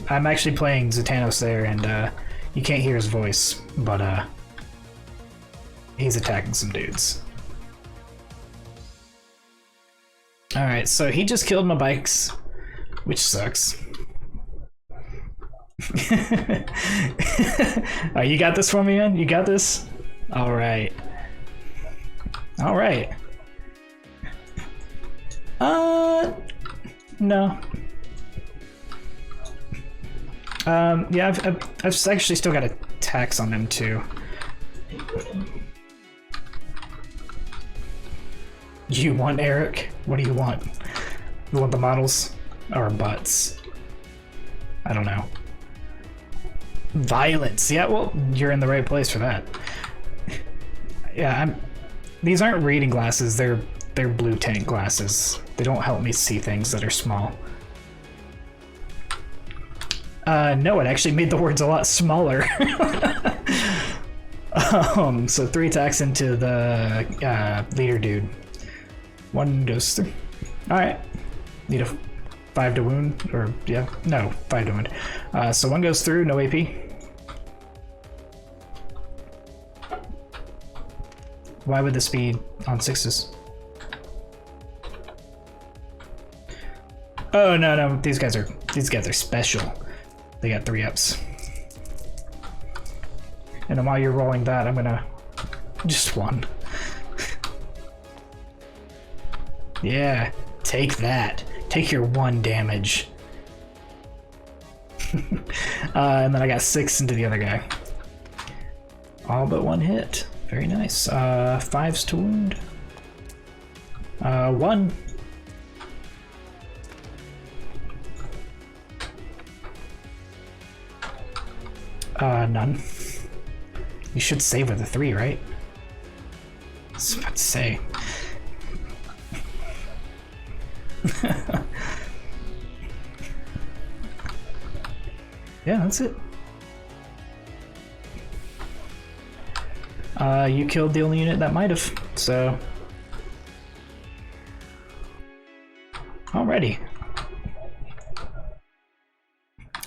I'm actually playing Zetanos there, and you can't hear his voice, but he's attacking some dudes. Alright, so he just killed my bikes, which sucks. Oh, you got this for me, man? You got this? Alright. Alright. No. Yeah, I've actually still got attacks on them too. You want Eric? What do you want? You want the models? Or butts? I don't know. Violence. Yeah, well, you're in the right place for that. Yeah, these aren't reading glasses, they're blue tint glasses. They don't help me see things that are small. No, it actually made the words a lot smaller. So 3 attacks into the leader dude. 1 goes through. Alright. Need a 5 to wound, or yeah, no, 5 to wound. So 1 goes through, no AP. Why would this be on 6s? Oh no, these guys are special. They got 3 ups. And then while you're rolling that, I'm gonna just 1. Yeah, take that. Take your 1 damage. And then I got 6 into the other guy. All but 1 hit. Very nice. 5s to wound. 1. None. You should save with a 3, right? I was about to say. Yeah, that's it. You killed the only unit that might have, so. Alrighty.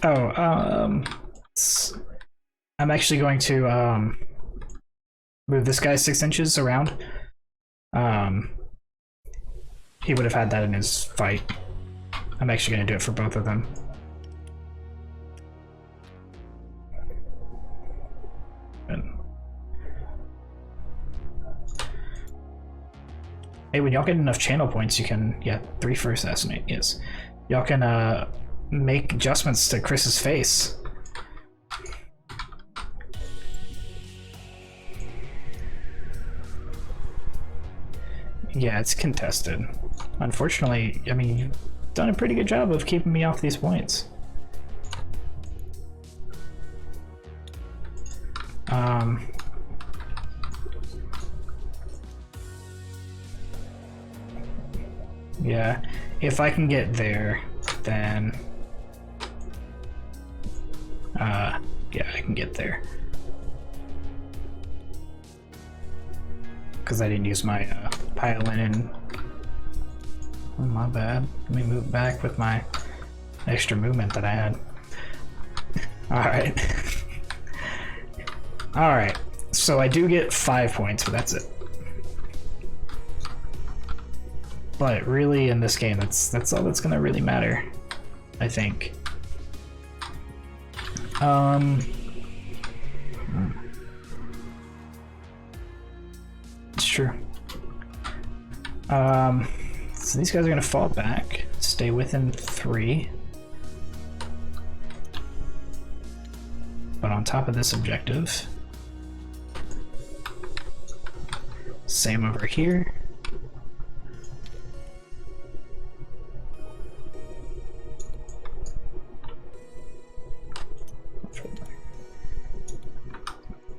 Oh, I'm actually going to move this guy 6 inches around. He would have had that in his fight. I'm actually going to do it for both of them. Hey, when y'all get enough channel points, you can, yeah, 3 for assassinate, yes. Y'all can make adjustments to Chris's face. Yeah, it's contested. Unfortunately, I mean, you've done a pretty good job of keeping me off these points. Yeah, if I can get there, then... yeah, I can get there. Because I didn't use my pile-in and... Oh, my bad. Let me move back with my extra movement that I had. Alright. Alright, so I do get 5 points, but that's it. But really, in this game, that's all that's gonna really matter, I think. It's true. So these guys are gonna fall back, stay within 3. But on top of this objective, same over here.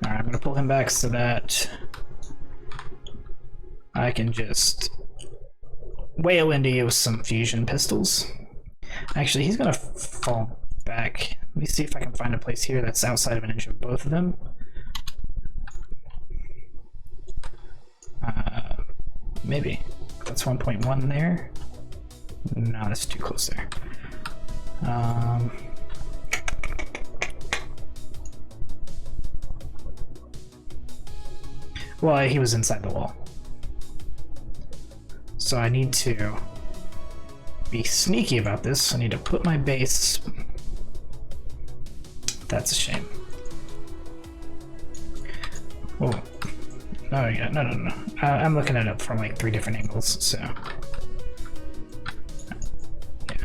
Alright, I'm gonna pull him back so that I can just wail into you with some fusion pistols. Actually, he's gonna fall back. Let me see if I can find a place here that's outside of an inch of both of them. Maybe. That's 1.1 there. No, that's too close there. Well, he was inside the wall. So I need to be sneaky about this. I need to put my base... That's a shame. Oh. Oh yeah, no. I'm looking at it from like 3 different angles, so... Yeah.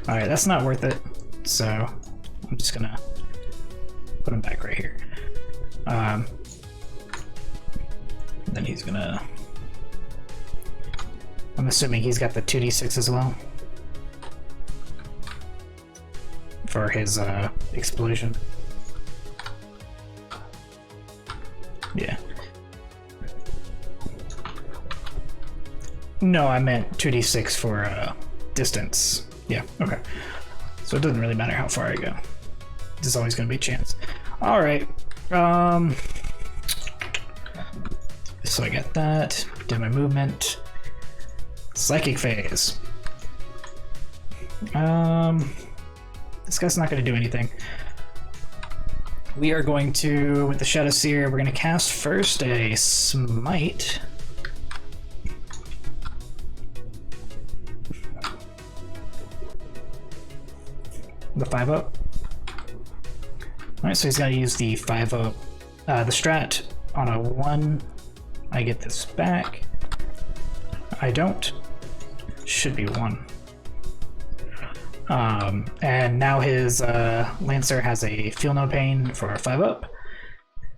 Alright, that's not worth it, so I'm just gonna put him back right here. Then he's gonna... I'm assuming he's got the 2d6 as well for his explosion. Yeah. No, I meant 2d6 for distance. Yeah, okay. So it doesn't really matter how far I go. There's always going to be a chance. Alright. So I got that. Did my movement. Psychic phase. This guy's not going to do anything. We are going to, with the Shadow Seer, we're going to cast first a Smite. The 5-up. Alright, so he's going to use the 5-up, the strat on a 1. I get this back. I don't. Should be 1. And now his Lancer has a Feel No Pain for a 5-up.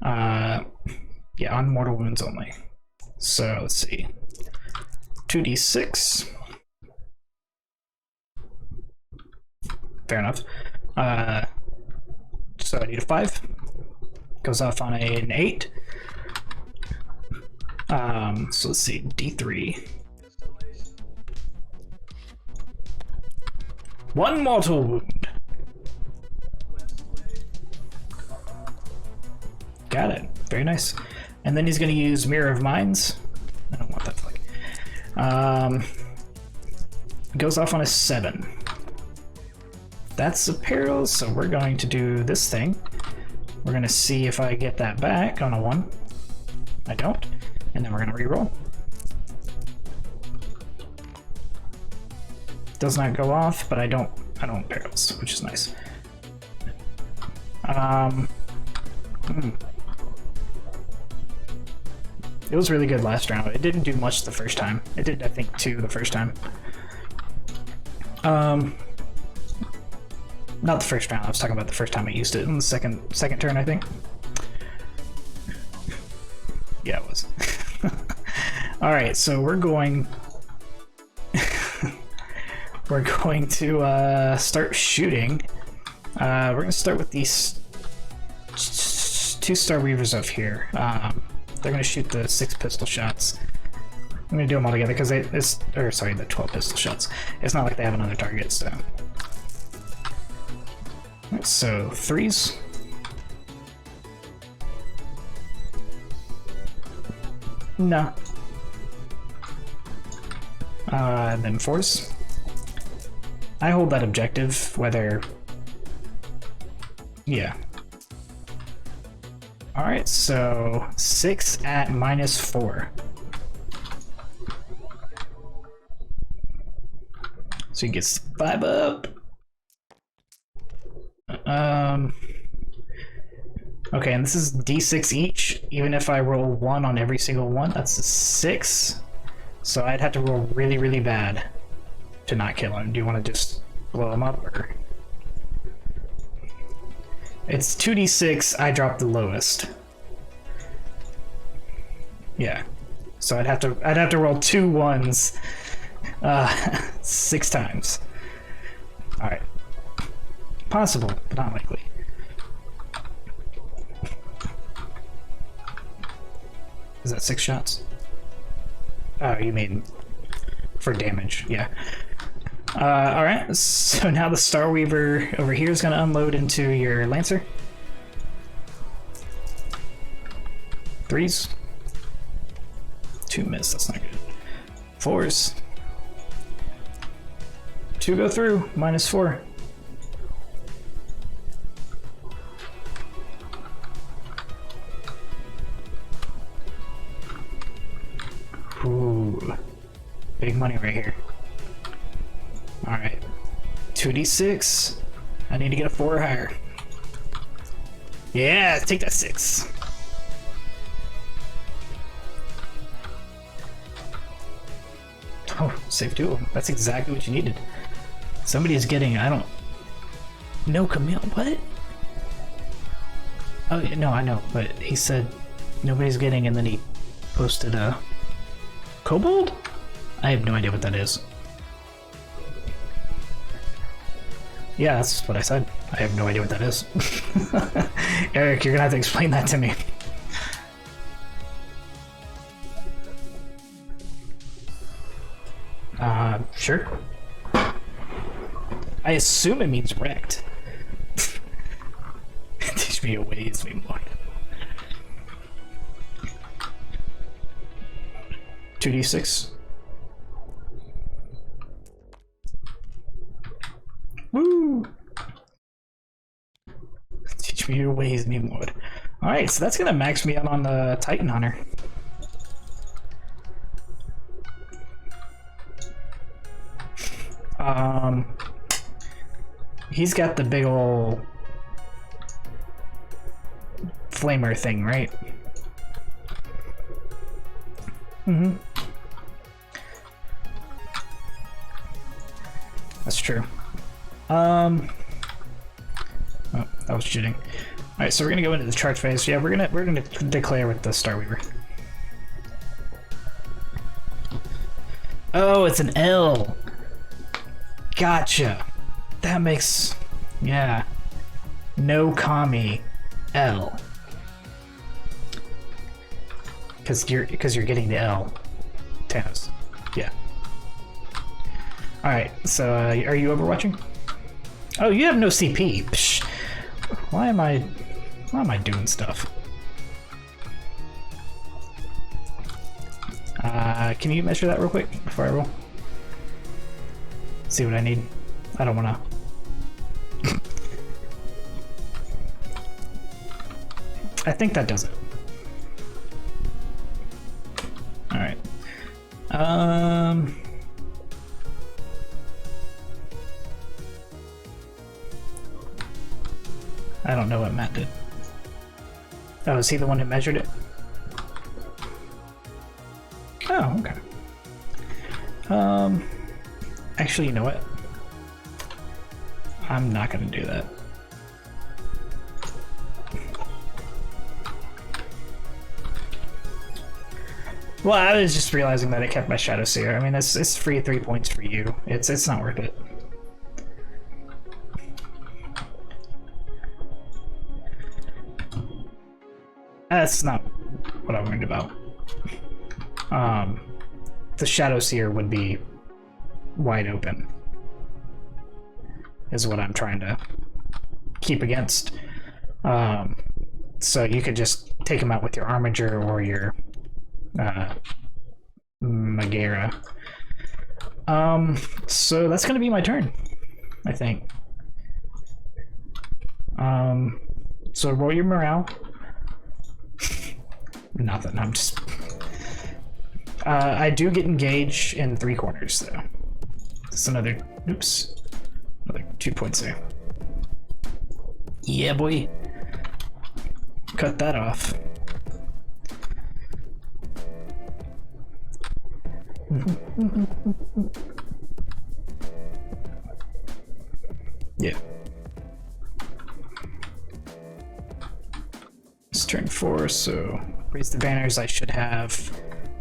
Yeah, on mortal wounds only. So let's see. 2d6. Fair enough. So I need a 5. Goes off on an 8. So let's see, d3. 1 mortal wound. Got it. Very nice. And then he's going to use Mirror of Minds. I don't want that flag. Goes off on a 7. That's a peril, so we're going to do this thing. We're going to see if I get that back on a 1. I don't. And then we're going to reroll. Does not go off, but I don't perils, which is nice. It was really good last round. It didn't do much the first time. It did, I think, 2 the first time. Not the first round. I was talking about the first time I used it in the second turn, I think. Yeah, it was. All right, so we're going. We're going to start shooting. We're going to start with these 2 2 Star Weavers up here. They're gonna shoot the 6 pistol shots. I'm gonna do them all together because the 12 pistol shots. It's not like they have another target, so. Alright, so 3s. No. And then 4s. I hold that objective, whether... Yeah. Alright, so 6 at -4. So he gets 5 up. Okay, and this is D6 each. Even if I roll 1 on every single one, that's a 6. So I'd have to roll really, really bad to not kill him. Do you want to just blow him up, or? It's 2d6. I dropped the lowest. Yeah. So I'd have to roll 2 1s, 6 times. All right. Possible, but not likely. Is that 6 shots? Oh, you mean for damage? Yeah. All right. So now the Star Weaver over here is going to unload into your Lancer. 3s. 2 miss. That's not good. 4s. 2 go through. -4. Ooh, big money right here. All right, 2d6. I need to get a 4 or higher. Yeah, take that 6. Oh, save 2 of them. That's exactly what you needed. Somebody is getting, no Camille, what? Oh, no, I know, but he said nobody's getting, and then he posted a Kobold? I have no idea what that is. Yeah, that's what I said. I have no idea what that is. Eric, you're gonna have to explain that to me. Sure. I assume it means wrecked. Teach me your ways, me more. 2d6. Woo! Teach me your ways, me more. Alright, so that's gonna max me out on the Titan Hunter. He's got the big ol' flamer thing, right? Mm-hmm. That's true. Oh, that was cheating. Alright, so we're gonna go into the charge phase. Yeah, we're gonna declare with the Star Weaver. Oh, it's an L. Gotcha. That makes, yeah. No commie L. Because you're getting the L. Thanos. Yeah. Alright, so are you overwatching? Oh, you have no CP. Psh. Why am I doing stuff? Can you measure that real quick before I roll? See what I need. I don't wanna. I think that does it. Alright. I don't know what Matt did. Oh, is he the one who measured it? Oh, okay. Actually, you know what? I'm not gonna do that. Well, I was just realizing that it kept my Shadow Seer. I mean, it's free 3 points for you. It's not worth it. That's not what I'm worried about. The Shadow Seer would be wide open, is what I'm trying to keep against. So you could just take him out with your Armiger or your Megara. So that's gonna be my turn, I think. So roll your morale. Nothing, I'm just... I do get engaged in 3 corners, though. That's another... Oops. Another 2 points there. Yeah, boy. Cut that off. Yeah. It's turn 4, so raise the banners. I should have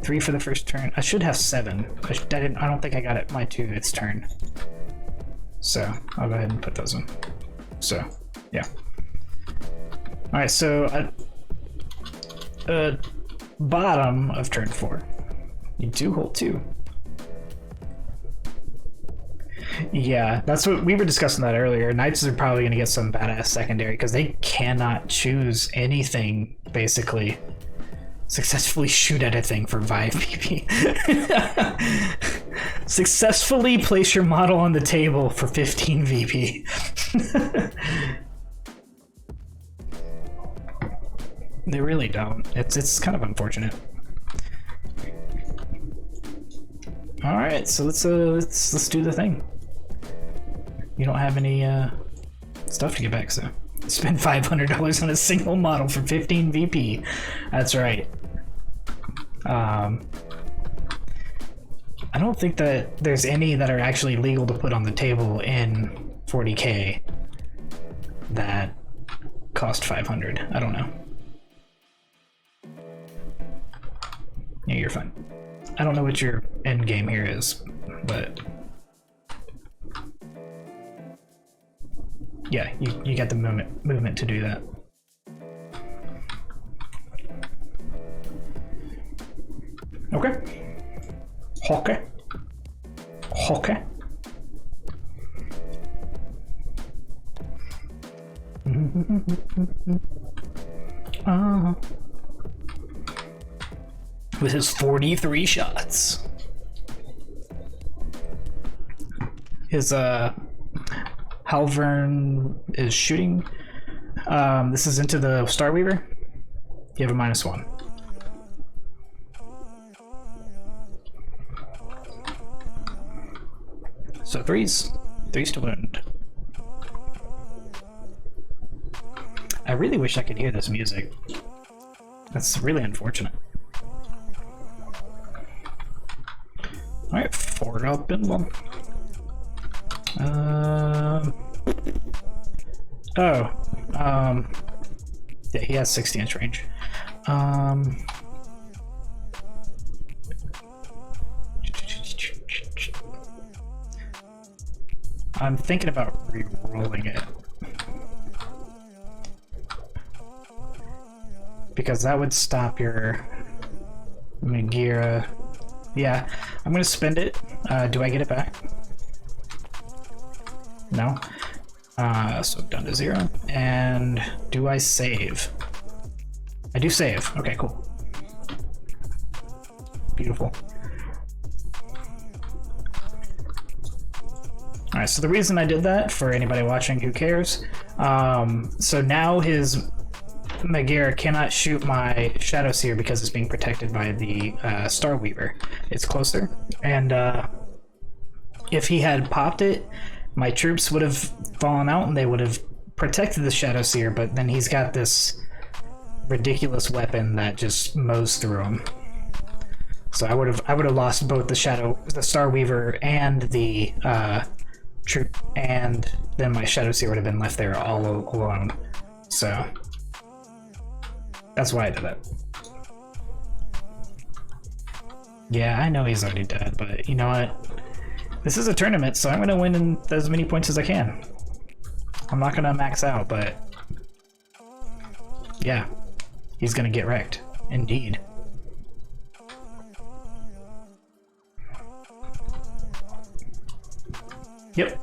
3 for the first turn. I should have 7. I don't think I got it my 2 its turn. So I'll go ahead and put those in. So yeah. All right. So bottom of turn 4, you do hold 2. Yeah, that's what we were discussing that earlier. Knights are probably going to get some badass secondary because they cannot choose anything, basically. Successfully shoot at a thing for 5 PP. Successfully place your model on the table for 15 VP. They really don't. It's kind of unfortunate. All right, so let's do the thing. You don't have any stuff to get back, so spend $500 on a single model for 15 VP. That's right. I don't think that there's any that are actually legal to put on the table in 40K that cost 500. I don't know. Yeah, you're fine. I don't know what your end game here is, but yeah, you got the movement to do that. Okay. Okay. Okay. With his 43 shots. His Halvern is shooting. This is into the Starweaver. You have a -1. So threes to wound. I really wish I could hear this music. That's really unfortunate. Alright, 4 up in 1. Yeah, he has 60-inch range. I'm thinking about re-rolling it. Because that would stop your Megara. Yeah, I'm gonna spend it. Do I get it back? No. So down to 0. And do I save? I do save. Okay, cool. Beautiful. Alright, so the reason I did that, for anybody watching who cares, so now his Megara cannot shoot my Shadow Seer because it's being protected by the Starweaver. It's closer, and if he had popped it, my troops would have fallen out and they would have protected the Shadow Seer, but then he's got this ridiculous weapon that just mows through him. So I would have lost both the Starweaver and the troop, and then my Shadow Seer would have been left there all alone. So that's why I did it. Yeah, I know he's already dead, but you know what? This is a tournament, so I'm gonna win in as many points as I can. I'm not gonna max out, but yeah, He's gonna get wrecked. Indeed. Yep.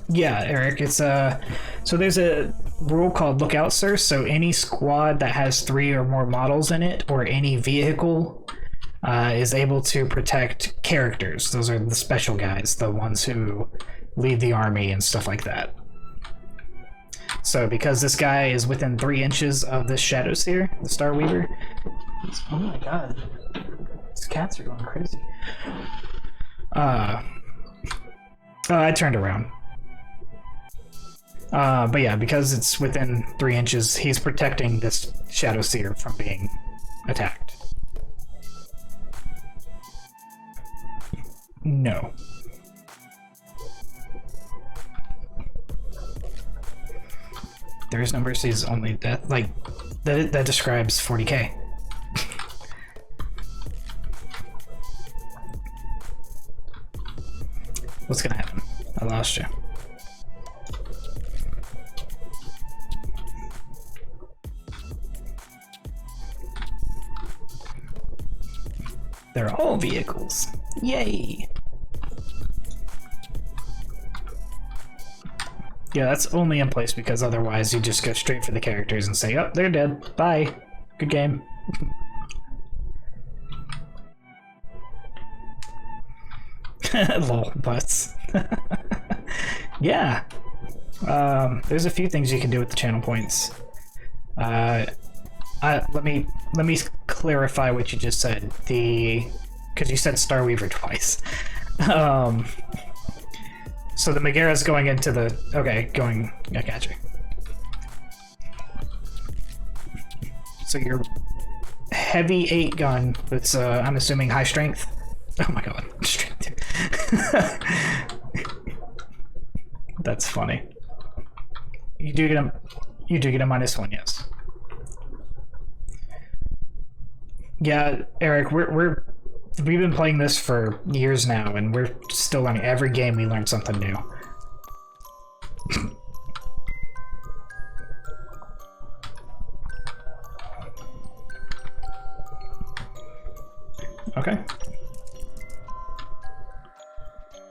Yeah, Eric, it's so there's a rule called Lookout Sir, so any squad that has 3 or more models in it, or any vehicle, is able to protect characters. Those are the special guys, the ones who lead the army and stuff like that. So because this guy is within 3 inches of this Shadow Seer, the Star Weaver, oh my god, these cats are going crazy. I turned around. But yeah, because it's within 3 inches, he's protecting this Shadow Seer from being attacked. No. There is no mercies, only death. Like, that describes 40k. What's gonna happen? I lost you. They're all vehicles. Yay! Yeah, that's only in place because otherwise you just go straight for the characters and say, oh, they're dead. Bye. Good game. Lol, butts. Yeah. There's a few things you can do with the channel points. Let me clarify what you just said. Because you said Star Weaver twice. So the Megara's going into the... Okay, going... I got you. So your heavy 8 gun that's, I'm assuming, high strength. Oh my god. Strength. That's funny. You do get a -1, yes. Yeah, Eric, we've been playing this for years now, and we're still learning. Every game we learn something new. Okay.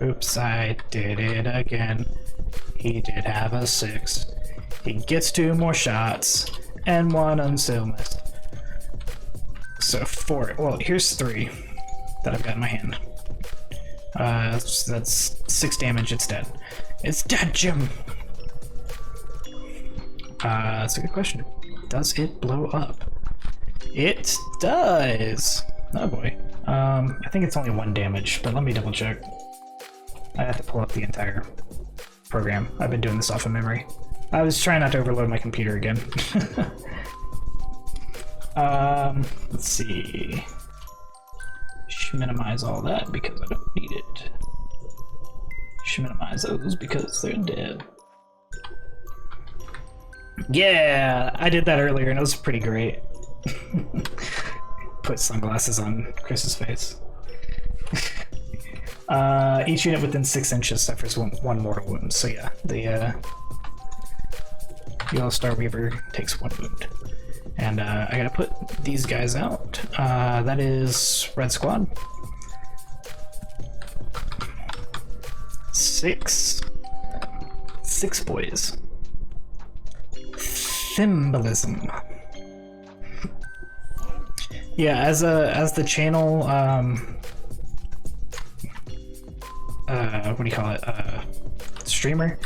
Oops, I did it again. He did have a 6. He gets 2 more shots, and 1 unsealed missed. So 4. Well, here's 3 that I've got in my hand. That's 6 damage. It's dead. It's dead, Jim. That's a good question. Does it blow up? It does. Oh boy. I think it's only 1 damage, but let me double check. I have to pull up the entire program. I've been doing this off of memory. I was trying not to overload my computer again. Let's see. Should minimize all that because I don't need it. Should minimize those because they're dead. Yeah, I did that earlier and it was pretty great. Put sunglasses on Chris's face. Each unit within 6 inches suffers 1 mortal wound. So yeah, the Yellow Star Weaver takes 1 wound. And I gotta put these guys out. That is Red Squad. 6 boys. Symbolism. Yeah, as the channel what do you call it? Streamer.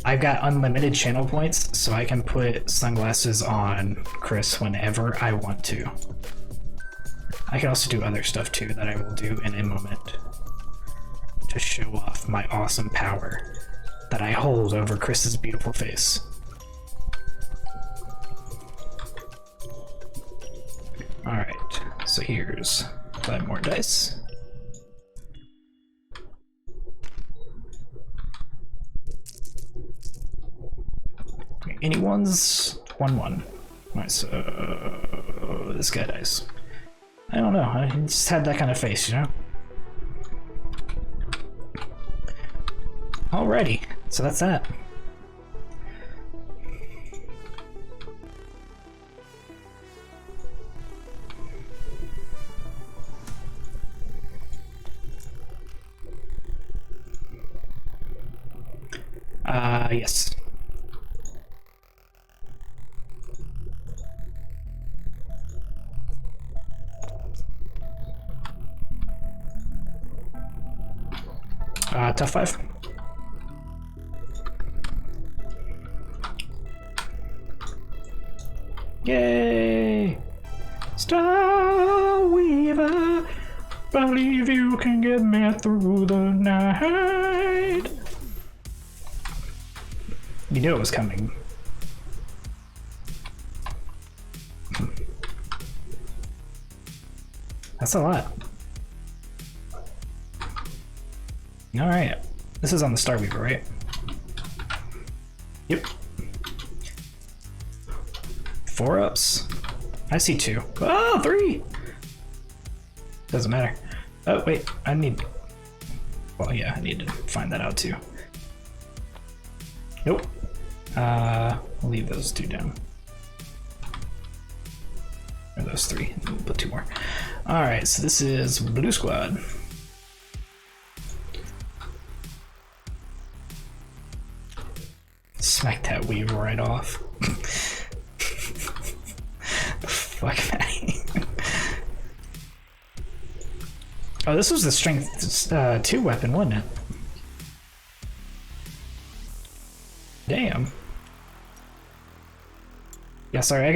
I've got unlimited channel points, so I can put sunglasses on Chris whenever I want to. I can also do other stuff too that I will do in a moment to show off my awesome power that I hold over Chris's beautiful face. Alright, so here's 5 more dice. Any ones? 1-1. Alright, so this guy dies. I don't know, I just had that kind of face, you know? Alrighty, so that's that. Yes. Tough 5. Yay! Star Weaver, believe you can get me through the night. You knew it was coming. That's a lot. Alright. This is on the Star Weaver, right? Yep. 4 ups. I see 2. Oh, 3! Doesn't matter. Oh, wait. I need... Well, yeah, I need to find that out too. Nope. We'll leave those 2 down. Or those 3. We'll put 2 more. Alright, so this is Blue Squad. Smack that weave right off. Fuck Matty. Oh, this was the strength 2 weapon, wasn't it? Damn. Yeah, sorry,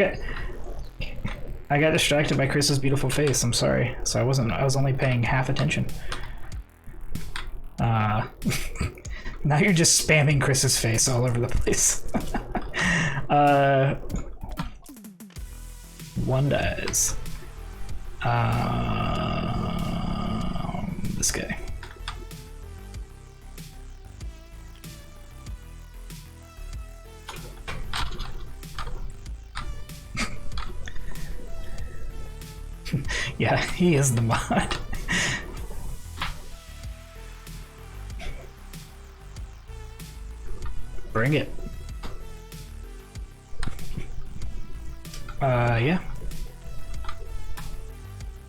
I got distracted by Chris's beautiful face. I'm sorry. So I was only paying half attention. Now you're just spamming Chris's face all over the place. 1 dies. This guy. Yeah, he is the mod. Bring it. Yeah.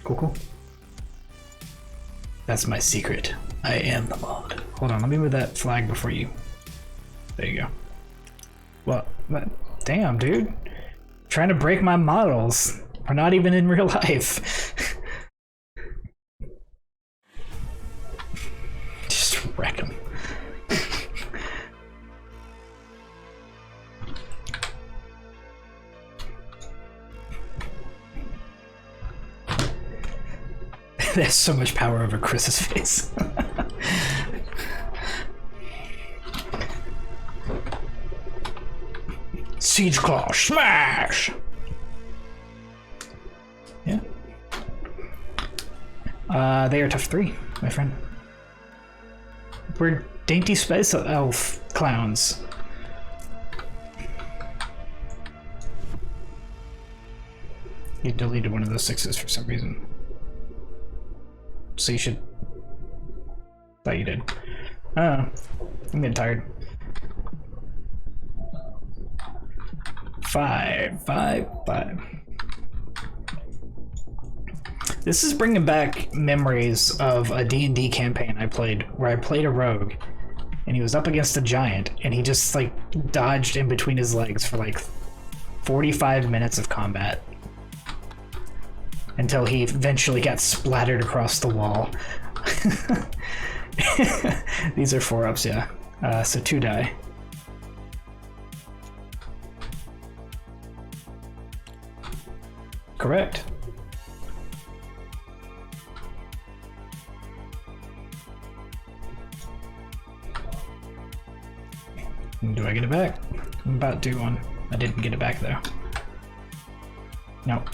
Cool. That's my secret. I am the mod. Hold on, let me move that flag before you... There you go. What? Damn, dude. Trying to break my models. We're not even in real life. Just wreck them. There's so much power over Chris's face. Siege Claw, smash! Yeah. They are tough 3, my friend. We're dainty space elf clowns. You deleted one of those 6s for some reason. So you should... Thought you did. I'm getting tired. 5. This is bringing back memories of a D&D campaign I played, where I played a rogue, and he was up against a giant, and he just, like, dodged in between his legs for, like, 45 minutes of combat. Until he eventually got splattered across the wall. These are 4 ups, yeah. So 2 die. Correct. Do I get it back? I'm about to do one. I didn't get it back though. Nope.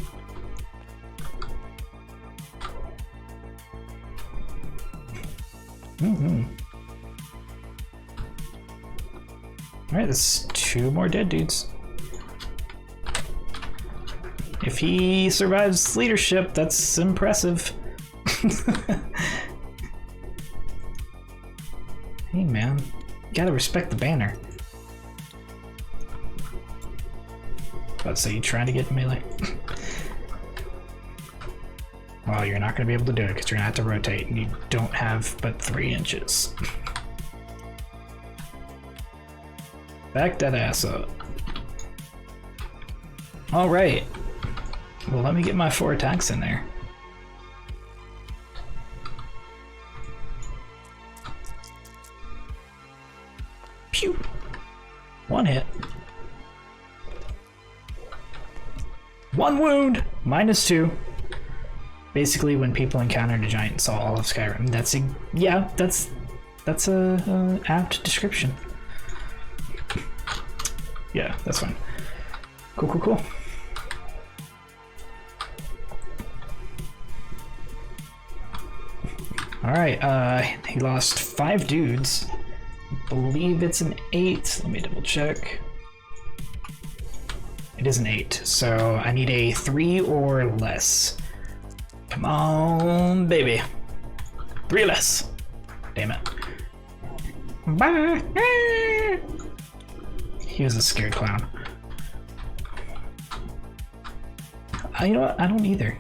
Alright, there's 2 more dead dudes. If he survives leadership, that's impressive. Hey man, you gotta respect the banner. About to say, you trying to get melee? Well, you're not gonna be able to do it because you're gonna have to rotate, and you don't have but 3 inches. Back that ass up. Alright. Well, let me get my 4 attacks in there. Pew! 1 hit. 1 wound! -2. Basically, when people encountered a giant saw all of Skyrim. That's a apt description. Yeah, that's fine. Cool. Alright, he lost 5 dudes. I believe it's an 8. Let me double check. It is an 8, so I need a 3 or less. Come on, baby. 3 less. Damn it. Bye. He was a scared clown. You know what? I don't either.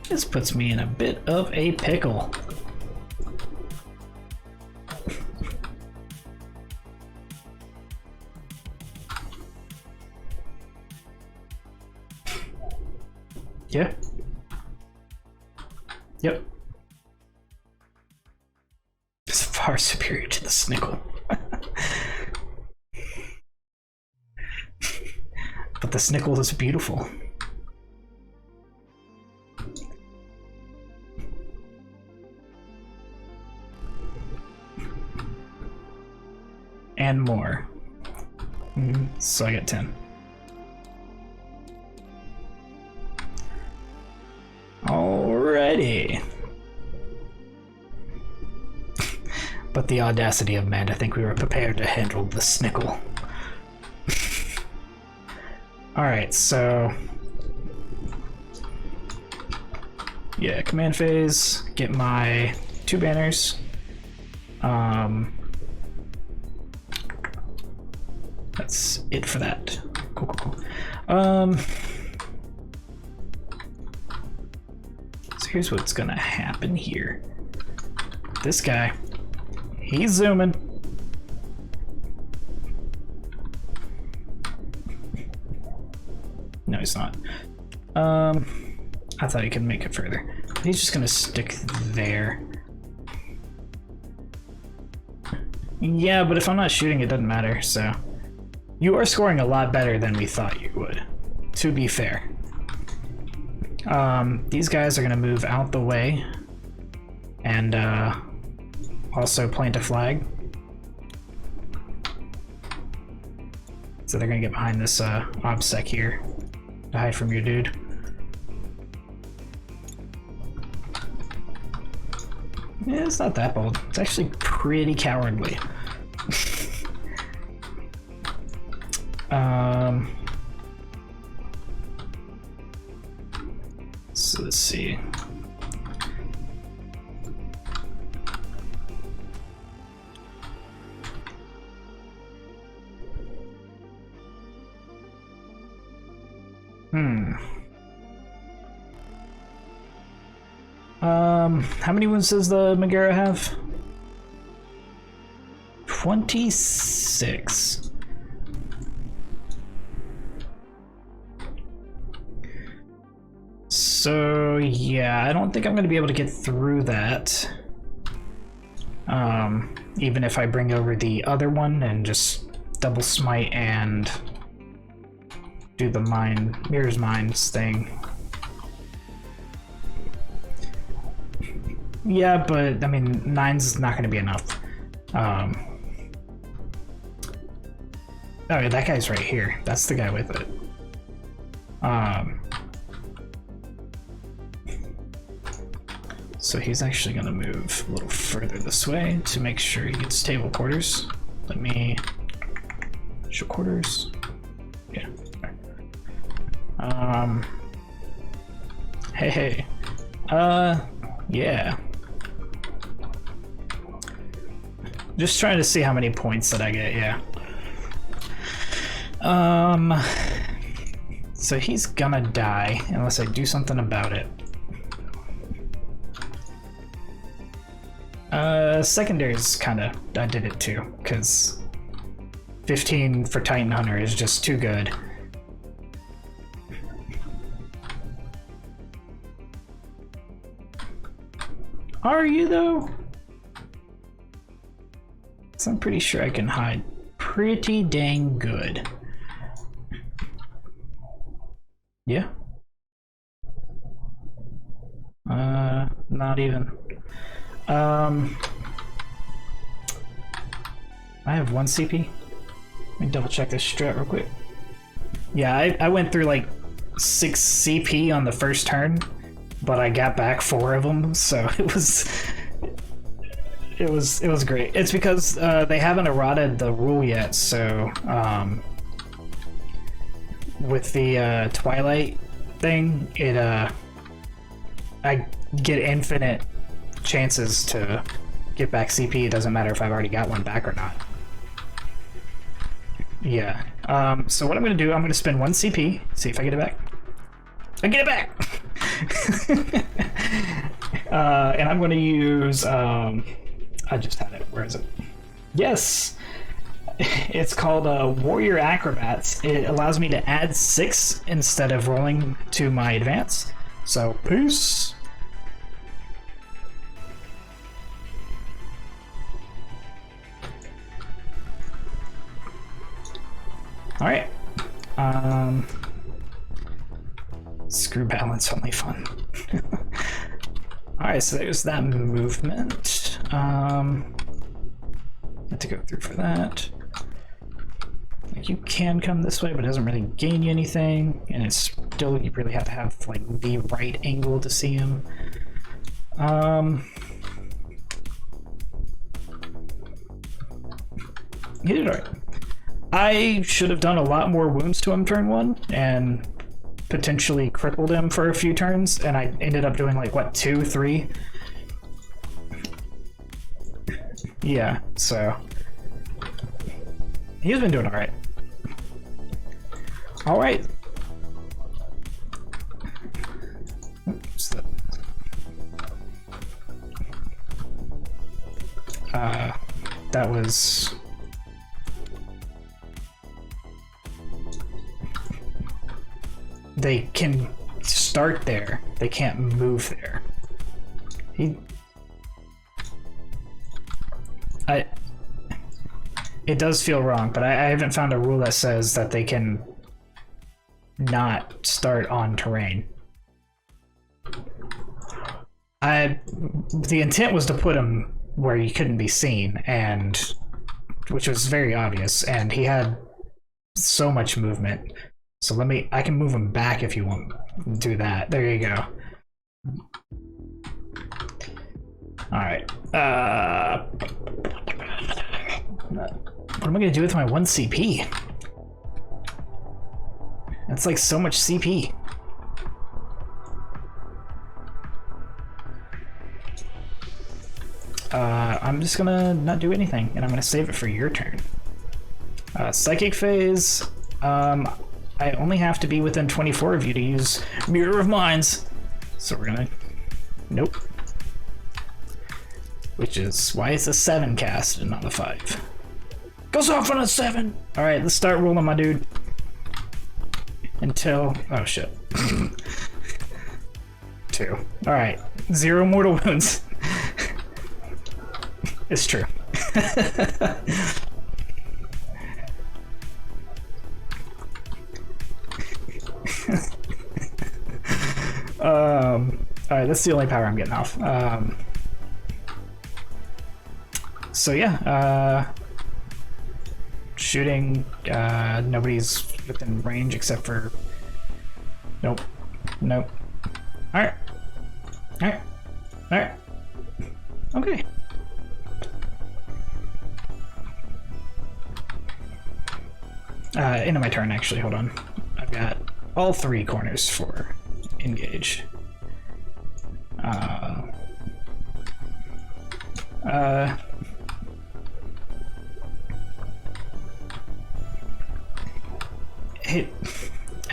This puts me in a bit of a pickle. Yeah. Yep. It's far superior to the Snickle. But the Snickle is beautiful. And more. So I get 10. Alrighty. But the audacity of man, I think we were prepared to handle the Snickle. Alright, so... yeah, command phase, get my 2 banners. That's it for that. Cool. So here's what's gonna happen here. This guy, he's zooming. No, he's not. I thought he could make it further. He's just gonna stick there. Yeah, but if I'm not shooting, it doesn't matter, so. You are scoring a lot better than we thought you would, to be fair. These guys are gonna move out the way and also plant a flag. So they're gonna get behind this obsec here to hide from your dude. Yeah, it's not that bold. It's actually pretty cowardly. So let's see. How many wounds does the Megara have? 26. So yeah, I don't think I'm going to be able to get through that. Even if I bring over the other one and just double smite and do the mirror's minds thing. Yeah, but I mean, 9's not going to be enough. Oh, yeah, that guy's right here. That's the guy with it. So he's actually going to move a little further this way to make sure he gets table quarters. Let me show quarters. Yeah. Hey. Yeah. Just trying to see how many points that I get, yeah. So he's gonna die unless I do something about it. Secondaries kinda, I did it too, because 15 for Titan Hunter is just too good. Are you though? So I'm pretty sure I can hide pretty dang good. Yeah. Not even. I have 1 CP. Let me double check this strat real quick. Yeah, I went through like 6 CP on the first turn, but I got back 4 of them, so it was great. It's because they haven't errated the rule yet, so with the Twilight thing, I get infinite chances to get back CP. It doesn't matter if I've already got one back or not. Yeah. So what I'm gonna do, I'm gonna spend 1 CP, see if I get it back. I get it back! And I'm gonna use, I just had it, where is it? Yes! It's called Warrior Acrobats. It allows me to add 6 instead of rolling to my advance. So, peace! Alright. Screw balance, only fun. Alright, so there's that movement. Have to go through for that. Like, you can come this way, but it doesn't really gain you anything, and it's still, you really have to have like the right angle to see him. He did alright. I should have done a lot more wounds to him turn 1, and potentially crippled him for a few turns, and I ended up doing like, what, 2, 3? Yeah, so he's been doing alright. Alright. Oops, that was... They can start there, they can't move there. It does feel wrong, but I haven't found a rule that says that they can not start on terrain. The intent was to put him where he couldn't be seen, and which was very obvious, and he had so much movement. So I can move him back if you want to do that. There you go. Alright. What am I gonna do with my 1 CP? That's like so much CP. I'm just gonna not do anything, and I'm gonna save it for your turn. Psychic phase. I only have to be within 24 of you to use Mirror of Minds. So we're gonna... Nope. Which is why it's a 7 cast and not a 5. Goes off on a 7! Alright, let's start rolling, my dude. Until... Oh, shit. 2. Alright. 0 mortal wounds. It's true. Alright, that's the only power I'm getting off. So yeah, shooting, nobody's within range except for... Nope. Nope. Alright. Alright. Alright. Okay. End of my turn, actually, hold on. I've got all 3 corners for engage.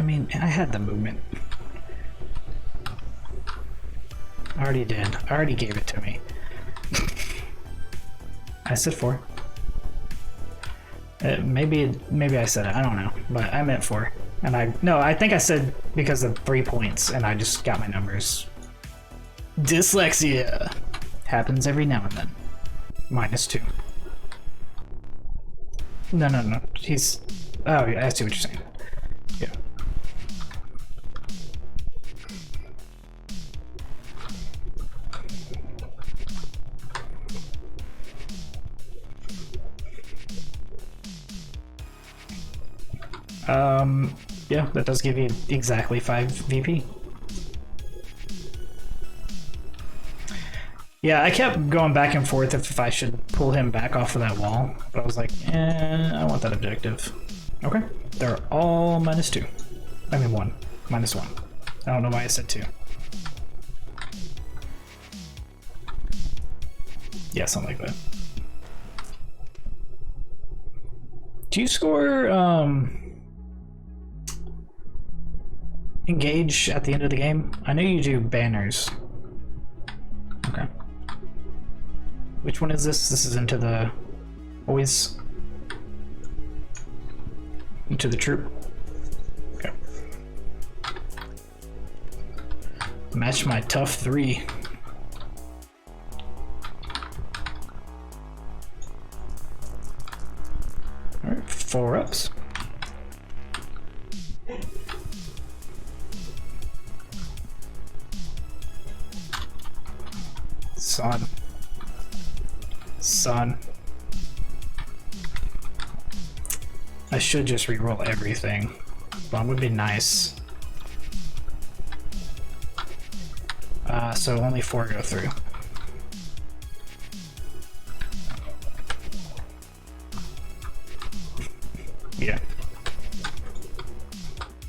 I mean, I had the movement. I already did. I already gave it to me. I said 4. Maybe I said it. I don't know, but I meant 4. And I think I said because of 3 points, and I just got my numbers. Dyslexia happens every now and then. -2. No. He's. Oh, yeah, I see what you're saying. Yeah. Yeah, that does give you exactly 5 VP. Yeah, I kept going back and forth if I should pull him back off of that wall, but I was like, I want that objective. Okay, they're all -2. I mean 1. -1. I don't know why I said 2. Yeah, something like that. Do you score, engage at the end of the game? I know you do banners. Okay. Which one is this? This is into the... always... into the troop. Okay. Match my tough 3. Alright, 4 ups. Son. I should just reroll everything. But would be nice. So only 4 go through. Yeah.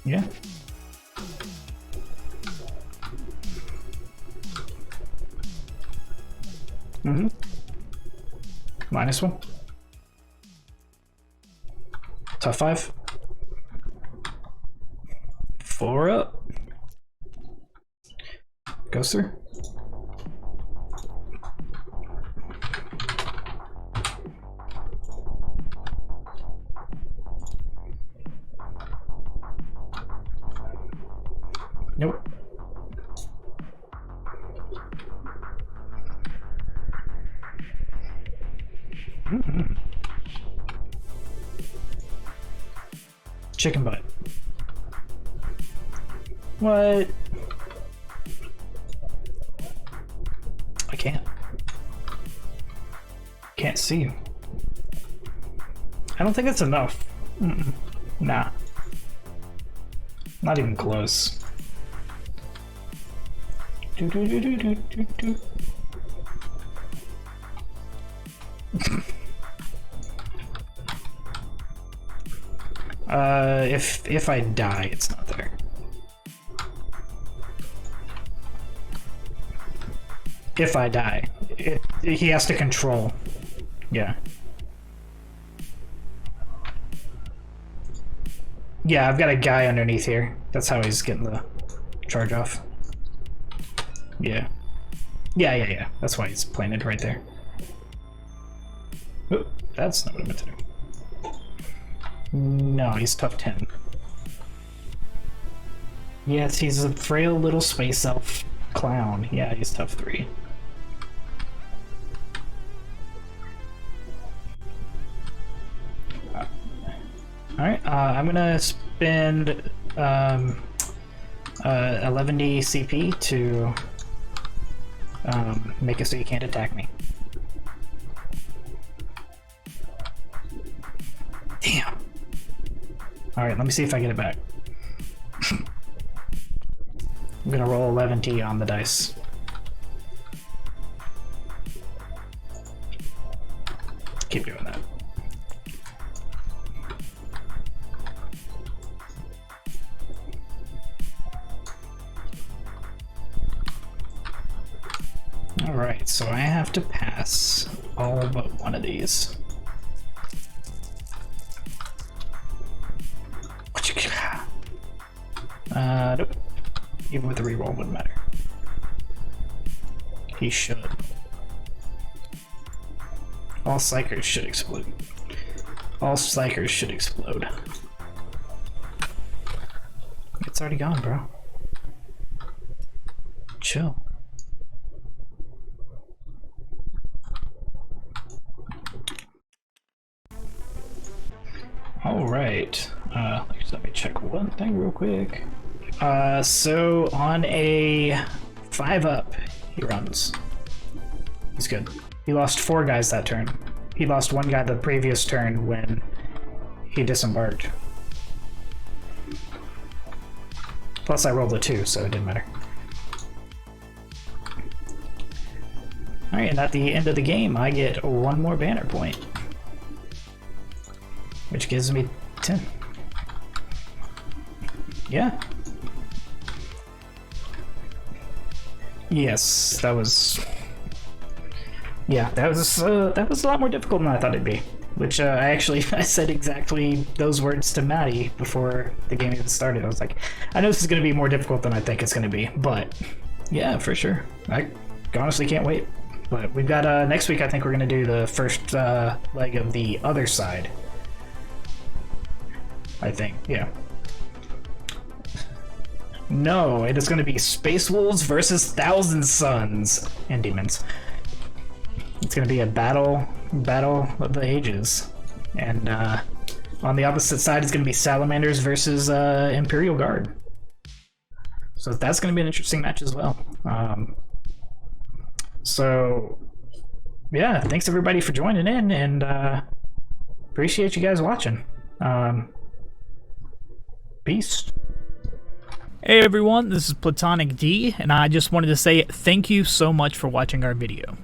Yeah. Mm-hmm. -1. Tough 5. 4 up. Goes through. Nope. Mm-hmm. Chicken butt. What? I can't. Can't see. I don't think that's enough. Mm-mm. Nah. Not even close. Do do do do do do do. If I die, it's not there. If I die, he has to control. Yeah. Yeah, I've got a guy underneath here. That's how he's getting the charge off. Yeah. Yeah. That's why he's planted right there. Oop, that's not what I meant to do. No, he's tough 10. Yes, he's a frail little space elf clown. Yeah, he's tough 3. Alright, I'm gonna spend 11D CP to make it so you can't attack me. Damn. Alright, let me see if I get it back. I'm gonna roll 11T on the dice. Keep doing that. Alright, so I have to pass all but one of these. Nope. Even with the reroll, wouldn't matter. He should. All psychers should explode. All psychers should explode. It's already gone, bro. Chill. Alright. Let me check one thing real quick. So on a 5-up, he runs. He's good. He lost 4 guys that turn. He lost 1 guy the previous turn when he disembarked. Plus I rolled a 2, so it didn't matter. Alright, and at the end of the game, I get 1 more banner point. Which gives me 10. Yeah. Yes, that was... Yeah, that was a lot more difficult than I thought it'd be. Which I said exactly those words to Maddie before the game even started. I was like, I know this is going to be more difficult than I think it's going to be, but yeah, for sure. I honestly can't wait. But we've got next week. I think we're going to do the first leg of the other side. I think, yeah. No, it is going to be Space Wolves versus Thousand Suns and Demons. It's going to be a battle of the ages, and on the opposite side is going to be Salamanders versus Imperial Guard. So that's going to be an interesting match as well. So yeah, thanks everybody for joining in, and appreciate you guys watching. Peace. Hey everyone, this is Platonic D, and I just wanted to say thank you so much for watching our video.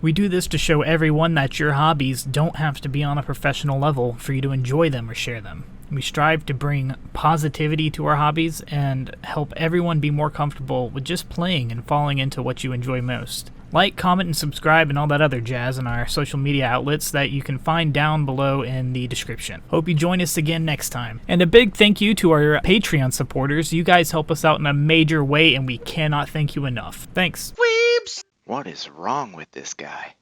We do this to show everyone that your hobbies don't have to be on a professional level for you to enjoy them or share them. We strive to bring positivity to our hobbies and help everyone be more comfortable with just playing and falling into what you enjoy most. Like, comment, and subscribe and all that other jazz in our social media outlets that you can find down below in the description. Hope you join us again next time. And a big thank you to our Patreon supporters. You guys help us out in a major way, and we cannot thank you enough. Thanks. Weebs! What is wrong with this guy?